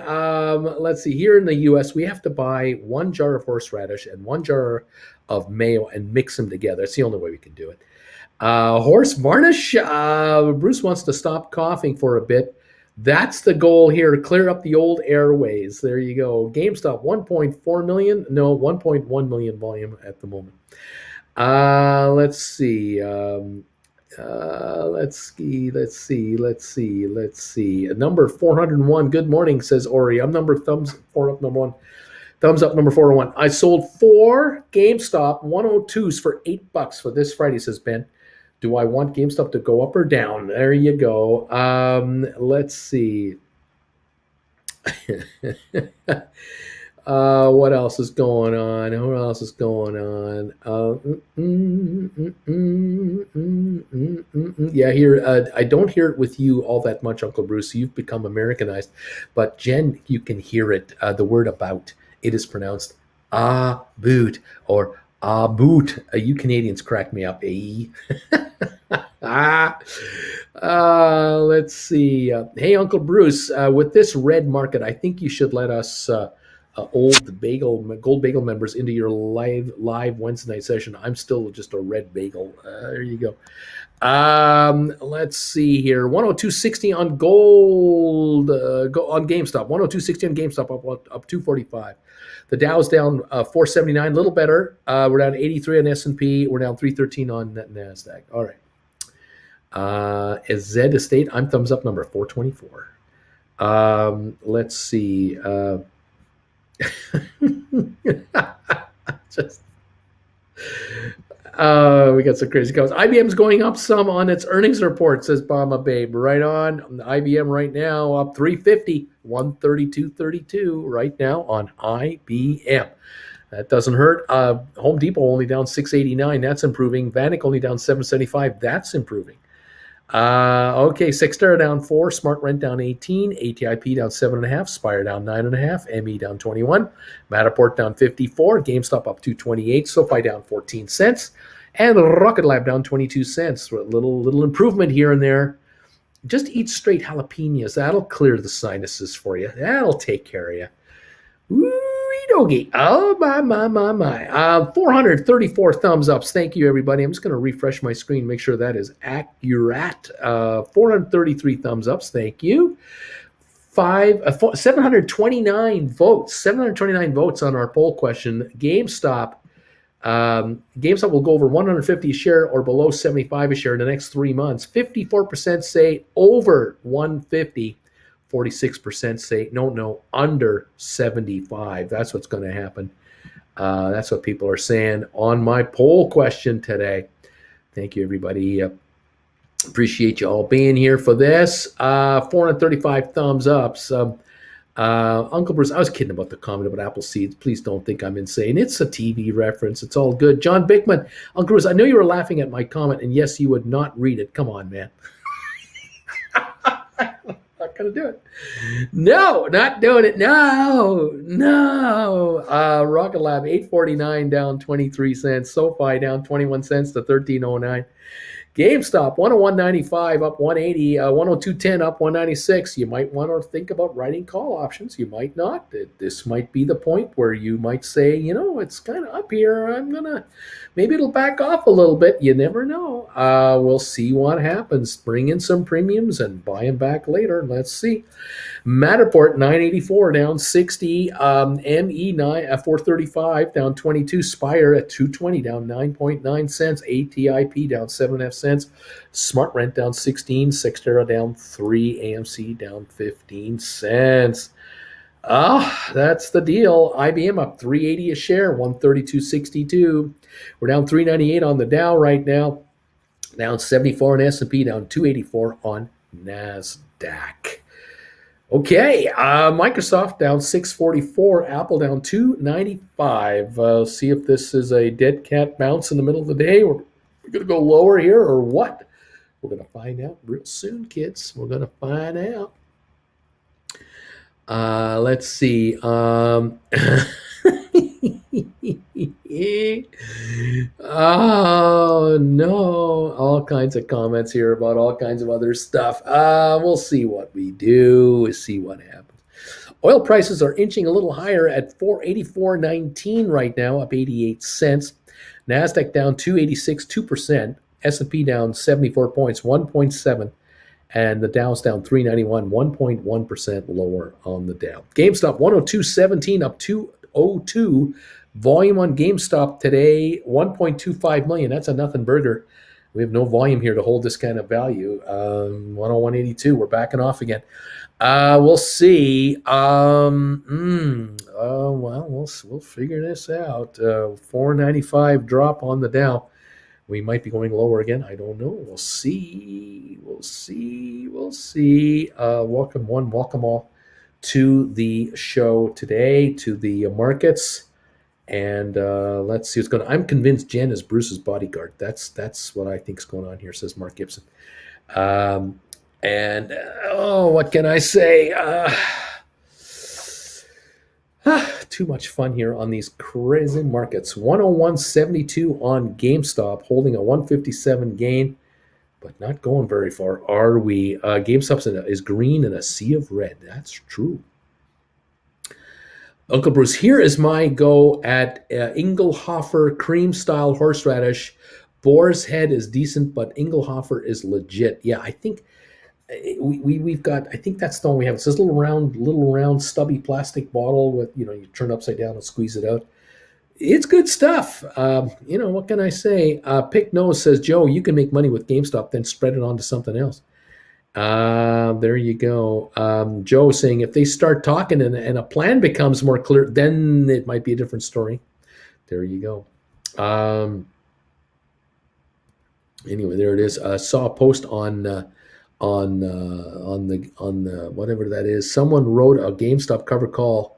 Let's see. Here in the U.S., we have to buy 1 jar of horseradish and 1 jar of mayo and mix them together. It's the only way we can do it. Horse varnish. Bruce wants to stop coughing for a bit. That's the goal here. Clear up the old airways. There you go. GameStop, 1.4 million. No, 1.1 million volume at the moment. Let's see. Let's see. Number 401. Good morning, says Ori. I'm thumbs up number 1. Thumbs up number 401. I sold 4 GameStop 102s for $8 for this Friday, says Ben. Do I want GameStop to go up or down? There you go. Let's see. What else is going on? What else is going on? Yeah, here. I don't hear it with you all that much, Uncle Bruce. You've become Americanized. But Jen, you can hear it. The word about. It is pronounced boot or boot. You Canadians crack me up, eh? Let's see. Hey, Uncle Bruce, with this red market, I think you should let us gold bagel members into your live Wednesday night session. I'm still just a red bagel. There you go. Let's see here. 102.60 on gold. Go on GameStop. 102.60 on GameStop, up 245. The Dow's down 479, a little better. We're down 83 on S&P. We're down 313 on NASDAQ. All right. As Z Estate, I'm thumbs up number 424. Let's see. We got some crazy comments. IBM's going up some on its earnings report, says Bama Babe. Right on. IBM right now up 350, 132.32 right now on IBM. That doesn't hurt. Home Depot only down 689. That's improving. Vanik only down 775. That's improving. Okay, Sextera down 4, Smart Rent down 18, ATIP down 7.5, Spire down 9.5, ME down 21, Matterport down 54, GameStop up 228, SoFi down 14 cents, and Rocket Lab down 22 cents. A little improvement here and there. Just eat straight jalapenos. That'll clear the sinuses for you. That'll take care of you. Doggy. Oh, my. 434 thumbs ups. Thank you, everybody. I'm just going to refresh my screen, make sure that is accurate. 433 thumbs ups. Thank you. 729 votes. 729 votes on our poll question. GameStop will go over 150 a share or below 75 a share in the next 3 months. 54% say over 150. 46% say no, under 75. That's what's going to happen. That's what people are saying on my poll question today. Thank you, everybody. Appreciate you all being here for this. 435 thumbs ups. Uncle Bruce, I was kidding about the comment about apple seeds. Please don't think I'm insane. It's a TV reference. It's all good. John Bickman, Uncle Bruce, I know you were laughing at my comment, and yes, you would not read it. Come on, man. Not gonna do it. No, not doing it. No. Rocket Lab 849 down 23 cents. SoFi down 21 cents to 1309. GameStop 101.95 up 180, 102.10 up 196. You might want to think about writing call options. You might not. This might be the point where you might say, it's kind of up here. Maybe it'll back off a little bit. You never know. We'll see what happens. Bring in some premiums and buy them back later. Let's see. Matterport 984 down 60, ME 435 down 22, Spire at 220 down 9.9 cents, ATIP down 7.5 cents, Smart Rent down 16, Sextera down 3, AMC down 15 cents. That's the deal. IBM up 380 a share, 132.62. We're down 398 on the Dow right now, down 74 on S&P, down 284 on NASDAQ. Okay, Microsoft down 644, Apple down 295. See if this is a dead cat bounce in the middle of the day, or we're going to go lower here, or what? We're going to find out real soon, kids. We're going to find out. Let's see. Oh, no. All kinds of comments here about all kinds of other stuff. We'll see what we do. We'll see what happens. Oil prices are inching a little higher at $484.19 right now, up 88 cents. NASDAQ down 286, 2%. S&P down 74 points, 1.7. And the Dow's down 391, 1.1% lower on the Dow. GameStop 102.17 up 202. Volume on GameStop today, 1.25 million. That's a nothing burger. We have no volume here to hold this kind of value. 101.82. We're backing off again. We'll see. Well, we'll figure this out. 495 drop on the Dow. We might be going lower again. I don't know. We'll see. Welcome all to the show today, to the markets. And let's see what's going on. I'm convinced Jen is Bruce's bodyguard. That's what I think is going on here, says Mark Gibson. What can I say? Too much fun here on these crazy markets. 101.72 on GameStop, holding a 157 gain, but not going very far, are we? GameStop is green in a sea of red. That's true. Uncle Bruce, here is my go at Ingelhofer cream style horseradish. Boar's Head is decent, but Ingelhofer is legit. Yeah, I think we've got. I think that's the one we have. It's this little round, stubby plastic bottle with you turn upside down and squeeze it out. It's good stuff. What can I say? Pick Nose says, Joe, you can make money with GameStop, then spread it on to something else. There you go. Joe saying if they start talking and a plan becomes more clear, then it might be a different story. There you go. Anyway, there it is. Saw a post on the whatever that is. Someone wrote a GameStop cover call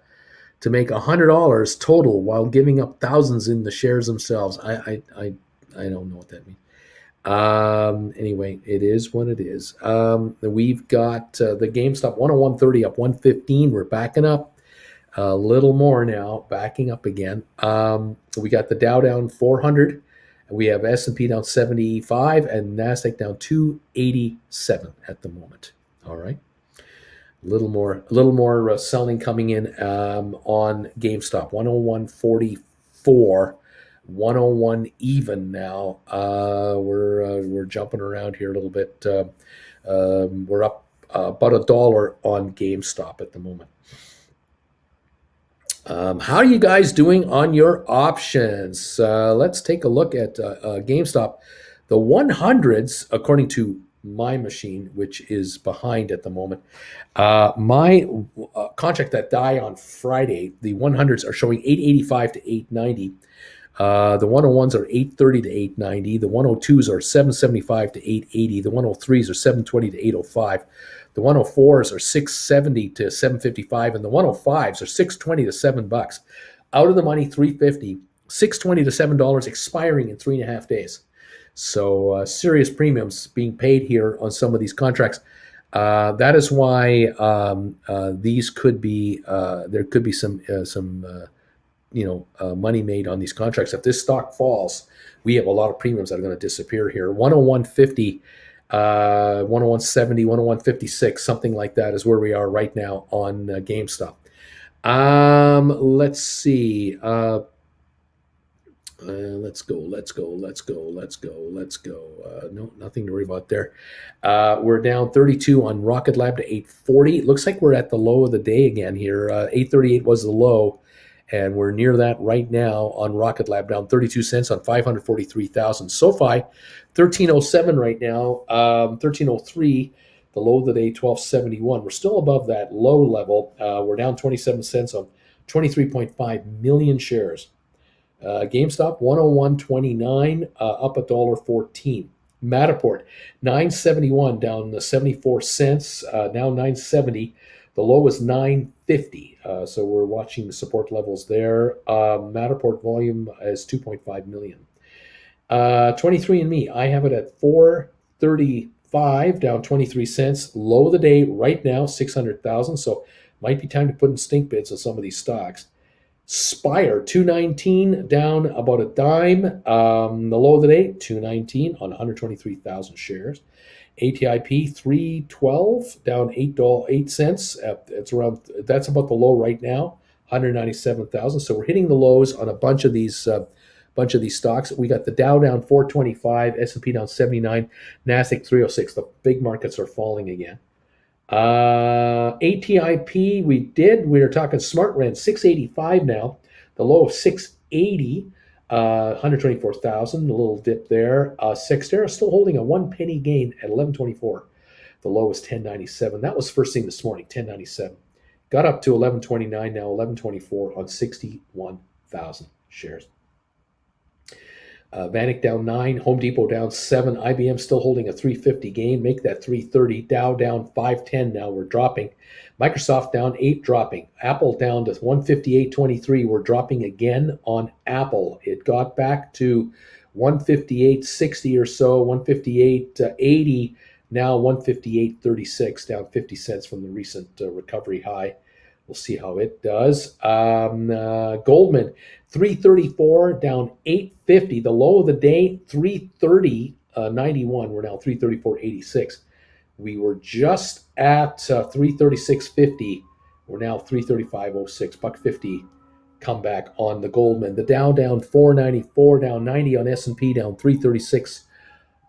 to make $100 total while giving up thousands in the shares themselves. I don't know what that means. Anyway, it is what it is. We've got the GameStop 101.30 up 115. We're backing up a little more now, backing up again. We got the Dow down 400. We have S&P down 75 and NASDAQ down 287 at the moment. All right. A little more selling coming in on GameStop 101.44, 101 even now. We're jumping around here a little bit. We're up about $1 on GameStop at the moment. How are you guys doing on your options? Let's take a look at GameStop. The 100s, according to my machine, which is behind at the moment, my contract that die on Friday, the 100s are showing 885 to 890. The 101s are 830 to 890. The 102s are 775 to 880. The 103s are 720 to 805. The 104s are 670 to 755, and the 105s are 620 to $7. Out of the money, 350, 620 to $7, expiring in 3.5 days. So serious premiums being paid here on some of these contracts. That is why these could be there could be some money made on these contracts. If this stock falls, we have a lot of premiums that are going to disappear here. 101.50, 101.70, 101.56, something like that is where we are right now on GameStop. Let's see. Let's go. No, nothing to worry about there. We're down 32 on Rocket Lab to 840. It looks like we're at the low of the day again here. 838 was the low, and we're near that right now on Rocket Lab, down 32 cents on 543,000. SoFi, 1307 right now, 1303. The low of the day, 1271. We're still above that low level. We're down 27 cents on 23.5 million shares. GameStop 101.29, up $1.14. Matterport 971, down 74 cents, now 970. The low was 950. So we're watching the support levels there. Matterport volume is 2.5 million. 23andMe, I have it at 435, down 23 cents. Low of the day right now, 600,000. So might be time to put in stink bids on some of these stocks. Spire 219, down about a dime. The low of the day 219 on 123,000 shares. ATIP 312, down $8.08. That's about the low right now, 197,000. So we're hitting the lows on a bunch of these stocks. We got the Dow down 425, S&P down 79, NASDAQ 306. The big markets are falling again. ATIP, we are talking smart rent, 685 now, the low of 680, 124,000, a little dip there. Sextera still holding a 1 penny gain at 1124. The low was 1097. That was first thing this morning, 1097. Got up to 1129, now 1124 on 61,000 shares. Vanik down 9, Home Depot down 7, IBM still holding a 350 gain, make that 330. Dow down 510 now, we're dropping. Microsoft down 8, dropping. Apple down to 158.23, we're dropping again on Apple. It got back to 158.60 or so, 158.80, now 158.36, down 50 cents from the recent recovery high. We'll see how it does. Goldman, 334, down 850. The low of the day, 330.91. We're now 334.86. We were just at 336.50. We're now 335.06. $1.50 comeback on the Goldman. The Dow down 494, down 90 on S&P, down 336,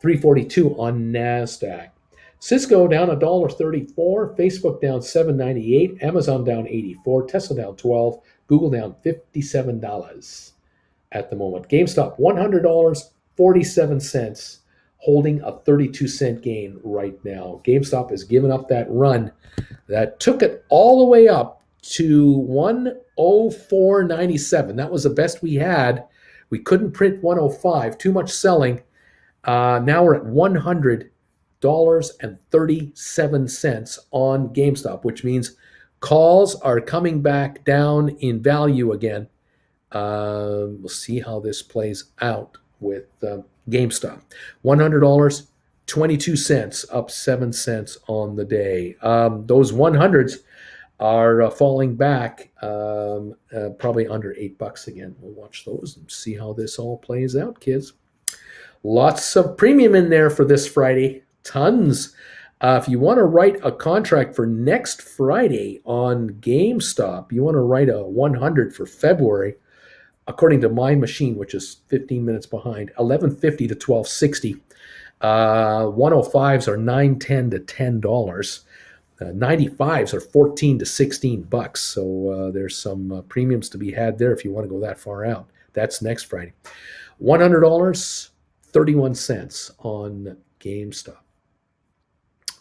342 on NASDAQ. Cisco down $1.34, Facebook down $7.98, Amazon down 84, Tesla down 12, Google down $57 at the moment. GameStop $100.47, holding a 32-cent gain right now. GameStop has given up that run that took it all the way up to 104.97. That was the best we had. We couldn't print 105, too much selling. Now we're at $100.37 on GameStop, which means calls are coming back down in value again. We'll see how this plays out with GameStop, $100, 22 cents, up 7 cents on the day. Those 100s are falling back, probably under $8 again. We'll watch those and see how this all plays out, kids. Lots of premium in there for this Friday. Tons. If you want to write a contract for next Friday on GameStop, you want to write a 100 for February, according to my machine, which is 15 minutes behind, 11.50 to 12.60. 105s are 9.10 to $10. 95s are 14 to $16. So there's some premiums to be had there if you want to go that far out. That's next Friday. $100, 31 cents on GameStop.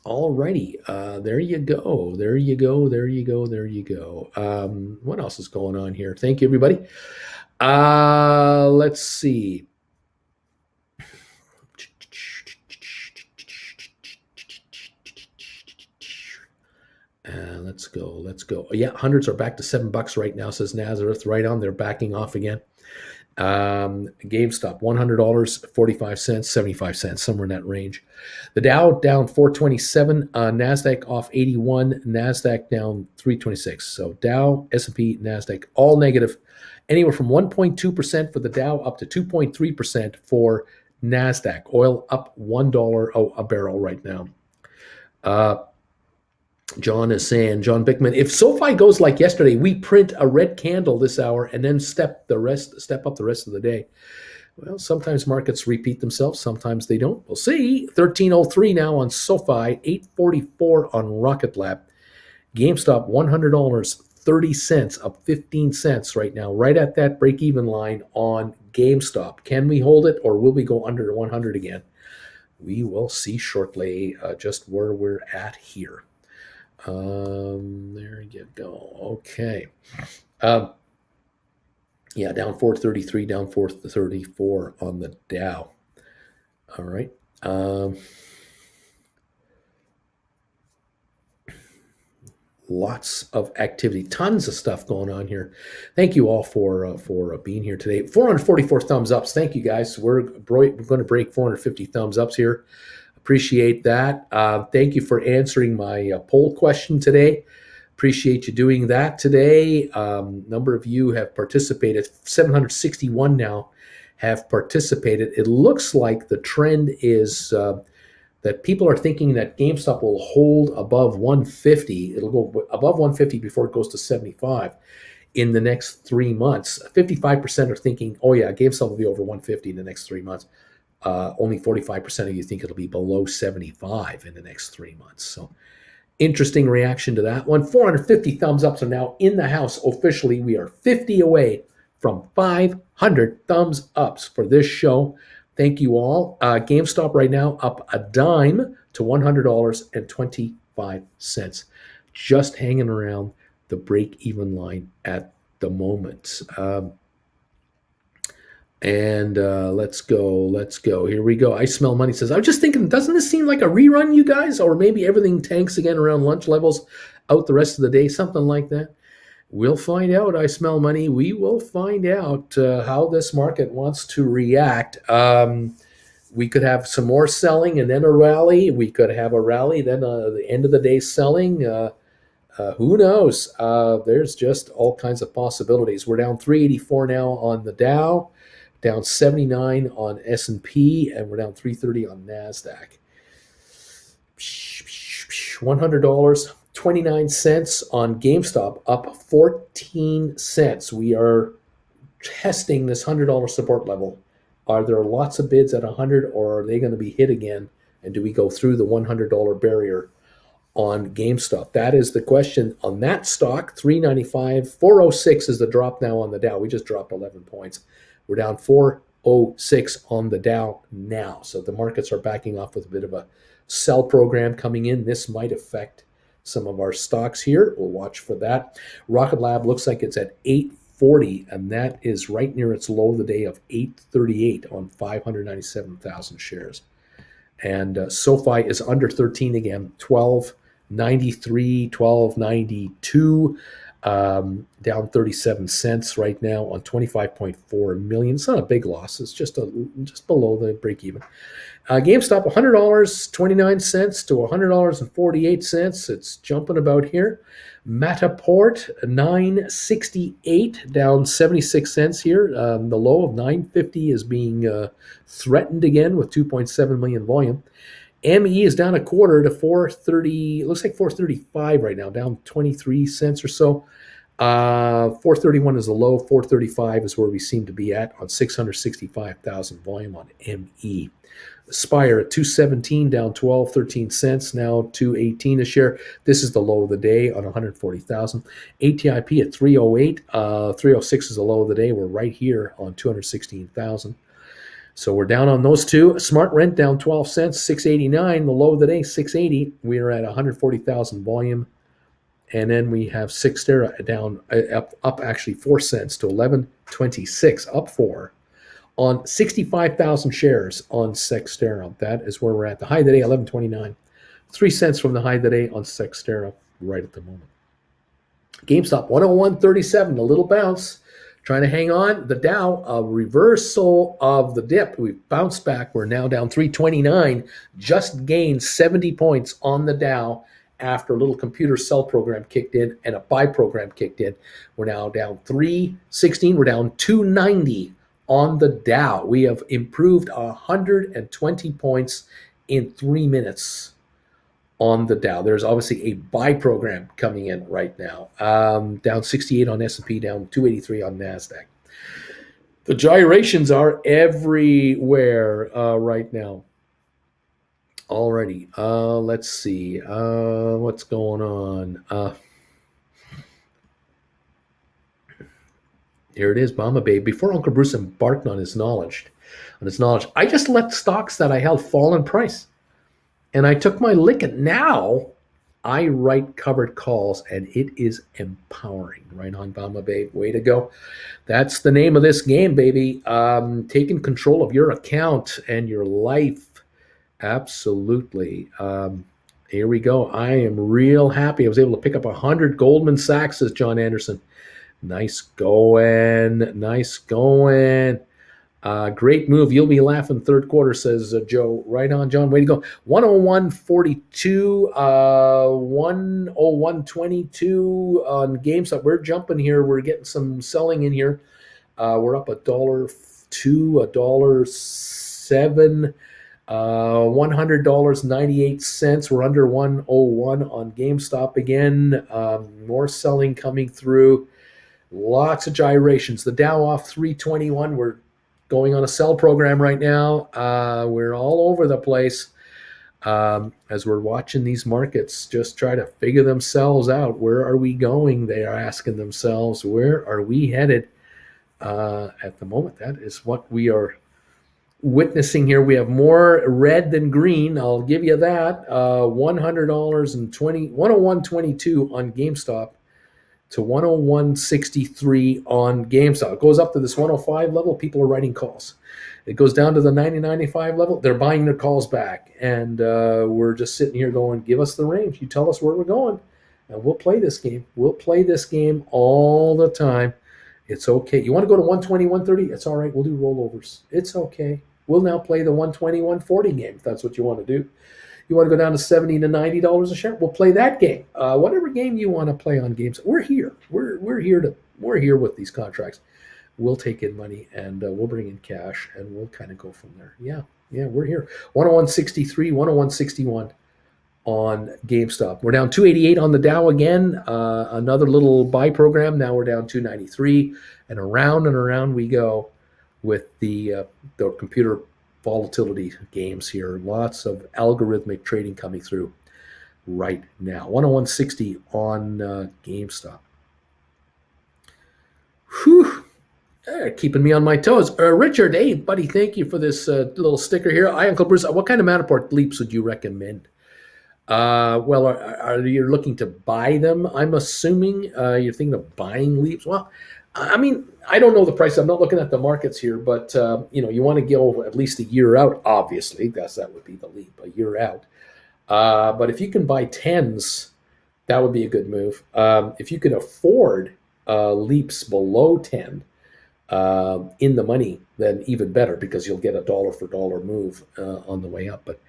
Alrighty, there you go. There you go. There you go. There you go. What else is going on here? Thank you, everybody. Let's see. Let's go. Let's go. Yeah, hundreds are back to $7 right now, says Nazareth. Right on. They're backing off again. GameStop, $100, 45 cents, 75 cents, somewhere in that range. The Dow down 427, NASDAQ off 81, NASDAQ down 326. So Dow, S&P, NASDAQ, all negative, anywhere from 1.2% for the Dow up to 2.3% for NASDAQ. Oil up $1 a barrel right now. John is saying, John Bickman, if SoFi goes like yesterday, we print a red candle this hour and then step up the rest of the day. Well, sometimes markets repeat themselves, sometimes they don't. We'll see. 1303 now on SoFi, 844 on Rocket Lab. GameStop, $100, 30 cents, up 15 cents right now, right at that break-even line on GameStop. Can we hold it, or will we go under 100 again? We will see shortly just where we're at here. There you go. Okay. Yeah, down 433, down 434 on the Dow. All right. Lots of activity, tons of stuff going on here. Thank you all for being here today. 444 thumbs ups. Thank you guys. We're going to break 450 thumbs ups here. Appreciate that. Thank you for answering my poll question today. Appreciate you doing that today. Number of you have participated. 761 now have participated. It looks like the trend is that people are thinking that GameStop will hold above 150. It'll go above 150 before it goes to 75 in the next 3 months. 55% are thinking, oh yeah, GameStop will be over 150 in the next 3 months. Only 45% of you think it'll be below 75 in the next 3 months. So interesting reaction to that one. 450 thumbs ups are now in the house officially. We are 50 away from 500 thumbs ups for this show. Thank you all. GameStop right now up a dime to $100.25. Just hanging around the break-even line at the moment. Let's go. Here we go. I Smell Money says, I was just thinking, doesn't this seem like a rerun, you guys? Or maybe everything tanks again around lunch levels out the rest of the day, something like that. We'll find out, I Smell Money. We will find out how this market wants to react. We could have some more selling and then a rally. We could have a rally, then the end of the day selling. Who knows? There's just all kinds of possibilities. We're down 384 now on the Dow, down 79 on S&P, and we're down 330 on NASDAQ. $100, 29 cents on GameStop, up 14 cents. We are testing this $100 support level. Are there lots of bids at 100, or are they going to be hit again? And do we go through the $100 barrier on GameStop? That is the question on that stock. 395, 406 is the drop now on the Dow. We just dropped 11 points. We're down 406 on the Dow now. So the markets are backing off with a bit of a sell program coming in. This might affect some of our stocks here. We'll watch for that. Rocket Lab looks like it's at 840, and that is right near its low of the day of 838 on 597,000 shares. And SoFi is under 13 again, 1293, 1292. down 37 cents right now on 25.4 million. It's not a big loss. It's just below the break even. GameStop, $100.29 to $100.48. It's jumping about here. Matterport, 968, down 76 cents here. The low of 950 is being threatened again with 2.7 million volume. ME is down a quarter to 430. It looks like 435 right now, down 23 cents or so. 431 is the low. 435 is where we seem to be at on 665,000 volume on ME. Spire at 217, down 12, 13 cents, now 218 a share. This is the low of the day on 140,000. ATIP at 308, 306 is the low of the day. We're right here on 216,000. So we're down on those two. Smart Rent down 12 cents, 689. The low of the day, 680. We are at 140,000 volume. And then we have Cyxtera down, up actually 4 cents to 11.26, up 4 on 65,000 shares on Cyxtera. That is where we're at. The high of the day, 11.29. 3 cents from the high of the day on Cyxtera right at the moment. GameStop, 101.37, a little bounce. Trying to hang on. The Dow, a reversal of the dip. We've bounced back. We're now down 329. Just gained 70 points on the Dow after a little computer sell program kicked in and a buy program kicked in. We're now down 316. We're down 290 on the Dow. We have improved 120 points in 3 minutes on the Dow. There's obviously a buy program coming in right now. Down 68 on S&P, down 283 on NASDAQ. The gyrations are everywhere right now. Already. Let's see. What's going on? Here it is, Mama Babe. Before Uncle Bruce embarked on his knowledge, I just let stocks that I held fall in price. And I took my lick, and now I write covered calls, and it is empowering. Right on, Mama Babe. Way to go. That's the name of this game, baby. Taking control of your account and your life. Absolutely. Here we go. I am real happy. I was able to pick up 100 Goldman Sachs, says John Anderson. Nice going. Nice going. Great move. You'll be laughing third quarter, says Joe. Right on, John. Way to go. 101.42, 101.22 on GameStop. We're jumping here. We're getting some selling in here. We're up $1.02, $1.07, $100.98. We're under 101 on GameStop again. More selling coming through. Lots of gyrations. The Dow off 321. We're going on a sell program right now. We're all over the place as we're watching these markets just try to figure themselves out. Where are we going? They are asking themselves, where are we headed at the moment? That is what we are witnessing here. We have more red than green. I'll give you that. $100.20, 101.22 on GameStop to 101.63 on GameStop. It goes up to this 105 level. People are writing calls. It goes down to the 90.95 level. They're buying their calls back. And we're just sitting here going, give us the range. You tell us where we're going. And we'll play this game. We'll play this game all the time. It's okay. You want to go to 120, 130? It's all right. We'll do rollovers. It's okay. We'll now play the 120, 140 game if that's what you want to do. You want to go down to $70 to $90 a share? We'll play that game. Whatever game you want to play on games, we're here. We're here with these contracts. We'll take in money and we'll bring in cash and we'll kind of go from there. Yeah, we're here. 101.63, 101.61 on GameStop. We're down 288 on the Dow again. Another little buy program. Now we're down 293, and around we go with the computer volatility games here. Lots of algorithmic trading coming through right now. 101.60 on GameStop. Whew. Keeping me on my toes. Richard, hey, buddy, thank you for this little sticker here. Hi, Uncle Bruce. What kind of Matterport leaps would you recommend? Well, are you looking to buy them? I'm assuming you're thinking of buying leaps. Well, I mean, I don't know the price. I'm not looking at the markets here, but you want to go at least a year out. Obviously, that would be the leap, a year out. But if you can buy tens That would be a good move. If you can afford leaps below 10 in the money, then even better because you'll get a dollar for dollar move on the way up. But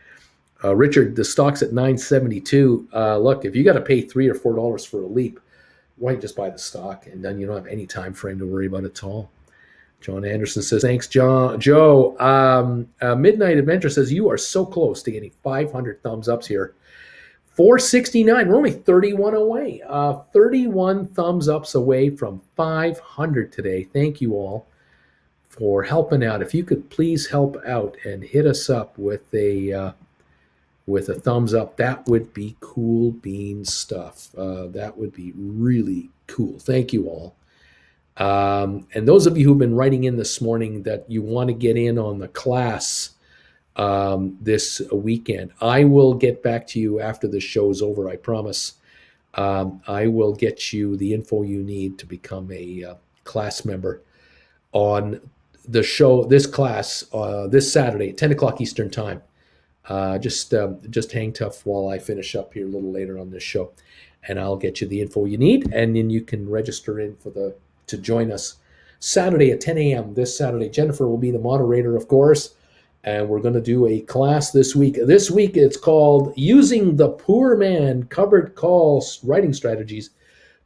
Richard, the stock's at 972. Look, if you got to pay $3 or $4 for a leap, why don't you just buy the stock and then you don't have any time frame to worry about at all? John Anderson says, thanks, John. Joe, Midnight Adventure says, you are so close to getting 500 thumbs ups here. 469. We're only 31 away. 31 thumbs ups away from 500 today. Thank you all for helping out. If you could please help out and hit us up with a thumbs up, that would be cool bean stuff. That would be really cool. Thank you all. And those of you who've been writing in this morning that you want to get in on the class this weekend, I will get back to you after the show's over, I promise. I will get you the info you need to become a class member on the show, this class, this Saturday at 10 o'clock Eastern Time. Just hang tough while I finish up here a little later on this show, and I'll get you the info you need, and then you can register in to join us Saturday at 10 a.m. this Saturday. Jennifer will be the moderator, of course, and we're going to do a class this week. This week it's called Using the Poor Man Covered Call Writing Strategies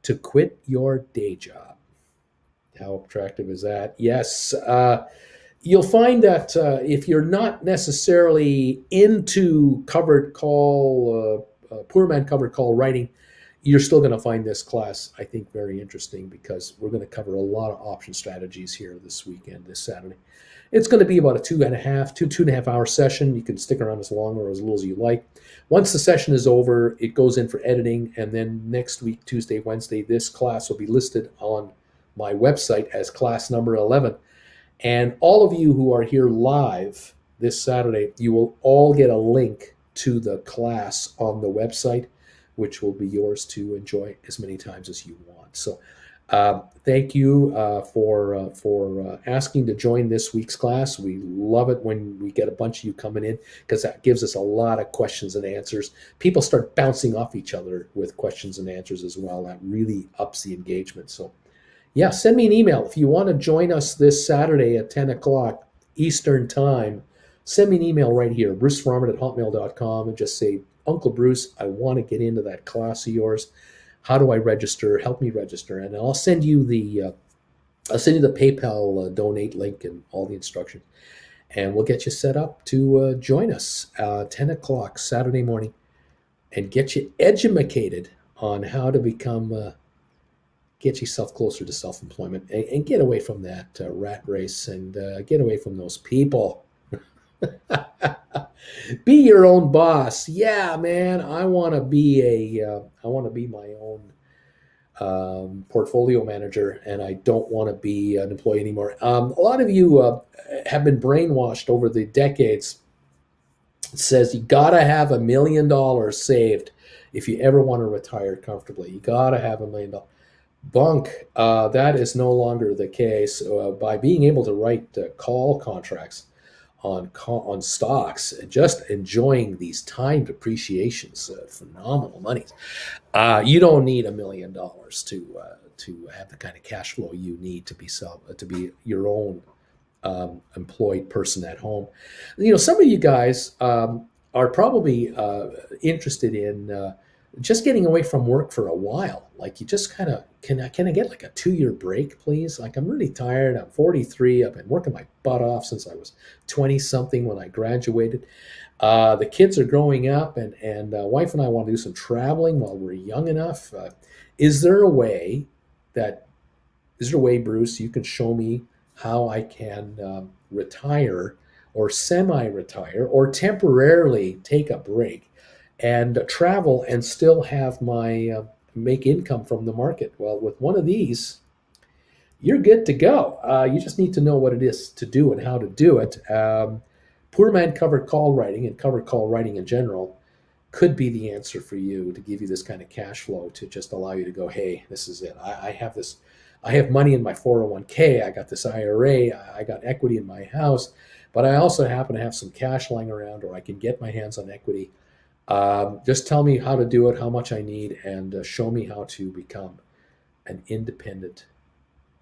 to Quit Your Day Job. How attractive is that? Yes. You'll find that if you're not necessarily into covered call, poor man covered call writing, you're still going to find this class, I think, very interesting because we're going to cover a lot of option strategies here this weekend, this Saturday. It's going to be about a two and a half hour session. You can stick around as long or as little as you like. Once the session is over, it goes in for editing, and then next week, Tuesday, Wednesday, this class will be listed on my website as class number 11. And all of you who are here live this Saturday, you will all get a link to the class on the website, which will be yours to enjoy as many times as you want. So thank you for asking to join this week's class. We love it when we get a bunch of you coming in because that gives us a lot of questions and answers. People start bouncing off each other with questions and answers as well. That really ups the engagement. So yeah, send me an email. If you want to join us this Saturday at 10 o'clock Eastern Time, send me an email right here, brucefarmer@hotmail.com, and just say, Uncle Bruce, I want to get into that class of yours. How do I register? Help me register. And I'll send you the PayPal donate link and all the instructions. And we'll get you set up to join us 10 o'clock Saturday morning and get you educated on how to become get yourself closer to self-employment and get away from that rat race and get away from those people. Be your own boss. Yeah, man. I want to be my own portfolio manager, and I don't want to be an employee anymore. A lot of you have been brainwashed over the decades. It says you gotta have $1 million saved if you ever want to retire comfortably. You gotta have $1 million. Bunk. That is no longer the case. By being able to write call contracts on stocks, just enjoying these timed appreciations, phenomenal monies. You don't need $1 million to have the kind of cash flow you need to be your own employed person at home. You know, some of you guys are probably interested in just getting away from work for a while. Like you just kind of, can I get like a 2-year break, please? Like I'm really tired. I'm 43. I've been working my butt off since I was 20 something when I graduated. The kids are growing up, and wife and I want to do some traveling while we're young enough. Is there a way, Bruce, you can show me how I can retire or semi-retire or temporarily take a break and travel and still have my make income from the market? Well, with one of these, you're good to go. You just need to know what it is to do and how to do it. Poor man covered call writing and covered call writing in general could be the answer for you to give you this kind of cash flow to just allow you to go, hey, this is it. I have this. I have money in my 401k. I got this IRA. I got equity in my house, but I also happen to have some cash lying around, or I can get my hands on equity. Just tell me how to do it, how much I need, and show me how to become an independent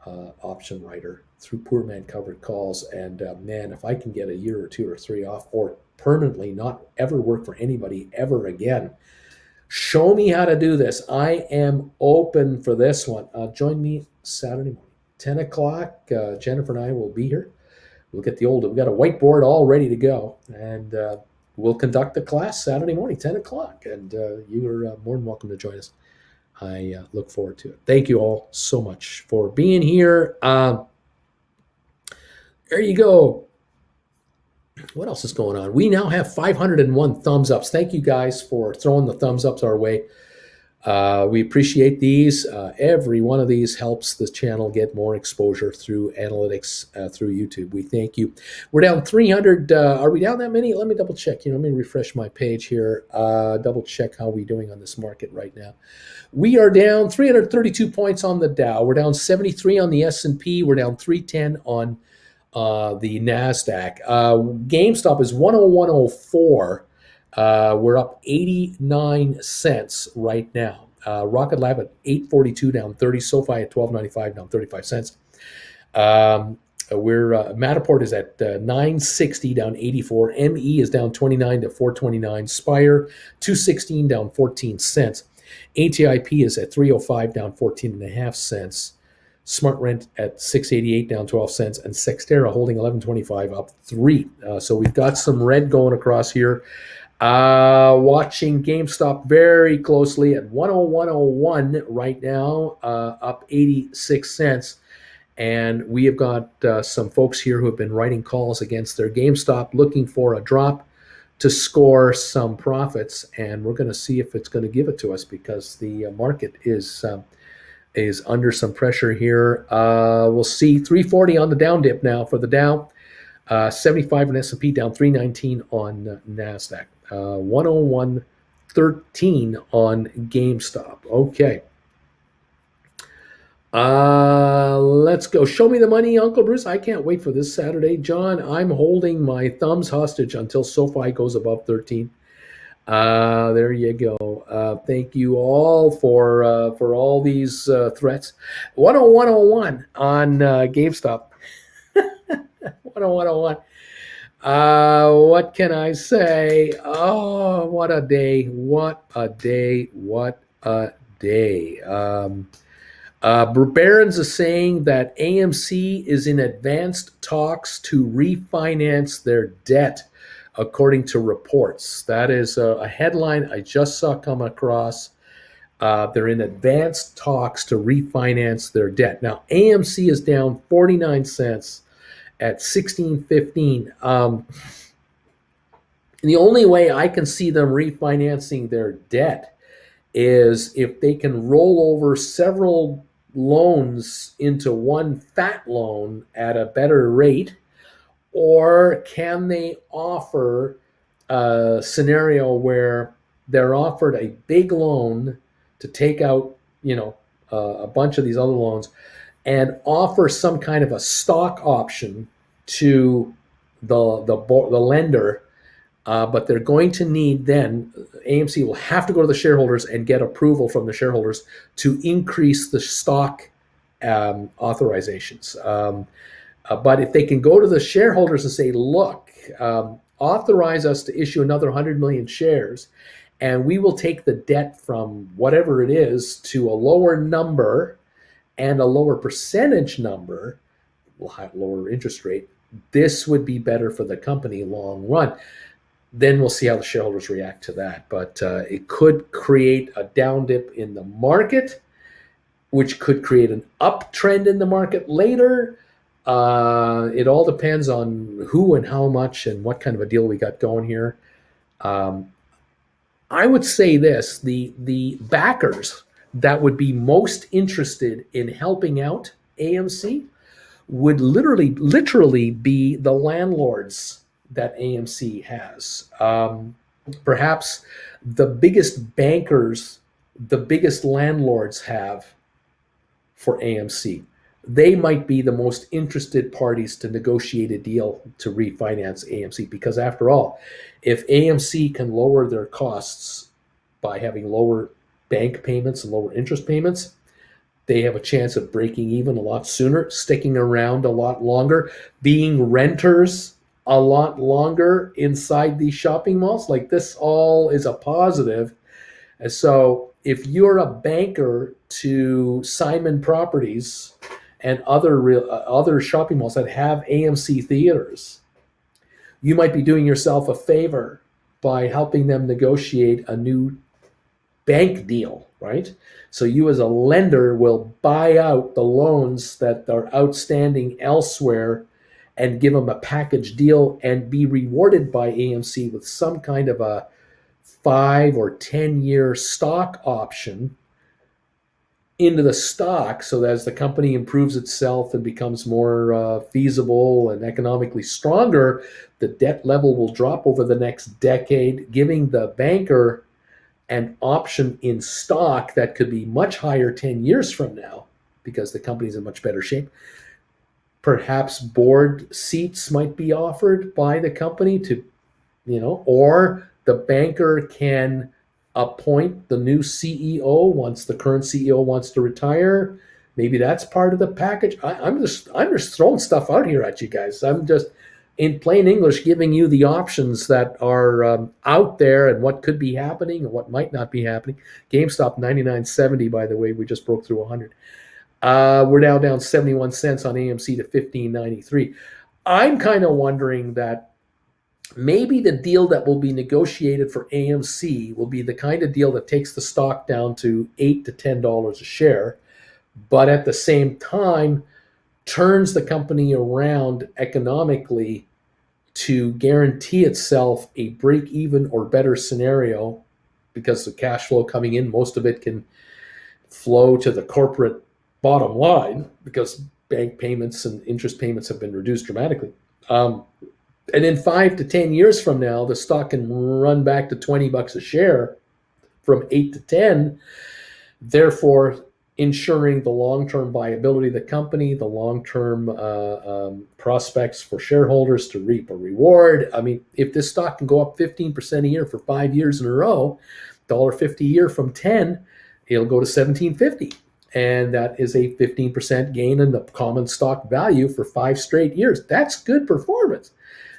option writer through poor man covered calls. And man, if I can get a year or two or three off, or permanently not ever work for anybody ever again, show me how to do this. I am open for this one. Join me Saturday morning, 10 o'clock. Jennifer and I will be here. We'll get we've got a whiteboard all ready to go. And we'll conduct the class Saturday morning, 10 o'clock. And you are more than welcome to join us. I look forward to it. Thank you all so much for being here. There you go. What else is going on? We now have 501 thumbs ups. Thank you guys for throwing the thumbs ups our way. We appreciate these. Every one of these helps the channel get more exposure through analytics through YouTube. We thank you. We're down 300. Are we down that many? Let me double check. Let me refresh my page here. Double check how we're doing on this market right now. We are down 332 points on the Dow. We're down 73 on the S&P. We're down 310 on the NASDAQ. GameStop is 101.04. We're up 89 cents right now. Rocket Lab at 842 down 30. SoFi at 1295 down 35 cents. Matterport is at 960 down 84. ME is down 29 to 429. Spire 216 down 14 cents. ATIP is at 305 down 14 and a half cents. Smart Rent at 688 down 12 cents, and Sextera holding 1125 up 3. So we've got some red going across here. Watching GameStop very closely at 101.01 right now, up 86 cents. And we have got some folks here who have been writing calls against their GameStop looking for a drop to score some profits. And we're going to see if it's going to give it to us, because the market is under some pressure here. We'll see 340 on the down dip now for the Dow, 75 on S&P, down 319 on NASDAQ, 101.13 on GameStop. Okay. Let's go. Show me the money, Uncle Bruce. I can't wait for this Saturday. John, I'm holding my thumbs hostage until SoFi goes above 13. There you go. Thank you all for all these threats. 101.01 on GameStop. 101.01. What can I say? Oh, what a day. What a day. What a day. Barron's is saying that AMC is in advanced talks to refinance their debt, according to reports. That is a headline I just saw come across. They're in advanced talks to refinance their debt. Now, AMC is down 49 cents at 16.15. The only way I can see them refinancing their debt is if they can roll over several loans into one fat loan at a better rate, or can they offer a scenario where they're offered a big loan to take out, a bunch of these other loans, and offer some kind of a stock option to the lender, but they're going to need then AMC will have to go to the shareholders and get approval from the shareholders to increase the stock authorizations. But if they can go to the shareholders and say, look, authorize us to issue another 100 million shares, and we will take the debt from whatever it is to a lower number and a lower percentage number, we'll have lower interest rate. This would be better for the company long run. Then we'll see how the shareholders react to that. But it could create a down dip in the market, which could create an uptrend in the market later. It all depends on who and how much and what kind of a deal we got going here. I would say this, the backers that would be most interested in helping out AMC would literally be the landlords that AMC has. Perhaps the biggest bankers, the biggest landlords have for AMC. they might be the most interested parties to negotiate a deal to refinance AMC, because after all, if AMC can lower their costs by having lower bank payments and lower interest payments, they have a chance of breaking even a lot sooner, sticking around a lot longer, being renters a lot longer inside these shopping malls. Like, this all is a positive. And so if you're a banker to Simon Properties and other shopping malls that have AMC theaters, you might be doing yourself a favor by helping them negotiate a new bank deal, right? So you as a lender will buy out the loans that are outstanding elsewhere and give them a package deal and be rewarded by AMC with some kind of a 5 or 10 year stock option into the stock, so that as the company improves itself and becomes more feasible and economically stronger, the debt level will drop over the next decade, giving the banker an option in stock that could be much higher 10 years from now because the company's in much better shape. Perhaps board seats might be offered by the company to, or the banker can appoint the new CEO once the current CEO wants to retire. Maybe that's part of the package. I'm just throwing stuff out here at you guys. I'm just, in plain English, giving you the options that are out there and what could be happening and what might not be happening. GameStop 99.70, by the way, we just broke through 100. We're now down 71 cents on AMC to 15.93. I'm kind of wondering that maybe the deal that will be negotiated for AMC will be the kind of deal that takes the stock down to $8 to $10 a share, but at the same time turns the company around economically to guarantee itself a break even or better scenario, because the cash flow coming in, most of it can flow to the corporate bottom line because bank payments and interest payments have been reduced dramatically. And in 5 to 10 years from now, the stock can run back to $20 a share from 8 to 10, therefore ensuring the long-term viability of the company, the long-term prospects for shareholders to reap a reward. I mean, if this stock can go up 15% a year for 5 years in a row, $1.50 a year from 10, it'll go to $17.50. And that is a 15% gain in the common stock value for 5 straight years. That's good performance.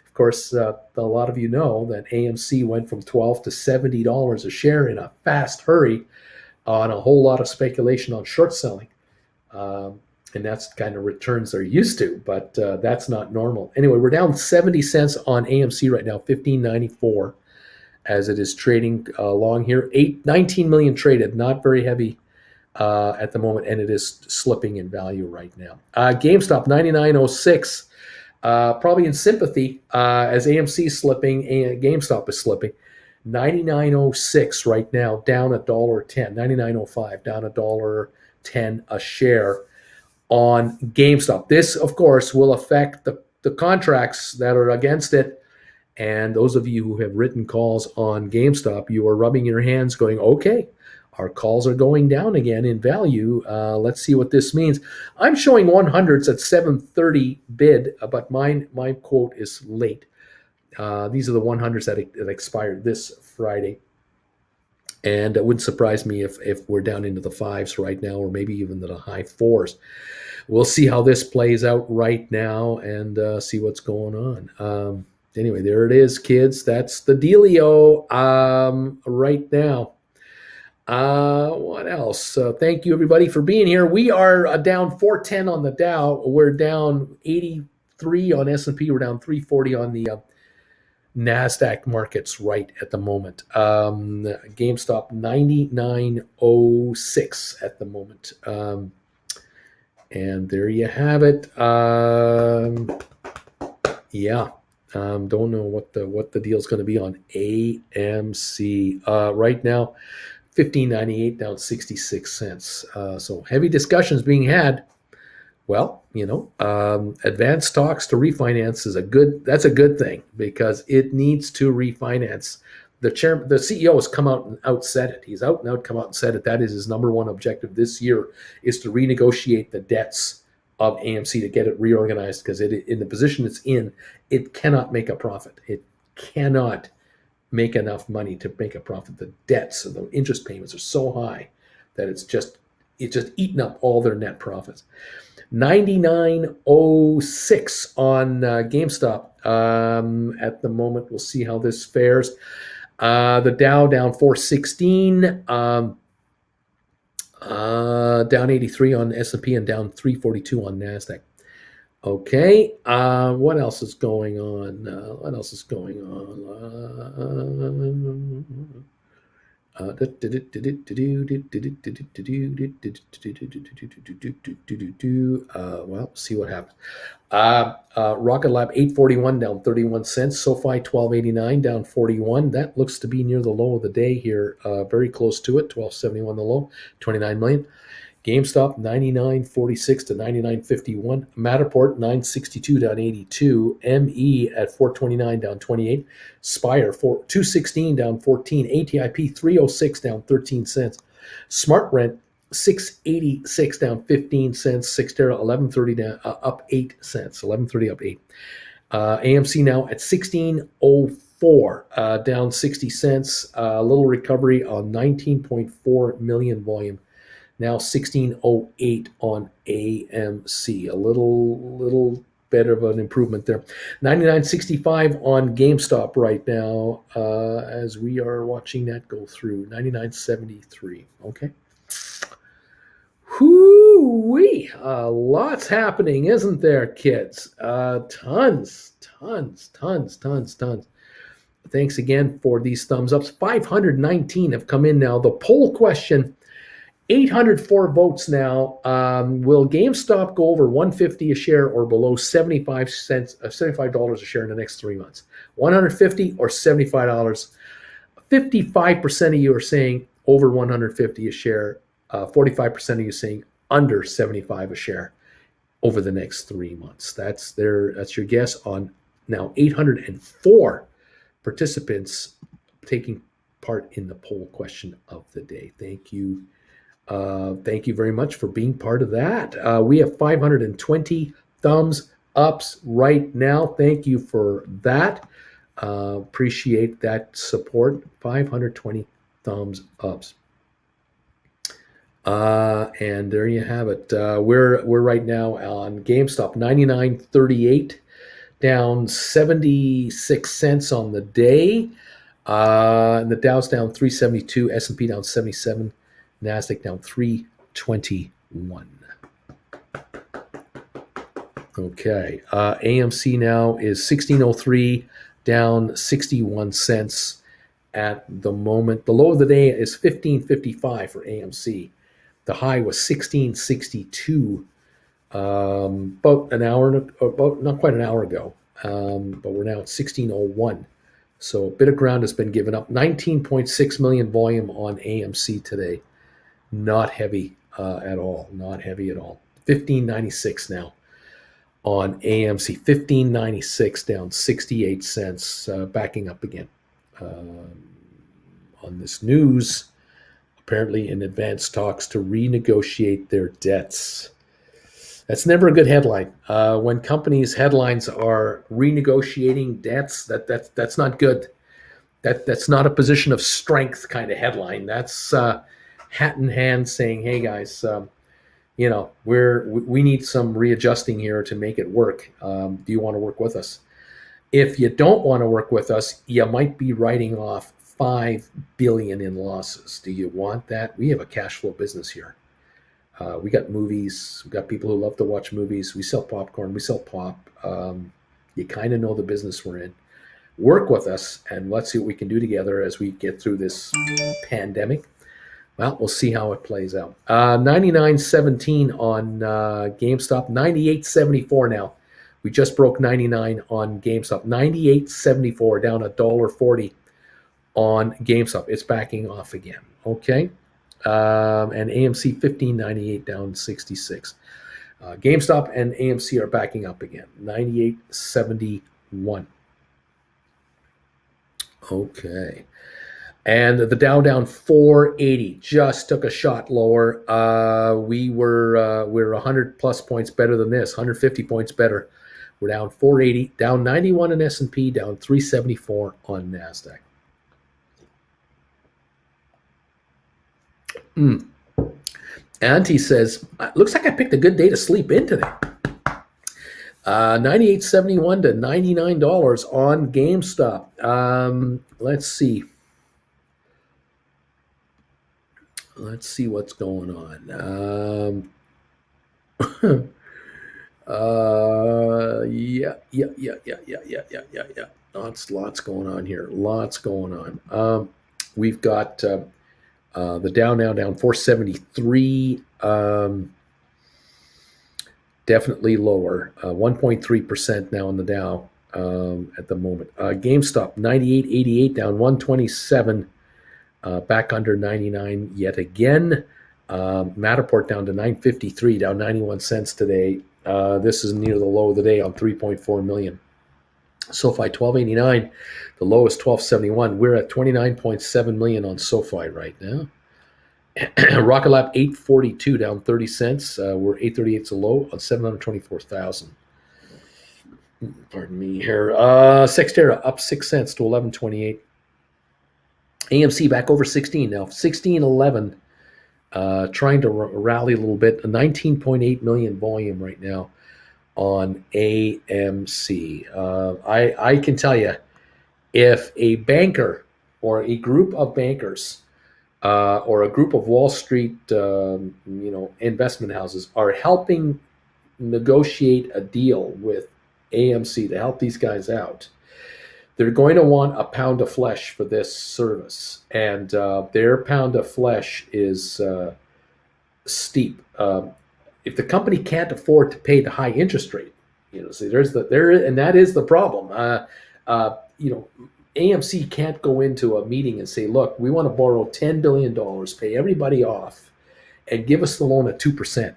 Of course, a lot of you know that AMC went from $12 to $70 a share in a fast hurry on a whole lot of speculation on short selling. And that's the kind of returns they're used to, but that's not normal. Anyway, we're down 70 cents on AMC right now, 15.94, as it is trading along here. 19 million traded, not very heavy at the moment, and it is slipping in value right now. GameStop 99.06. Probably in sympathy as AMC is slipping and GameStop is slipping. 99.06 right now, down $1.10. 99.05, down $1.10 a share on GameStop. This, of course, will affect the contracts that are against it. And those of you who have written calls on GameStop, you are rubbing your hands going, okay, our calls are going down again in value. Let's see what this means. I'm showing 100s at 7:30 bid, but my quote is late. These are the 100s that expired this Friday. And it wouldn't surprise me if we're down into the fives right now, or maybe even the high fours. We'll see how this plays out right now and see what's going on. Anyway, there it is, kids. That's the dealio right now. What else? Thank you, everybody, for being here. We are down 410 on the Dow. We're down 83 on S&P. We're down 340 on the NASDAQ markets right at the moment. GameStop 99.06 at the moment. And there you have it. Yeah. Don't know what the deal's going to be on AMC right now. 15.98 down 66 cents. So heavy discussions being had. Well, advanced talks to refinance that's a good thing, because it needs to refinance. The CEO has come out and said it. He's out and out come out and said it. That is his number one objective this year, is to renegotiate the debts of AMC to get it reorganized, because in the position it's in, it cannot make a profit. It cannot make enough money to make a profit. The debts and the interest payments are so high that it's just eaten up all their net profits. 99.06 on GameStop at the moment. We'll see how this fares. The Dow down 416, down 83 on S&P, and down 342 on NASDAQ. Okay, what else is going on? What else is going on? Well, see what happens. Rocket Lab 841 down 31 cents. SoFi 1289 down 41. That looks to be near the low of the day here. Very close to it. 1271 the low. 29 million. GameStop 99.46 to 99.51. Matterport 962 down 82. ME at 429 down 28. Spire 216 down 14. ATIP 306 down 13 cents. SmartRent 686 down 15 cents. Cyxtera 1130 down up 8 cents. 1130 up 8. AMC now at 1604 down 60 cents. A little recovery on 19.4 million volume. Now 1608 on AMC. A little bit of an improvement there. 99.65 on GameStop right now as we are watching that go through. 99.73. Okay. Whoo-wee. Lots happening, isn't there, kids? Tons. Thanks again for these thumbs ups. 519 have come in now. The poll question, 804 votes now. Will GameStop go over 150 a share or below 75 cents, $75 a share in the next 3 months? 150 or $75? 55% of you are saying over 150 a share. 45% of you saying under 75 a share over the next 3 months. That's your guess on now 804 participants taking part in the poll question of the day. Thank you. Thank you very much for being part of that. We have 520 thumbs ups right now. Thank you for that. Appreciate that support. 520 thumbs ups. And there you have it. We're right now on GameStop 99.38, down 76 cents on the day. And the Dow's down 372, S&P down 77. NASDAQ down 321. Okay. AMC now is 1603, down 61 cents at the moment. The low of the day is 1555 for AMC. The high was 1662 about not quite an hour ago. But we're now at 1601. So a bit of ground has been given up. 19.6 million volume on AMC today. Not heavy at all. Not heavy at all. 1596 now on AMC. 1596 down 68 cents. Backing up again. On this news, apparently in advanced talks to renegotiate their debts. That's never a good headline. When companies' headlines are renegotiating debts, that's not good. That's not a position of strength kind of headline. That's hat in hand saying, hey guys, we need some readjusting here to make it work. Do you want to work with us? If you don't want to work with us, you might be writing off $5 billion in losses. Do you want that? We have a cash flow business here. We got movies. We got people who love to watch movies. We sell popcorn. We sell pop. You kind of know the business we're in. Work with us, and let's see what we can do together as we get through this pandemic. Well, we'll see how it plays out. 99.17 on GameStop. 98.74 now. We just broke 99 on GameStop. 98.74, down $1.40 on GameStop. It's backing off again. Okay. And AMC 15.98, down 66. GameStop and AMC are backing up again. 98.71. Okay. And the Dow down 480, just took a shot lower. We were 100 plus points better than this, 150 points better. We're down 480, down 91 in S&P, down 374 on Nasdaq. Auntie says, looks like I picked a good day to sleep in today. 98.71 to $99 on GameStop. Let's see. Let's see what's going on. Yeah. Lots going on here. Lots going on. We've got the Dow now down 473. Definitely lower. 1.3% now in the Dow at the moment. GameStop 98.88 down 127. Back under 99 yet again. Matterport down to 953, down 91 cents today. This is near the low of the day on 3.4 million. SoFi 1289, the low is 1271. We're at 29.7 million on SoFi right now. Rocket Lab 842, down 30 cents. We're 838 is a low on 724,000. Pardon me here. Sextera up 6 cents to 1128. AMC back over 16 now, 1611. Trying to rally a little bit. 19.8 million volume right now on AMC. I can tell you, if a banker or a group of bankers or a group of Wall Street, investment houses are helping negotiate a deal with AMC to help these guys out, they're going to want a pound of flesh for this service, and their pound of flesh is steep. If the company can't afford to pay the high interest rate, see, and that is the problem. AMC can't go into a meeting and say, "Look, we want to borrow $10 billion, pay everybody off, and give us the loan at 2%."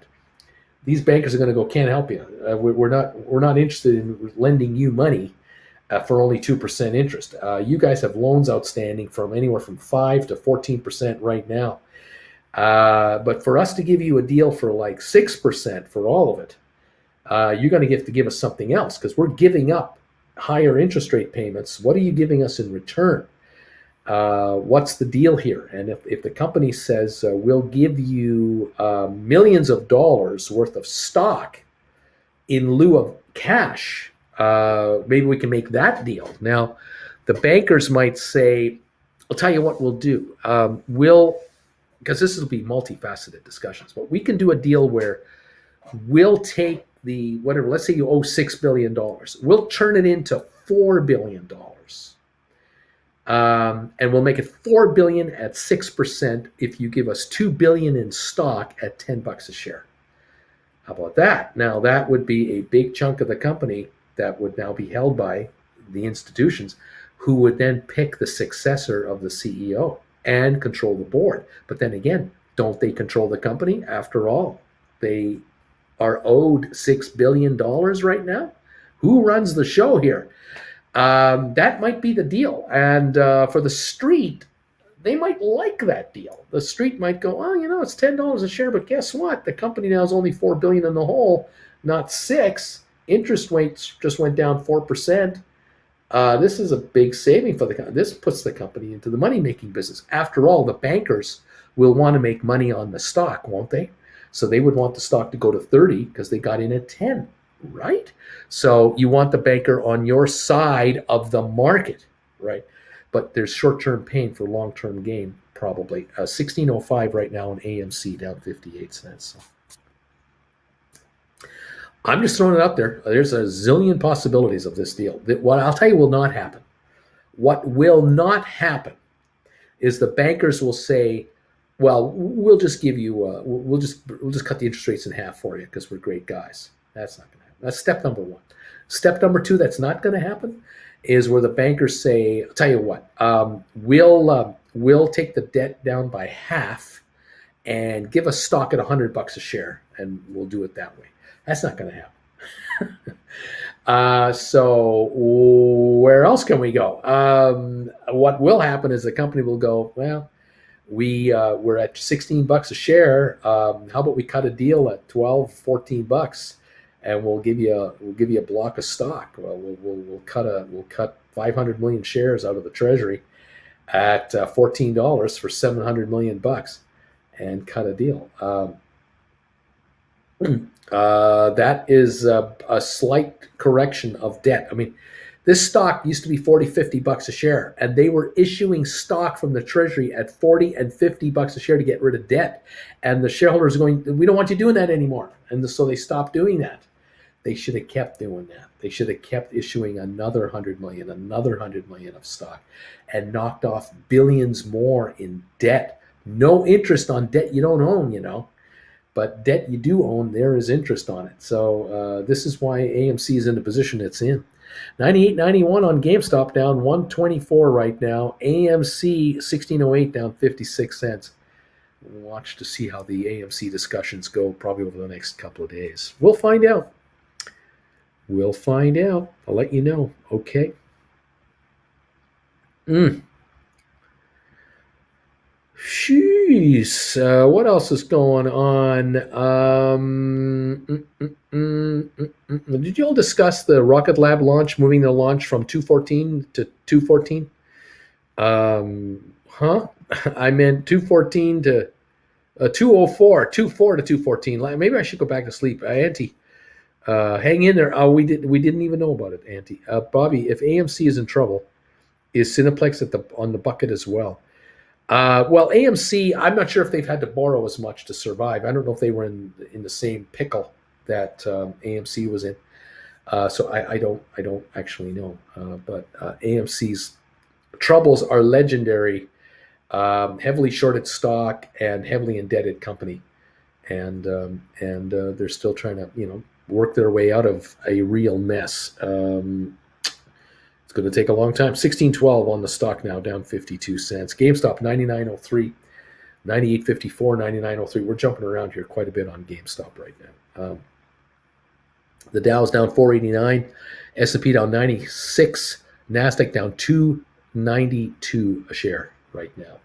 These bankers are going to go, "Can't help you. We're not interested in lending you money for only 2% interest. You guys have loans outstanding from anywhere from 5 to 14% right now. But for us to give you a deal for like 6% for all of it, you're going to have to give us something else, because we're giving up higher interest rate payments. What are you giving us in return? What's the deal here?" And if the company says, "We'll give you millions of dollars worth of stock in lieu of cash," maybe we can make that deal. Now, the bankers might say, "I'll tell you what we'll do. Because this will be multifaceted discussions, but we can do a deal where we'll take the whatever. Let's say you owe $6 billion. We'll turn it into $4 billion, and we'll make it $4 billion at 6% if you give us $2 billion in stock at $10 a share." How about that? Now, that would be a big chunk of the company that would now be held by the institutions, who would then pick the successor of the CEO and control the board. But then again, don't they control the company? After all, they are owed $6 billion right now. Who runs the show here? That might be the deal. And for the street, they might like that deal. The street might go, "Oh, it's $10 a share, but guess what? The company now is only $4 billion in the hole, not 6. Interest rates just went down 4%. This is a big saving for the company. This puts the company into the money-making business. After all, the bankers will want to make money on the stock, won't they? So they would want the stock to go to 30 because they got in at 10, right? So you want the banker on your side of the market, right? But there's short-term pain for long-term gain, probably. 1605 right now on AMC, down 58 cents. So I'm just throwing it out there. There's a zillion possibilities of this deal. What I'll tell you will not happen. What will not happen is the bankers will say, "Well, we'll just give you, we'll just cut the interest rates in half for you because we're great guys." That's not going to happen. That's step number one. Step number two, that's not going to happen, is where the bankers say, "I'll tell you what, we'll take the debt down by half and give us stock at $100 a share, and we'll do it that way." That's not going to happen. So where else can we go? What will happen is the company will go, well, we're at $16 a share. How about we cut a deal at 12, $14, and we'll give you a block of stock. Well, we'll cut 500 million shares out of the treasury at $14 for 700 million bucks, and cut a deal. That is a slight correction of debt. I mean, this stock used to be 40, $50 a share, and they were issuing stock from the treasury at 40 and $50 a share to get rid of debt. And the shareholders are going, we don't want you doing that anymore. And so they stopped doing that. They should have kept doing that. They should have kept issuing another 100 million, another 100 million of stock, and knocked off billions more in debt. No interest on debt you don't own, but debt you do own, there is interest on it. So this is why AMC is in the position it's in. 98.91 on GameStop, down 124 right now. AMC 1608, down 56 cents. Watch to see how the AMC discussions go probably over the next couple of days. We'll find out. We'll find out. I'll let you know. Okay. Jeez, what else is going on? Did you all discuss the Rocket Lab launch, moving the launch from 214 to 214? Huh? I meant 214 to 204, 24 to 214. Maybe I should go back to sleep. Auntie, hang in there. Oh, we didn't even know about it, Auntie. Bobby, if AMC is in trouble, is Cineplex on the bucket as well? Well, AMC, I'm not sure if they've had to borrow as much to survive. I don't know if they were in the same pickle that AMC was in. So I don't actually know. But AMC's troubles are legendary. Heavily shorted stock and heavily indebted company, and they're still trying to work their way out of a real mess. It's going to take a long time. 1612 on the stock now, down 52 cents. GameStop 99.03, 98.54, 99.03. We're jumping around here quite a bit on GameStop right now. The Dow's down 489, S&P down 96, Nasdaq down 292 a share right now,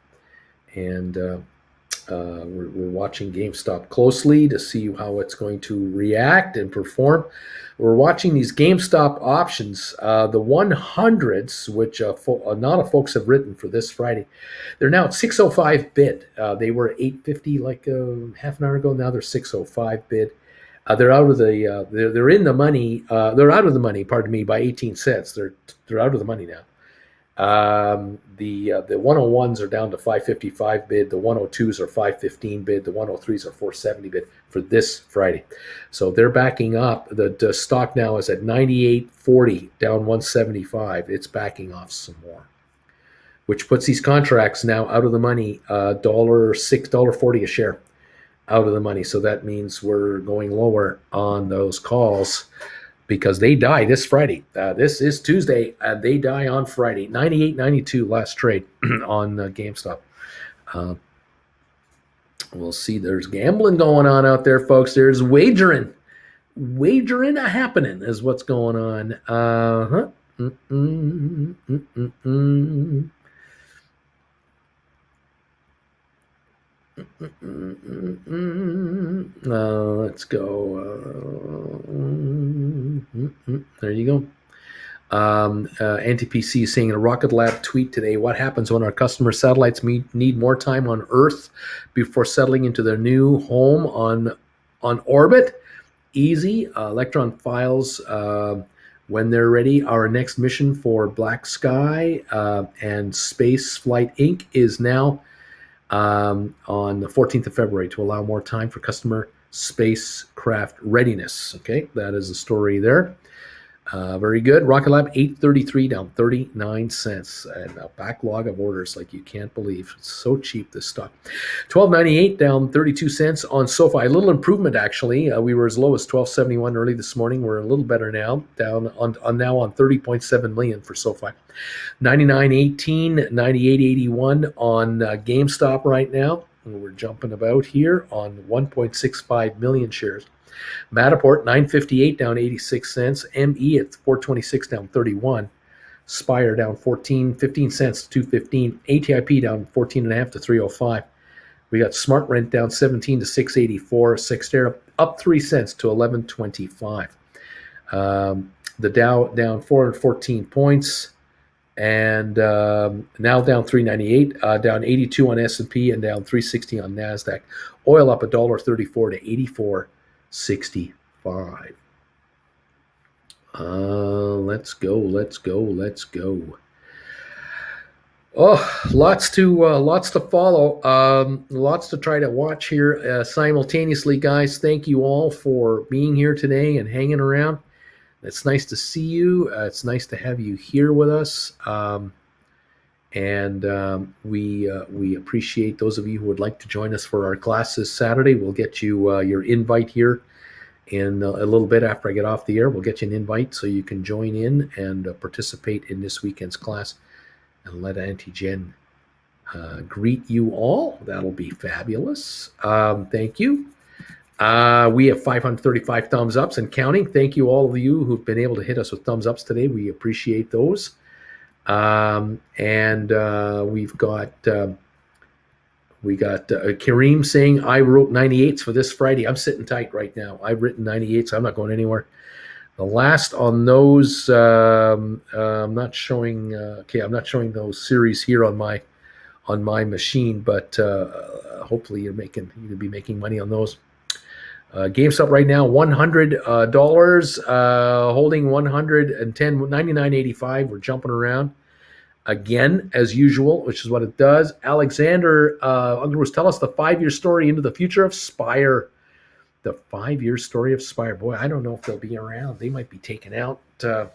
and we're watching GameStop closely to see how it's going to react and perform. We're watching these GameStop options, the 100s, which a lot of folks have written for this Friday. They're now at 605 bid. They were at 850 like half an hour ago. Now they're 605 bid. They're out of the. They're in the money. They're out of the money. Pardon me, by 18 cents. They're out of the money now. The 101s are down to 555 bid. The 102s are 515 bid. The 103s are 470 bid for this Friday. So they're backing up. The stock now is at 98.40, down 175. It's backing off some more, which puts these contracts now out of the money. $6.40 a share out of the money. So that means we're going lower on those calls, because they die this Friday. This is Tuesday. They die on Friday. 98.92 last trade on GameStop. We'll see. There's gambling going on out there, folks. There's wagering. Wagering happening is what's going on. Let's go. There you go. Anti-PC is saying in a Rocket Lab tweet today, what happens when our customer satellites need more time on Earth before settling into their new home on orbit? Easy. Electron files, when they're ready. Our next mission for Black Sky and Space Flight Inc. is now on the 14th of February to allow more time for customer spacecraft readiness. Okay, that is the story there. Very good. Rocket Lab 833, down 39 cents, and a backlog of orders like you can't believe. It's so cheap, this stock. 12.98, down 32 cents on SoFi. A little improvement, actually. We were as low as 12.71 early this morning. We're a little better now, down on 30.7 million for SoFi. 99.18, 98.81 on GameStop right now. And we're jumping about here on 1.65 million shares. Matterport 958 down 86 cents. ME at 426 down 31. Spire down 15 cents to 215. ATIP down 14 and a half to 305. We got Smart Rent down 17 to 684. Sextera up 3 cents to 1125. The Dow down 414 points, and now down 398, down 82 on S&P, and down 360 on Nasdaq. Oil up $1.34 to 84.65. Let's go. Oh, lots to follow. Lots to try to watch here simultaneously, guys. Thank you all for being here today and hanging around. It's nice to see you. It's nice to have you here with us. We appreciate those of you who would like to join us for our class this Saturday. We'll get you your invite here in a little bit after I get off the air. We'll get you an invite so you can join in and participate in this weekend's class. And let Auntie Jen greet you all. That'll be fabulous. Thank you. We have 535 thumbs ups and counting. Thank you, all of you who've been able to hit us with thumbs ups today. We appreciate those. We've got Kareem saying, I wrote 98s for this Friday. I'm sitting tight right now. I've written 98s. I'm not going anywhere. The last on those, I'm not showing. I'm not showing those series here on my machine, but hopefully you'll be making money on those. GameStop right now, $100, holding 110, 99.85. We're jumping around again as usual, which is what it does. Alexander Ungerus, tell us the 5-year story into the future of Spire. The 5-year story of Spire. Boy, I don't know if they'll be around. They might be taken out. They're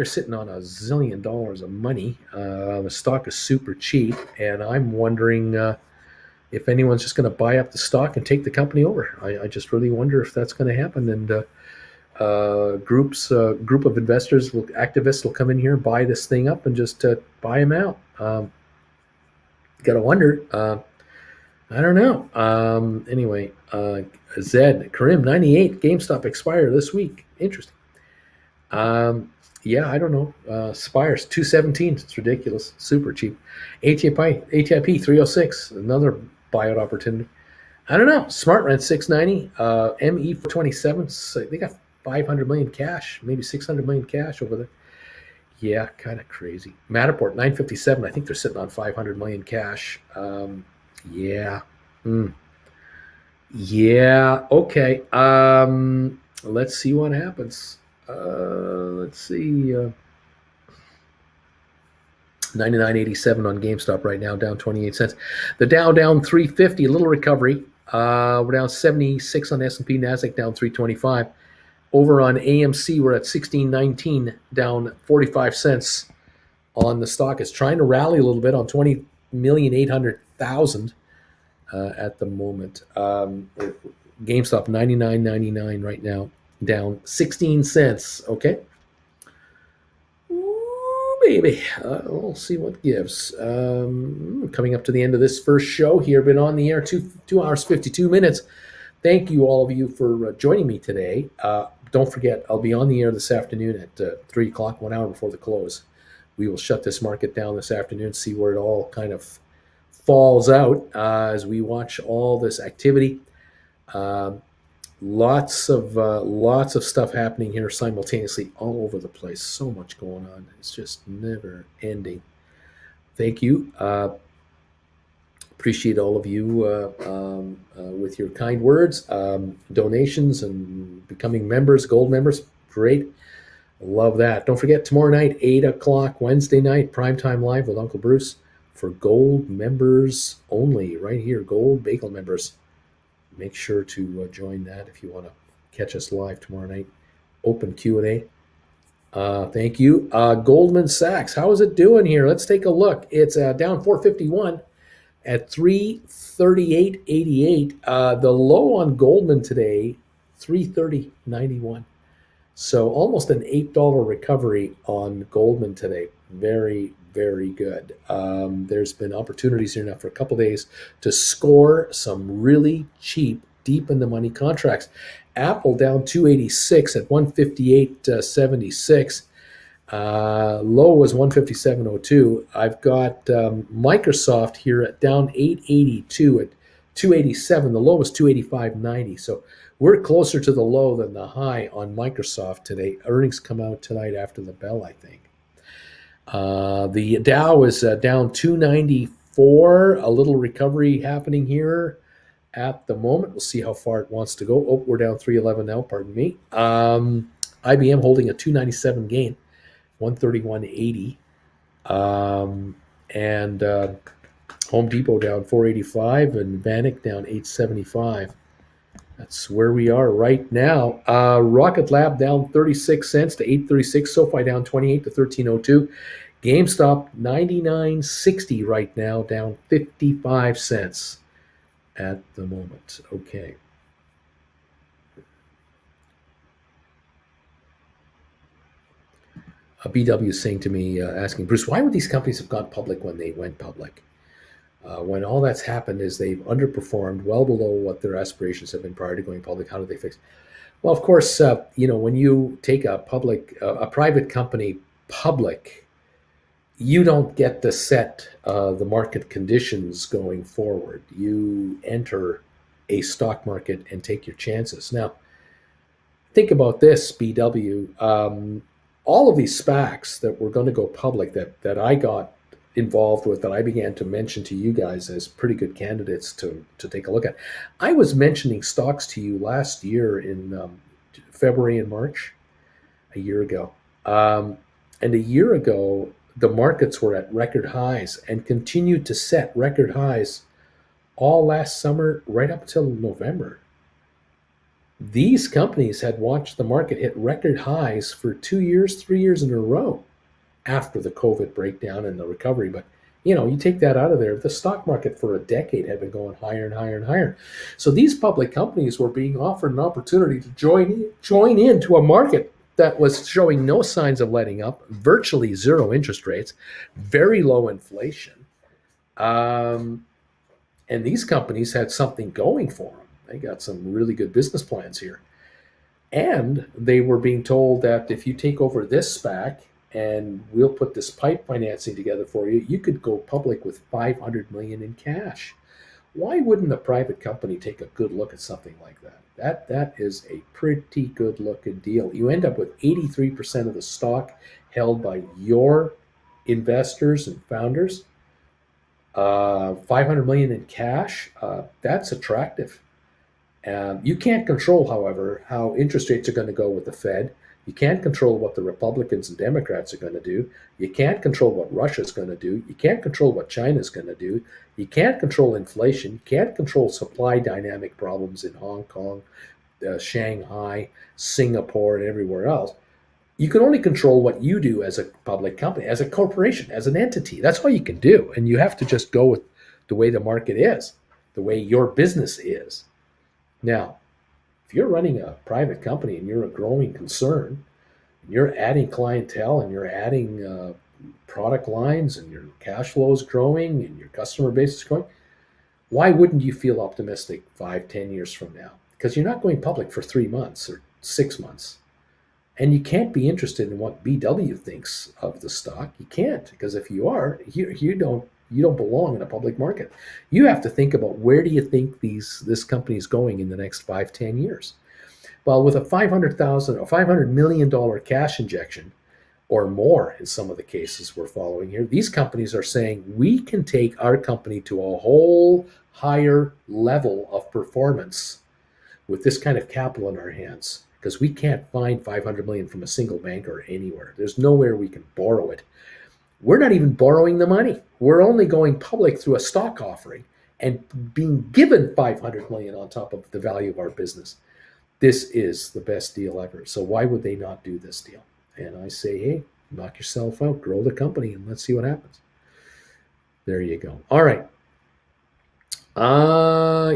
sitting on $1 zillion of money. The stock is super cheap, and I'm wondering if anyone's just going to buy up the stock and take the company over. I just really wonder if that's going to happen. And group of investors, activists will come in here, buy this thing up, and just buy them out. Got to wonder. I don't know. Anyway, Zed, Karim, 98, GameStop expire this week. Interesting. Yeah, I don't know. Spire's 217. It's ridiculous. Super cheap. ATIP 306. Another buyout opportunity. I don't know. Smart Rent 690. ME 427. So they got 500 million cash, maybe 600 million cash over there. Yeah, kind of crazy. Matterport 957. I think they're sitting on 500 million cash. Yeah. Yeah. Okay. Let's see what happens. Let's see. 99.87 on GameStop right now, down 28 cents. The Dow down 350, a little recovery. We're down 76 on S&P. Nasdaq down 325. Over on AMC, we're at 16.19, down 45 cents on the stock. It's trying to rally a little bit on 20,800,000 at the moment. GameStop 99.99 right now, down 16 cents. Okay. Ooh, baby. We'll see what gives. Coming up to the end of this first show here. Been on the air 2 hours, 52 minutes. Thank you, all of you, for joining me today. Don't forget, I'll be on the air this afternoon at 3 o'clock, 1 hour before the close. We will shut this market down this afternoon, see where it all kind of falls out as we watch all this activity. Lots of stuff happening here simultaneously all over the place. So much going on. It's just never ending. Thank you. Appreciate all of you with your kind words, donations, and becoming members, gold members. Great. Love that. Don't forget, tomorrow night, 8 o'clock, Wednesday night, Primetime Live with Uncle Bruce for gold members only, right here, gold bagel members. Make sure to join that if you want to catch us live tomorrow night. Open Q&A. Thank you. Goldman Sachs, how is it doing here? Let's take a look. It's down 451 at 338.88. The low on Goldman today, 330.91. So almost an $8 recovery on Goldman today. Very, very good. There's been opportunities here now for a couple days to score some really cheap, deep in the money contracts. Apple down 286 at 158.76. Low was 157.02. I've got Microsoft here at down 882 at 287. The low was 285.90. So we're closer to the low than the high on Microsoft today. Earnings come out tonight after the bell, I think. The Dow is down 294. A little recovery happening here at the moment. We'll see how far it wants to go. Oh, we're down 311 now. Pardon me. IBM holding a 297 gain, 131.80. And Home Depot down 485 and Vanik down 875. That's where we are right now. Rocket Lab down 36 cents to 836. SoFi down 28 to 1302. GameStop 99.60 right now, down 55 cents at the moment. Okay. BW is saying to me, asking Bruce, why would these companies have gone public when they went public? When all that's happened is they've underperformed well below what their aspirations have been prior to going public. How do they fix? Well, of course, when you take a private company public, you don't get to set the market conditions going forward. You enter a stock market and take your chances. Now, think about this, BW. All of these SPACs that were going to go public that I got involved with, that I began to mention to you guys as pretty good candidates to take a look at. I was mentioning stocks to you last year in February and March, a year ago. And a year ago, the markets were at record highs and continued to set record highs all last summer, right up till November. These companies had watched the market hit record highs for 2 years, 3 years in a row after the COVID breakdown and the recovery. But you take that out of there, the stock market for a decade had been going higher and higher and higher. So these public companies were being offered an opportunity to join into a market that was showing no signs of letting up, virtually zero interest rates, very low inflation. And these companies had something going for them. They got some really good business plans here. And they were being told that if you take over this SPAC and we'll put this pipe financing together for you, you could go public with 500 million in cash. Why wouldn't a private company take a good look at something like that? That is a pretty good looking deal. You end up with 83% of the stock held by your investors and founders. 500 million in cash. That's attractive. You can't control, however, how interest rates are going to go with the Fed. You can't control what the Republicans and Democrats are going to do. You can't control what Russia's going to do. You can't control what China's going to do. You can't control inflation. You can't control supply dynamic problems in Hong Kong, Shanghai, Singapore, and everywhere else. You can only control what you do as a public company, as a corporation, as an entity. That's all you can do. And you have to just go with the way the market is, the way your business is. Now, if you're running a private company and you're a growing concern, and you're adding clientele and you're adding product lines and your cash flow is growing and your customer base is growing, why wouldn't you feel optimistic 5, 10 years from now? Because you're not going public for 3 months or 6 months. And you can't be interested in what BW thinks of the stock. You can't, because if you are, you don't belong in a public market. You have to think about, where do you think this company is going in the next 5, 10 years? Well, with a $500 million cash injection, or more in some of the cases we're following here, these companies are saying we can take our company to a whole higher level of performance with this kind of capital in our hands, because we can't find 500 million from a single bank or anywhere. There's nowhere we can borrow it. We're not even borrowing the money. We're only going public through a stock offering and being given 500 million on top of the value of our business. This is the best deal ever. So why would they not do this deal? And I say, hey, knock yourself out, grow the company, and let's see what happens. There you go. All right.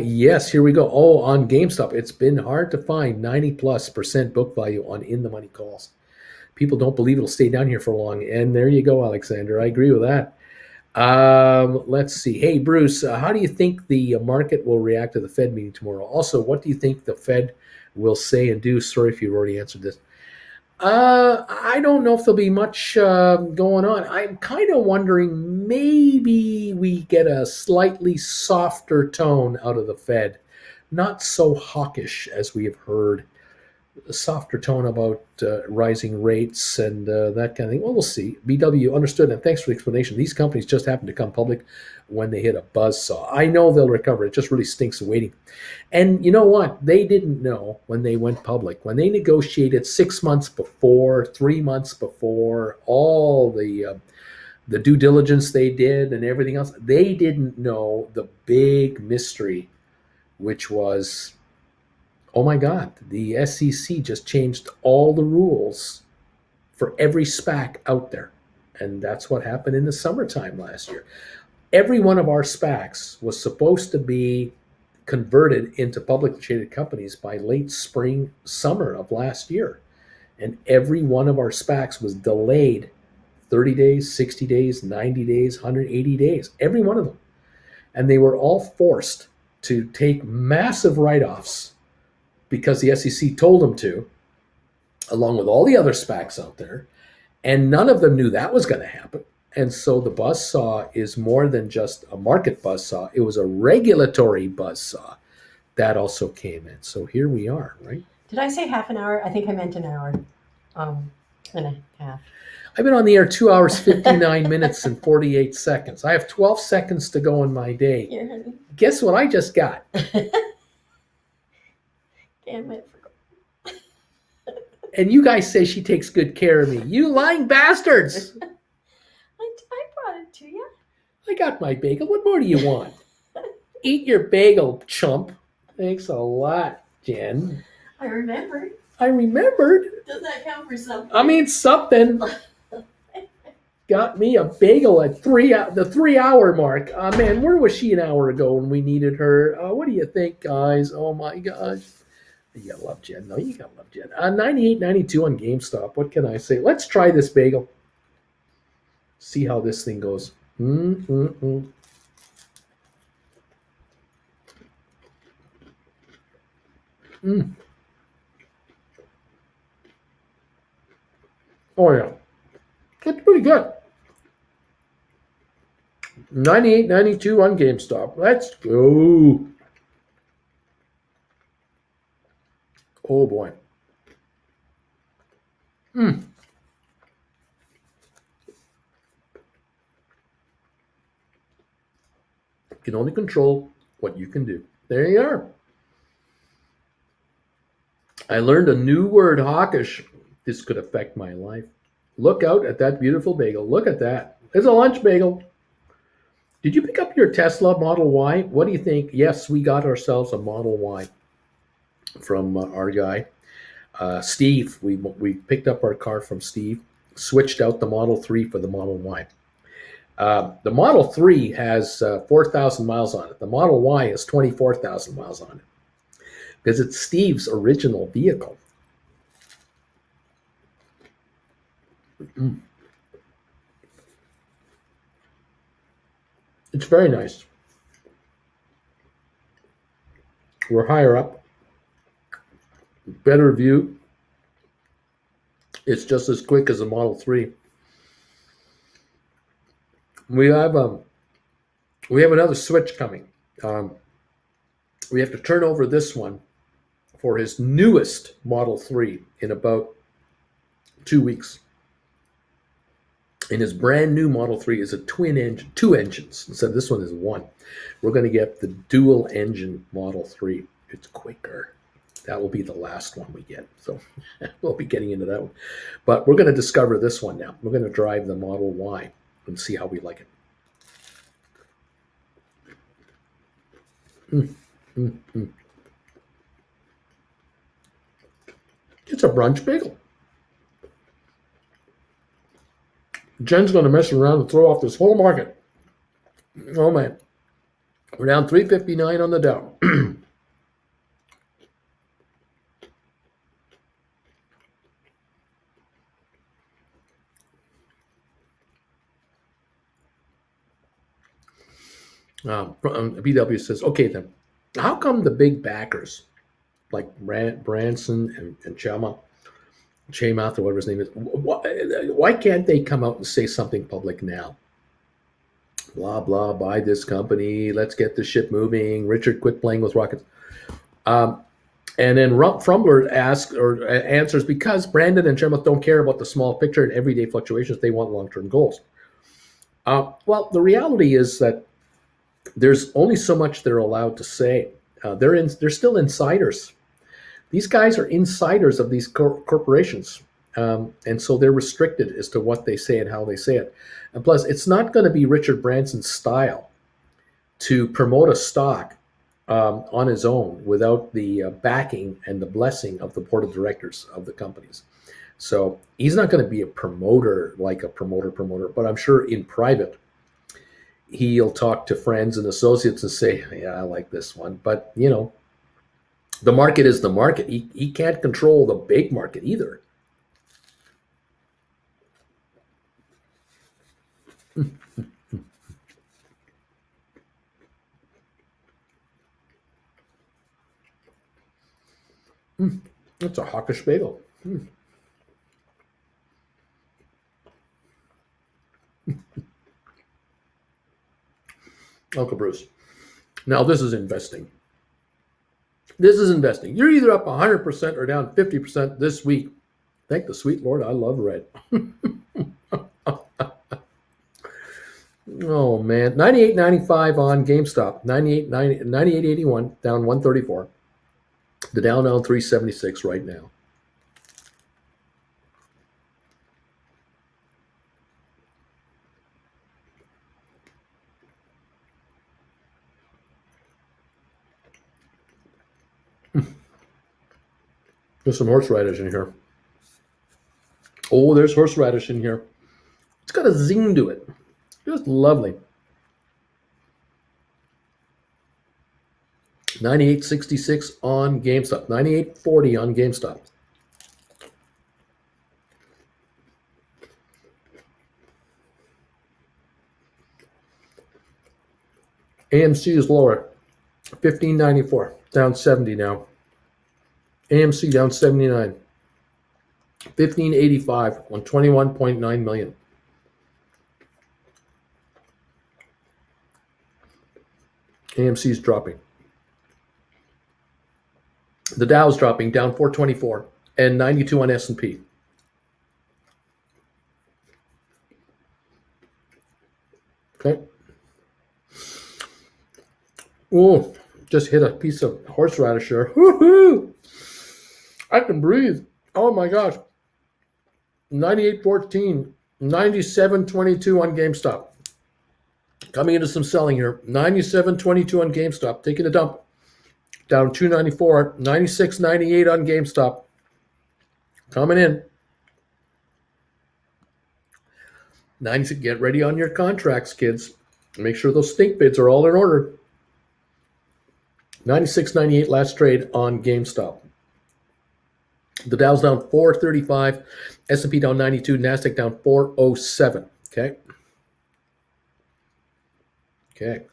Yes, here we go. Oh, on GameStop, it's been hard to find 90+% book value on in the money calls. People don't believe it'll stay down here for long. And there you go, Alexander. I agree with that. Let's see. Hey, Bruce, how do you think the market will react to the Fed meeting tomorrow? Also, what do you think the Fed will say and do. Sorry if you've already answered this. I don't know if there'll be much going on. I'm kind of wondering maybe we get a slightly softer tone out of the Fed, not so hawkish as we have heard, a softer tone about rising rates and that kind of thing. Well, we'll see. BW understood, and thanks for the explanation. These companies just happen to come public when they hit a buzz saw. I know they'll recover. It just really stinks of waiting. And you know what? They didn't know when they went public, when they negotiated 6 months before, 3 months before, all the due diligence they did and everything else. They didn't know the big mystery, which was, oh my God, the SEC just changed all the rules for every SPAC out there. And that's what happened in the summertime last year. Every one of our SPACs was supposed to be converted into publicly traded companies by late spring, summer of last year. And every one of our SPACs was delayed 30 days, 60 days, 90 days, 180 days, every one of them. And they were all forced to take massive write offs because the SEC told them to, along with all the other SPACs out there. And none of them knew that was going to happen. And so the buzzsaw is more than just a market buzzsaw. It was a regulatory buzzsaw that also came in. So here we are, right? Did I say half an hour? I think I meant an hour and a half. I've been on the air 2 hours, 59 minutes, and 48 seconds. I have 12 seconds to go in my day. Here, honey. Guess what I just got? Damn it. And you guys say she takes good care of me. You lying bastards. I brought it to you. I got my bagel. What more do you want? Eat your bagel, chump. Thanks a lot, Jen. I remembered. I remembered. Does that count for something? I mean, something. Got me a bagel at the 3 hour mark. Man, where was she an hour ago when we needed her? What do you think, guys? Oh my gosh. You gotta love Jen. No, you gotta love Jen. 98.92 on GameStop. What can I say? Let's try this bagel. See how this thing goes. Mm. Oh yeah, it's pretty good. 98.92 on GameStop. Let's go. Oh boy. You can only control what you can do. There you are. I learned a new word, hawkish. This could affect my life. Look out at that beautiful bagel. Look at that. It's a lunch bagel. Did you pick up your Tesla Model Y? What do you think? Yes, we got ourselves a Model Y from our guy, Steve. We picked up our car from Steve, switched out the Model 3 for the Model Y. The Model 3 has 4,000 miles on it. The Model Y has 24,000 miles on it because it's Steve's original vehicle. It's very nice. We're higher up, better view. It's just as quick as a Model 3. We have another switch coming. We have to turn over this one for his newest Model 3 in about 2 weeks. And his brand new Model 3 is a twin engine, 2 engines. Instead, this one is 1. We're going to get the dual engine Model 3. It's quicker. That will be the last one we get. So we'll be getting into that one. But we're going to discover this one now. We're going to drive the Model Y and see how we like it. It's a brunch bagel. Jen's going to mess around and throw off this whole market. Oh, man. We're down 359 on the Dow. BW says, okay, then, how come the big backers like Branson and Chamath, or whatever his name is. Why can't they come out and say something public now? Blah blah. Buy this company. Let's get the ship moving. Richard, quit playing with rockets. Um, and then Frumler asks or answers, because Brandon and Chamath don't care about the small picture and everyday fluctuations. They want long-term goals. Well, the reality is that there's only so much they're allowed to say. They're still insiders. These guys are insiders of these corporations, and so they're restricted as to what they say and how they say it. And plus, it's not going to be Richard Branson's style to promote a stock on his own without the backing and the blessing of the board of directors of the companies. So he's not going to be a promoter like a promoter, but I'm sure in private he'll talk to friends and associates and say, yeah, I like this one. But, the market is the market. He can't control the big market either. That's a hawkish bagel. Uncle Bruce. Now, this is investing. This is investing. You're either up 100% or down 50% this week. Thank the sweet Lord, I love red. Oh, man. 98.95 on GameStop. 98.81, down 134. The Dow now 376 right now. There's some horseradish in here. Oh, there's horseradish in here. It's got a zing to it. Just lovely. 98.66 on GameStop. 98.40 on GameStop. AMC is lower. 15.94. Down 70 now. AMC down 79. 15.85 on 21.9 million. AMC is dropping. The Dow is dropping, down 424 and 92 on S&P. Okay. Oh, just hit a piece of horseradish here. Woohoo! I can breathe. Oh my gosh. 98.14, 97.22 on GameStop. Coming into some selling here. 97.22 on GameStop. Taking a dump. Down 294. 96.98 on GameStop. Coming in. 96. Get ready on your contracts, kids. Make sure those stink bids are all in order. 96.98 last trade on GameStop. The Dow's down 435, S&P down 92, NASDAQ down 407. Okay. Okay.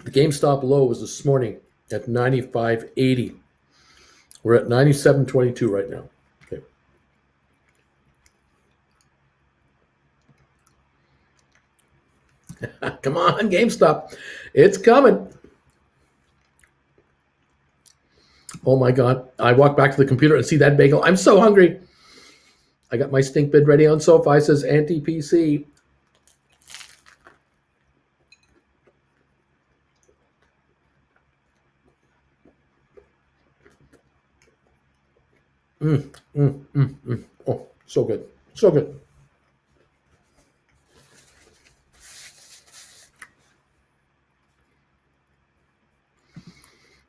The GameStop low was this morning at 95.80. We're at 97.22 right now. Okay. Come on, GameStop. It's coming. Oh my God. I walk back to the computer and see that bagel. I'm so hungry. I got my stink bid ready on SoFi, says anti-PC. Oh, so good. So good.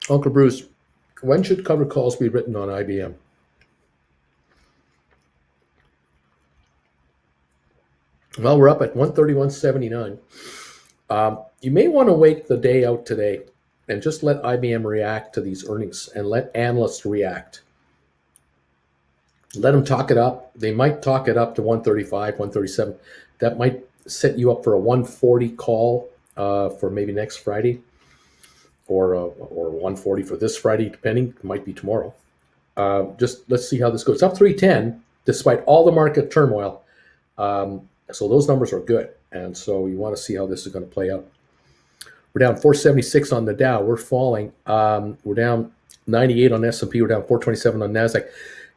Uncle Bruce, when should cover calls be written on IBM? Well, we're up at 131.79. You may want to wait the day out today and just let IBM react to these earnings and let analysts react. Let them talk it up. They might talk it up to 135, 137. That might set you up for a 140 call for maybe next Friday, or 140 for this Friday, depending. It might be tomorrow. Just let's see how this goes. It's up 310 despite all the market turmoil. So those numbers are good, and so you want to see how this is going to play out. We're down 476 on the Dow. We're falling. We're down 98 on S&P. We're down 427 on Nasdaq.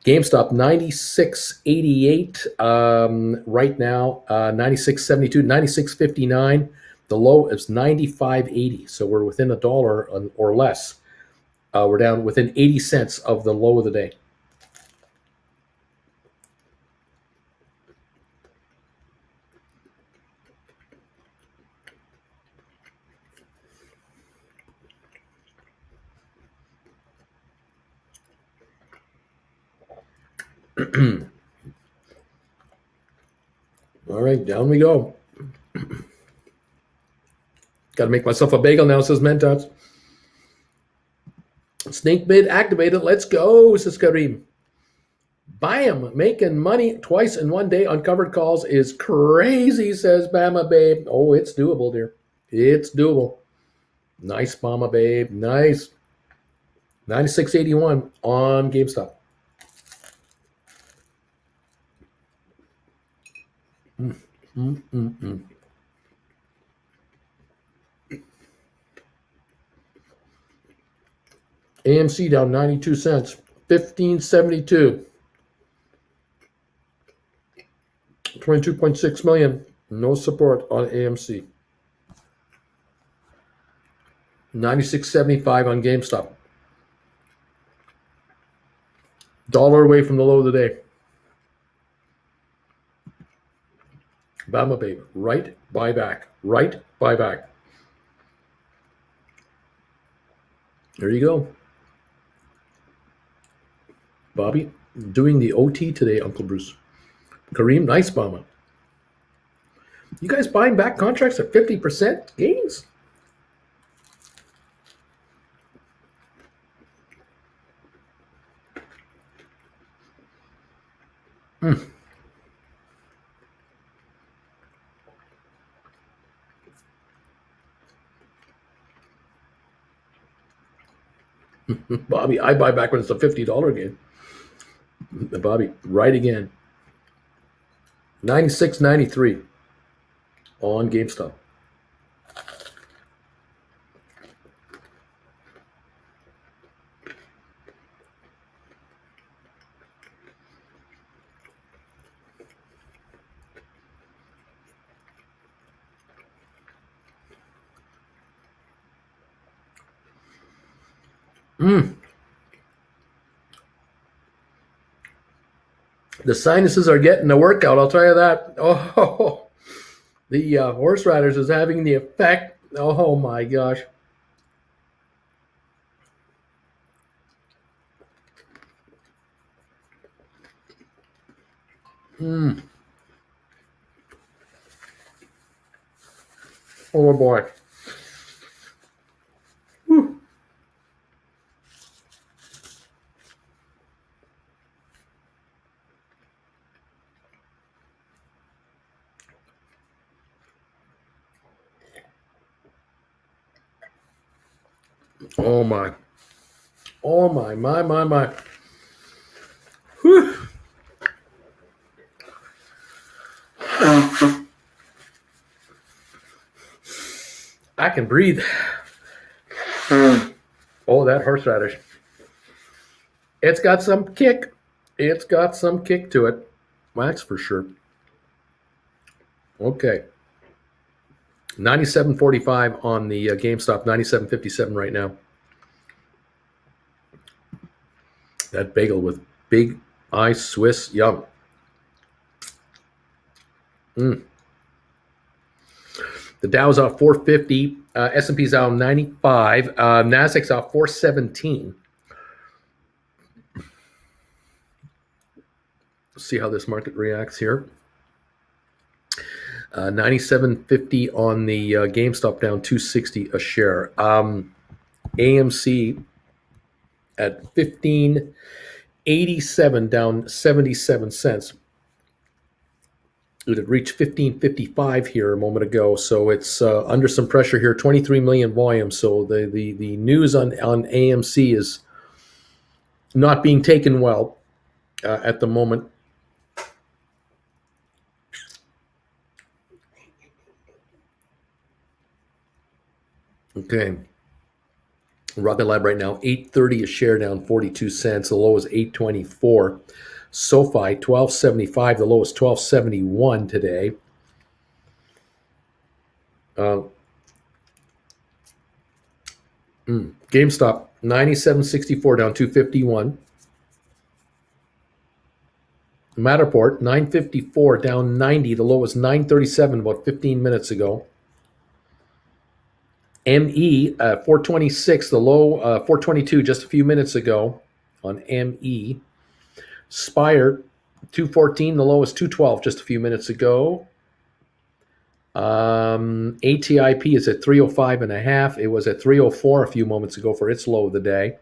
GameStop 96.88 right now. 96.72, 96.59. The low is 95.80. So we're within $1 or less. We're down within 80 cents of the low of the day. All right, down we go. Got to make myself a bagel now, says Mentos. Snake bid activated. Let's go, says Kareem. Bam, making money twice in one day on covered calls is crazy, says Bama Babe. Oh, it's doable, dear. It's doable. Nice, Bama Babe. Nice. 96.81 on GameStop. AMC down 92 cents, 15.72. 22.6 million. No support on AMC. 96.75 on GameStop. Dollar away from the low of the day. Bama Babe, right buyback. Right buyback. There you go. Bobby, doing the OT today, Uncle Bruce. Kareem, nice, Bama. You guys buying back contracts at 50% gains? Bobby, I buy back when it's a $50 gain. Bobby, right again. 96.93 on GameStop. The sinuses are getting a workout, I'll tell you that. Oh, the horse riders is having the effect. Oh my gosh. Oh boy. Whew. Oh my. Oh my. Whew. I can breathe. Oh, that horseradish. It's got some kick. It's got some kick to it. That's for sure. Okay. 97.45 on the GameStop. 97.57 right now. That bagel with big ice Swiss. Yum. The Dow's off 450. S&P's out 95. Nasdaq's off 417. See how this market reacts here. $97.50 on the GameStop, down $2.60 a share. AMC at $15.87, down 77 cents. It had reached 15.55 here a moment ago, so it's under some pressure here. 23 million volume. So the news on AMC is not being taken well at the moment. Okay. Rocket Lab right now, 8.30 a share, down 42 cents. The low is 8.24. SoFi, 12.75. The low is 12.71 today. GameStop, 97.64, down 251. Matterport, 954, down 90. The low was 937 about 15 minutes ago. ME, 426, the low 422 just a few minutes ago on ME. Spire, 214, the low was 212 just a few minutes ago. ATIP is at 305 and a half. It was at 304 a few moments ago for its low of the day.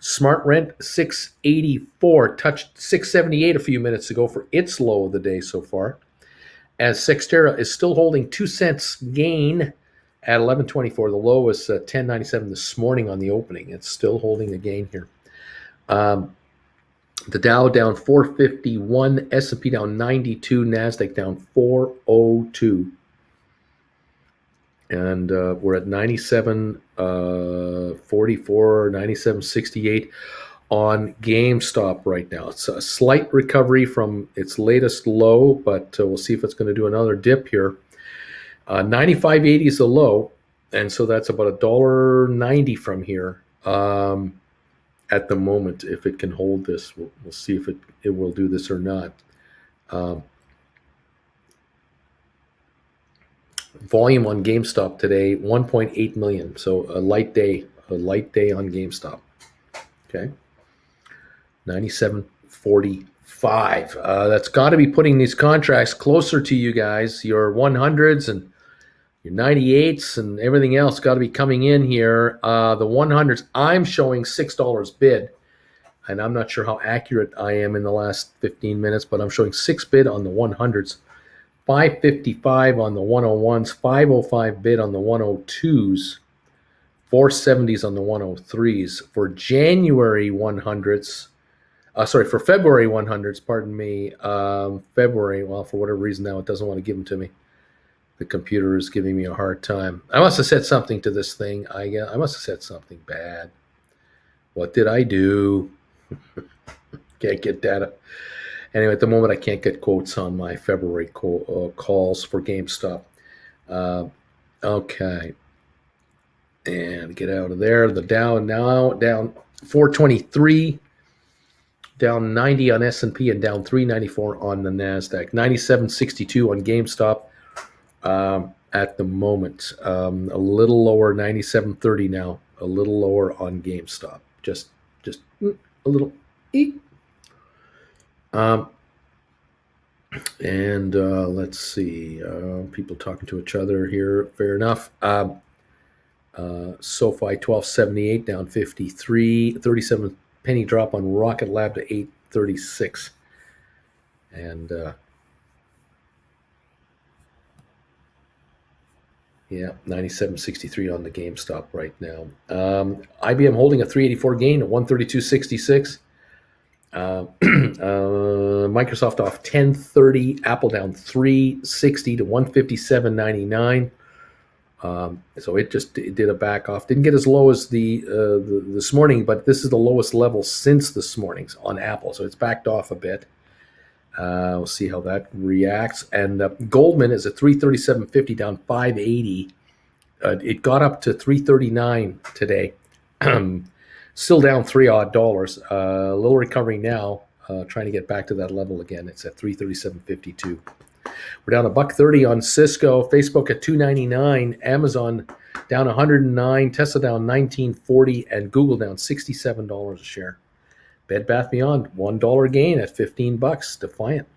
Smart Rent, 684, touched 678 a few minutes ago for its low of the day so far. As Sextera is still holding 2 cents gain at 11.24. The low was 10.97 this morning on the opening. It's still holding a gain here. The Dow down 451, S&P down 92, NASDAQ down 402. And we're at 97.44, 97.68 on GameStop right now. It's a slight recovery from its latest low, but we'll see if it's going to do another dip here. 95.80 is the low, and so that's about $1.90 from here. At the moment, if it can hold this, we'll see if it will do this or not. Volume on GameStop today, 1.8 million. So a light day on GameStop. Okay, 97.45. That's got to be putting these contracts closer to you guys. Your 100s and your 98s and everything else got to be coming in here. The 100s, I'm showing $6 bid, and I'm not sure how accurate I am in the last 15 minutes, but I'm showing 6 bid on the 100s, 555 on the 101s, 505 bid on the 102s, 470s on the 103s. For January 100s, for February 100s, pardon me, February, well, for whatever reason now it doesn't want to give them to me. The computer is giving me a hard time. I must have said something to this thing. I must have said something bad. What did I do? Can't get data. Anyway, at the moment, I can't get quotes on my February calls for GameStop. Okay. And get out of there. The Dow now down 423, down 90 on S&P, and down 394 on the NASDAQ. 97.62 on GameStop. At the moment, a little lower, 97.30 now, a little lower on GameStop, just a little. And let's see, people talking to each other here. Fair enough. SoFi 12.78 down 53, 37 penny drop on Rocket Lab to 8.36, and yeah, 97.63 on the GameStop right now. IBM holding a 384 gain at 132.66. Microsoft off 10.30. Apple down 360 to 157.99. So it did a back off. Didn't get as low as this morning, but this is the lowest level since this morning's on Apple. So it's backed off a bit. We'll see how that reacts. And Goldman is at 337.50, down 580. It got up to 339 today. Still down $3 odd. A little recovery now. Trying to get back to that level again. It's at 337.52. We're down $1.30 on Cisco. Facebook at $2.99. Amazon down $109. Tesla down $19.40, and Google down $67 a share. Bed Bath Beyond, $1 gain at $15. Defiant.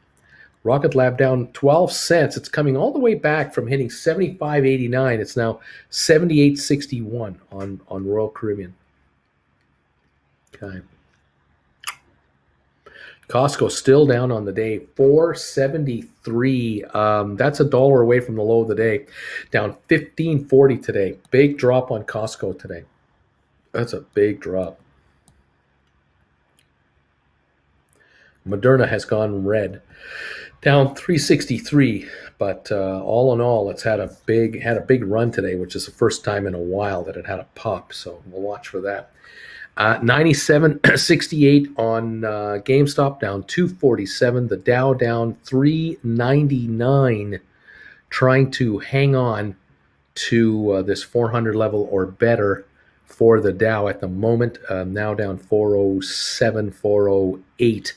Rocket Lab down 12 cents. It's coming all the way back from hitting 75.89. It's now 78.61 on Royal Caribbean. Okay. Costco still down on the day, 473. That's a dollar away from the low of the day, down 15.40 today. Big drop on Costco today. That's a big drop. Moderna has gone red, down 363. But all in all, it's had a big run today, which is the first time in a while that it had a pop. So we'll watch for that. 97.68 on GameStop, down 247. The Dow down 399, trying to hang on to this 400 level or better for the Dow at the moment. Now down 407, 408.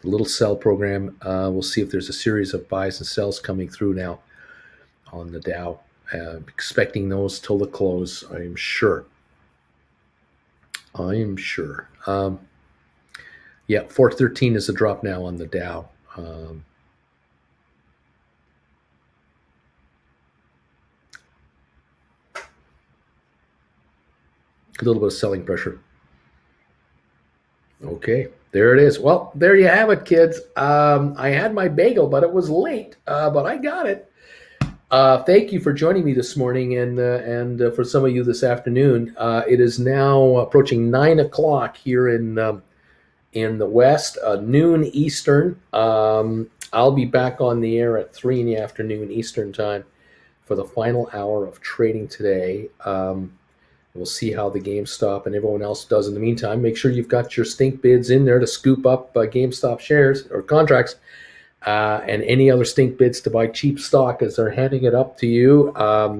The little sell program. We'll see if there's a series of buys and sells coming through now on the Dow. Expecting those till the close, I am sure. Yeah, 413 is a drop now on the Dow. A little bit of selling pressure. Okay, there it is. Well, there you have it, kids. I had my bagel, but it was late, but I got it. Thank you for joining me this morning, and for some of you this afternoon. It is now approaching 9 o'clock here in the West, noon Eastern. I'll be back on the air at 3 in the afternoon Eastern time for the final hour of trading today. We'll see how the GameStop and everyone else does in the meantime. Make sure you've got your stink bids in there to scoop up GameStop shares or contracts. And any other stink bids to buy cheap stock as they're handing it up to you.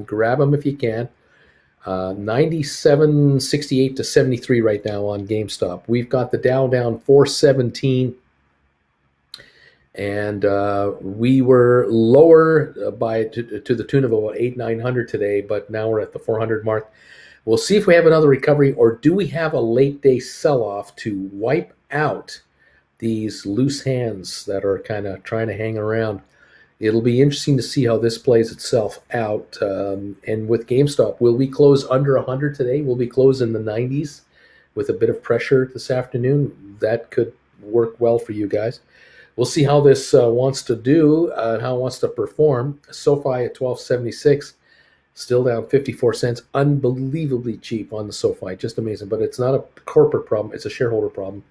Grab them if you can. 97.68 to 73 right now on GameStop. We've got the Dow down 417. And we were lower to the tune of about 800-900 today, but now we're at the 400 mark. We'll see if we have another recovery, or do we have a late day sell-off to wipe out these loose hands that are kind of trying to hang around. It'll be interesting to see how this plays itself out. And with GameStop, will we close under 100 today? Will we close in the 90s with a bit of pressure this afternoon? That could work well for you guys. We'll see how this wants to do, how it wants to perform. SoFi at 12.76, still down 54 cents. Unbelievably cheap on the SoFi, just amazing. But it's not a corporate problem, it's a shareholder problem.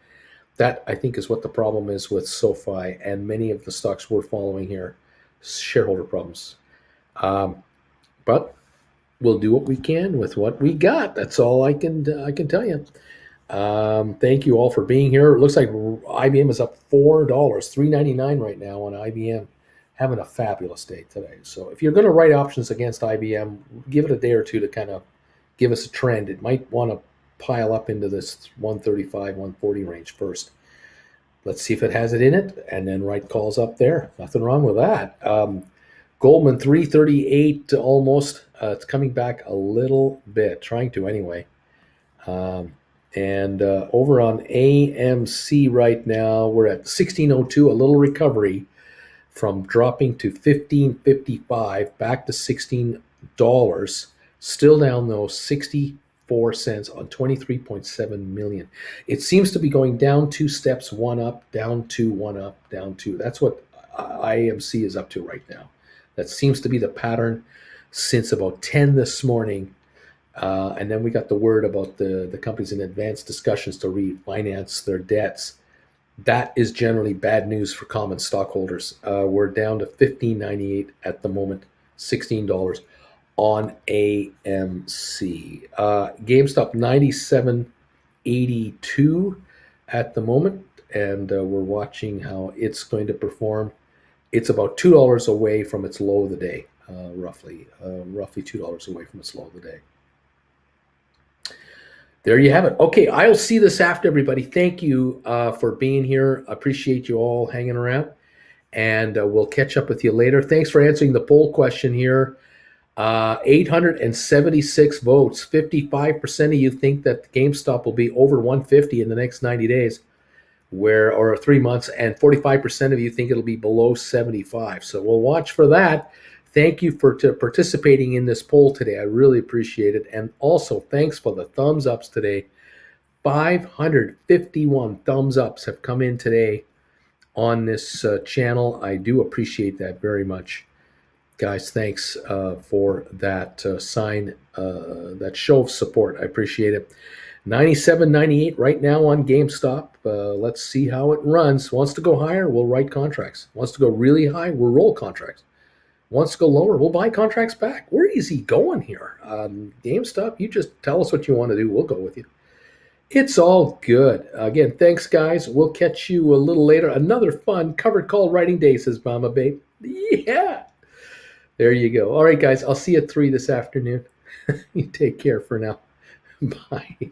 That, I think, is what the problem is with SoFi and many of the stocks we're following here, shareholder problems. But we'll do what we can with what we got. That's all I can tell you. Thank you all for being here. It looks like IBM is up $4, $3.99 right now on IBM. Having a fabulous day today. So if you're going to write options against IBM, give it a day or two to kind of give us a trend. It might want to pile up into this 135, 140 range first. Let's see if it has it in it, and then write calls up there. Nothing wrong with that. Goldman 338 almost. It's coming back a little bit, trying to anyway. And over on AMC right now, we're at 1602, a little recovery from dropping to 15.55 back to $16. Still down though, 64 cents on 23.7 million. It seems to be going down 2 steps, one up, down 2, one up, down 2. That's what IMC is up to right now. That seems to be the pattern since about 10 this morning. And then we got the word about the companies in advanced discussions to refinance their debts. That is generally bad news for common stockholders. We're down to $15.98 at the moment, $16 on AMC. GameStop 97.82 at the moment, and we're watching how it's going to perform. It's about $2 away from its low of the day, roughly $2 away from its low of the day. There you have it. Okay, I'll see this after, everybody. Thank you for being here. Appreciate you all hanging around, and we'll catch up with you later. Thanks for answering the poll question here. 876 votes. 55% of you think that GameStop will be over 150 in the next 90 days. where or 3 months, and 45% of you think it'll be below 75. So we'll watch for that. Thank you for participating in this poll today. I really appreciate it. And also, thanks for the thumbs ups today. 551 thumbs ups have come in today on this channel. I do appreciate that very much. Guys, thanks for that that show of support. I appreciate it. 97.98 right now on GameStop. Let's see how it runs. Wants to go higher, we'll write contracts. Wants to go really high, we'll roll contracts. Wants to go lower, we'll buy contracts back. Where is he going here? GameStop, you just tell us what you want to do. We'll go with you. It's all good. Again, thanks, guys. We'll catch you a little later. Another fun covered call writing day, says Mama Babe. Yeah. There you go. All right, guys. I'll see you at 3 this afternoon. You take care for now. Bye.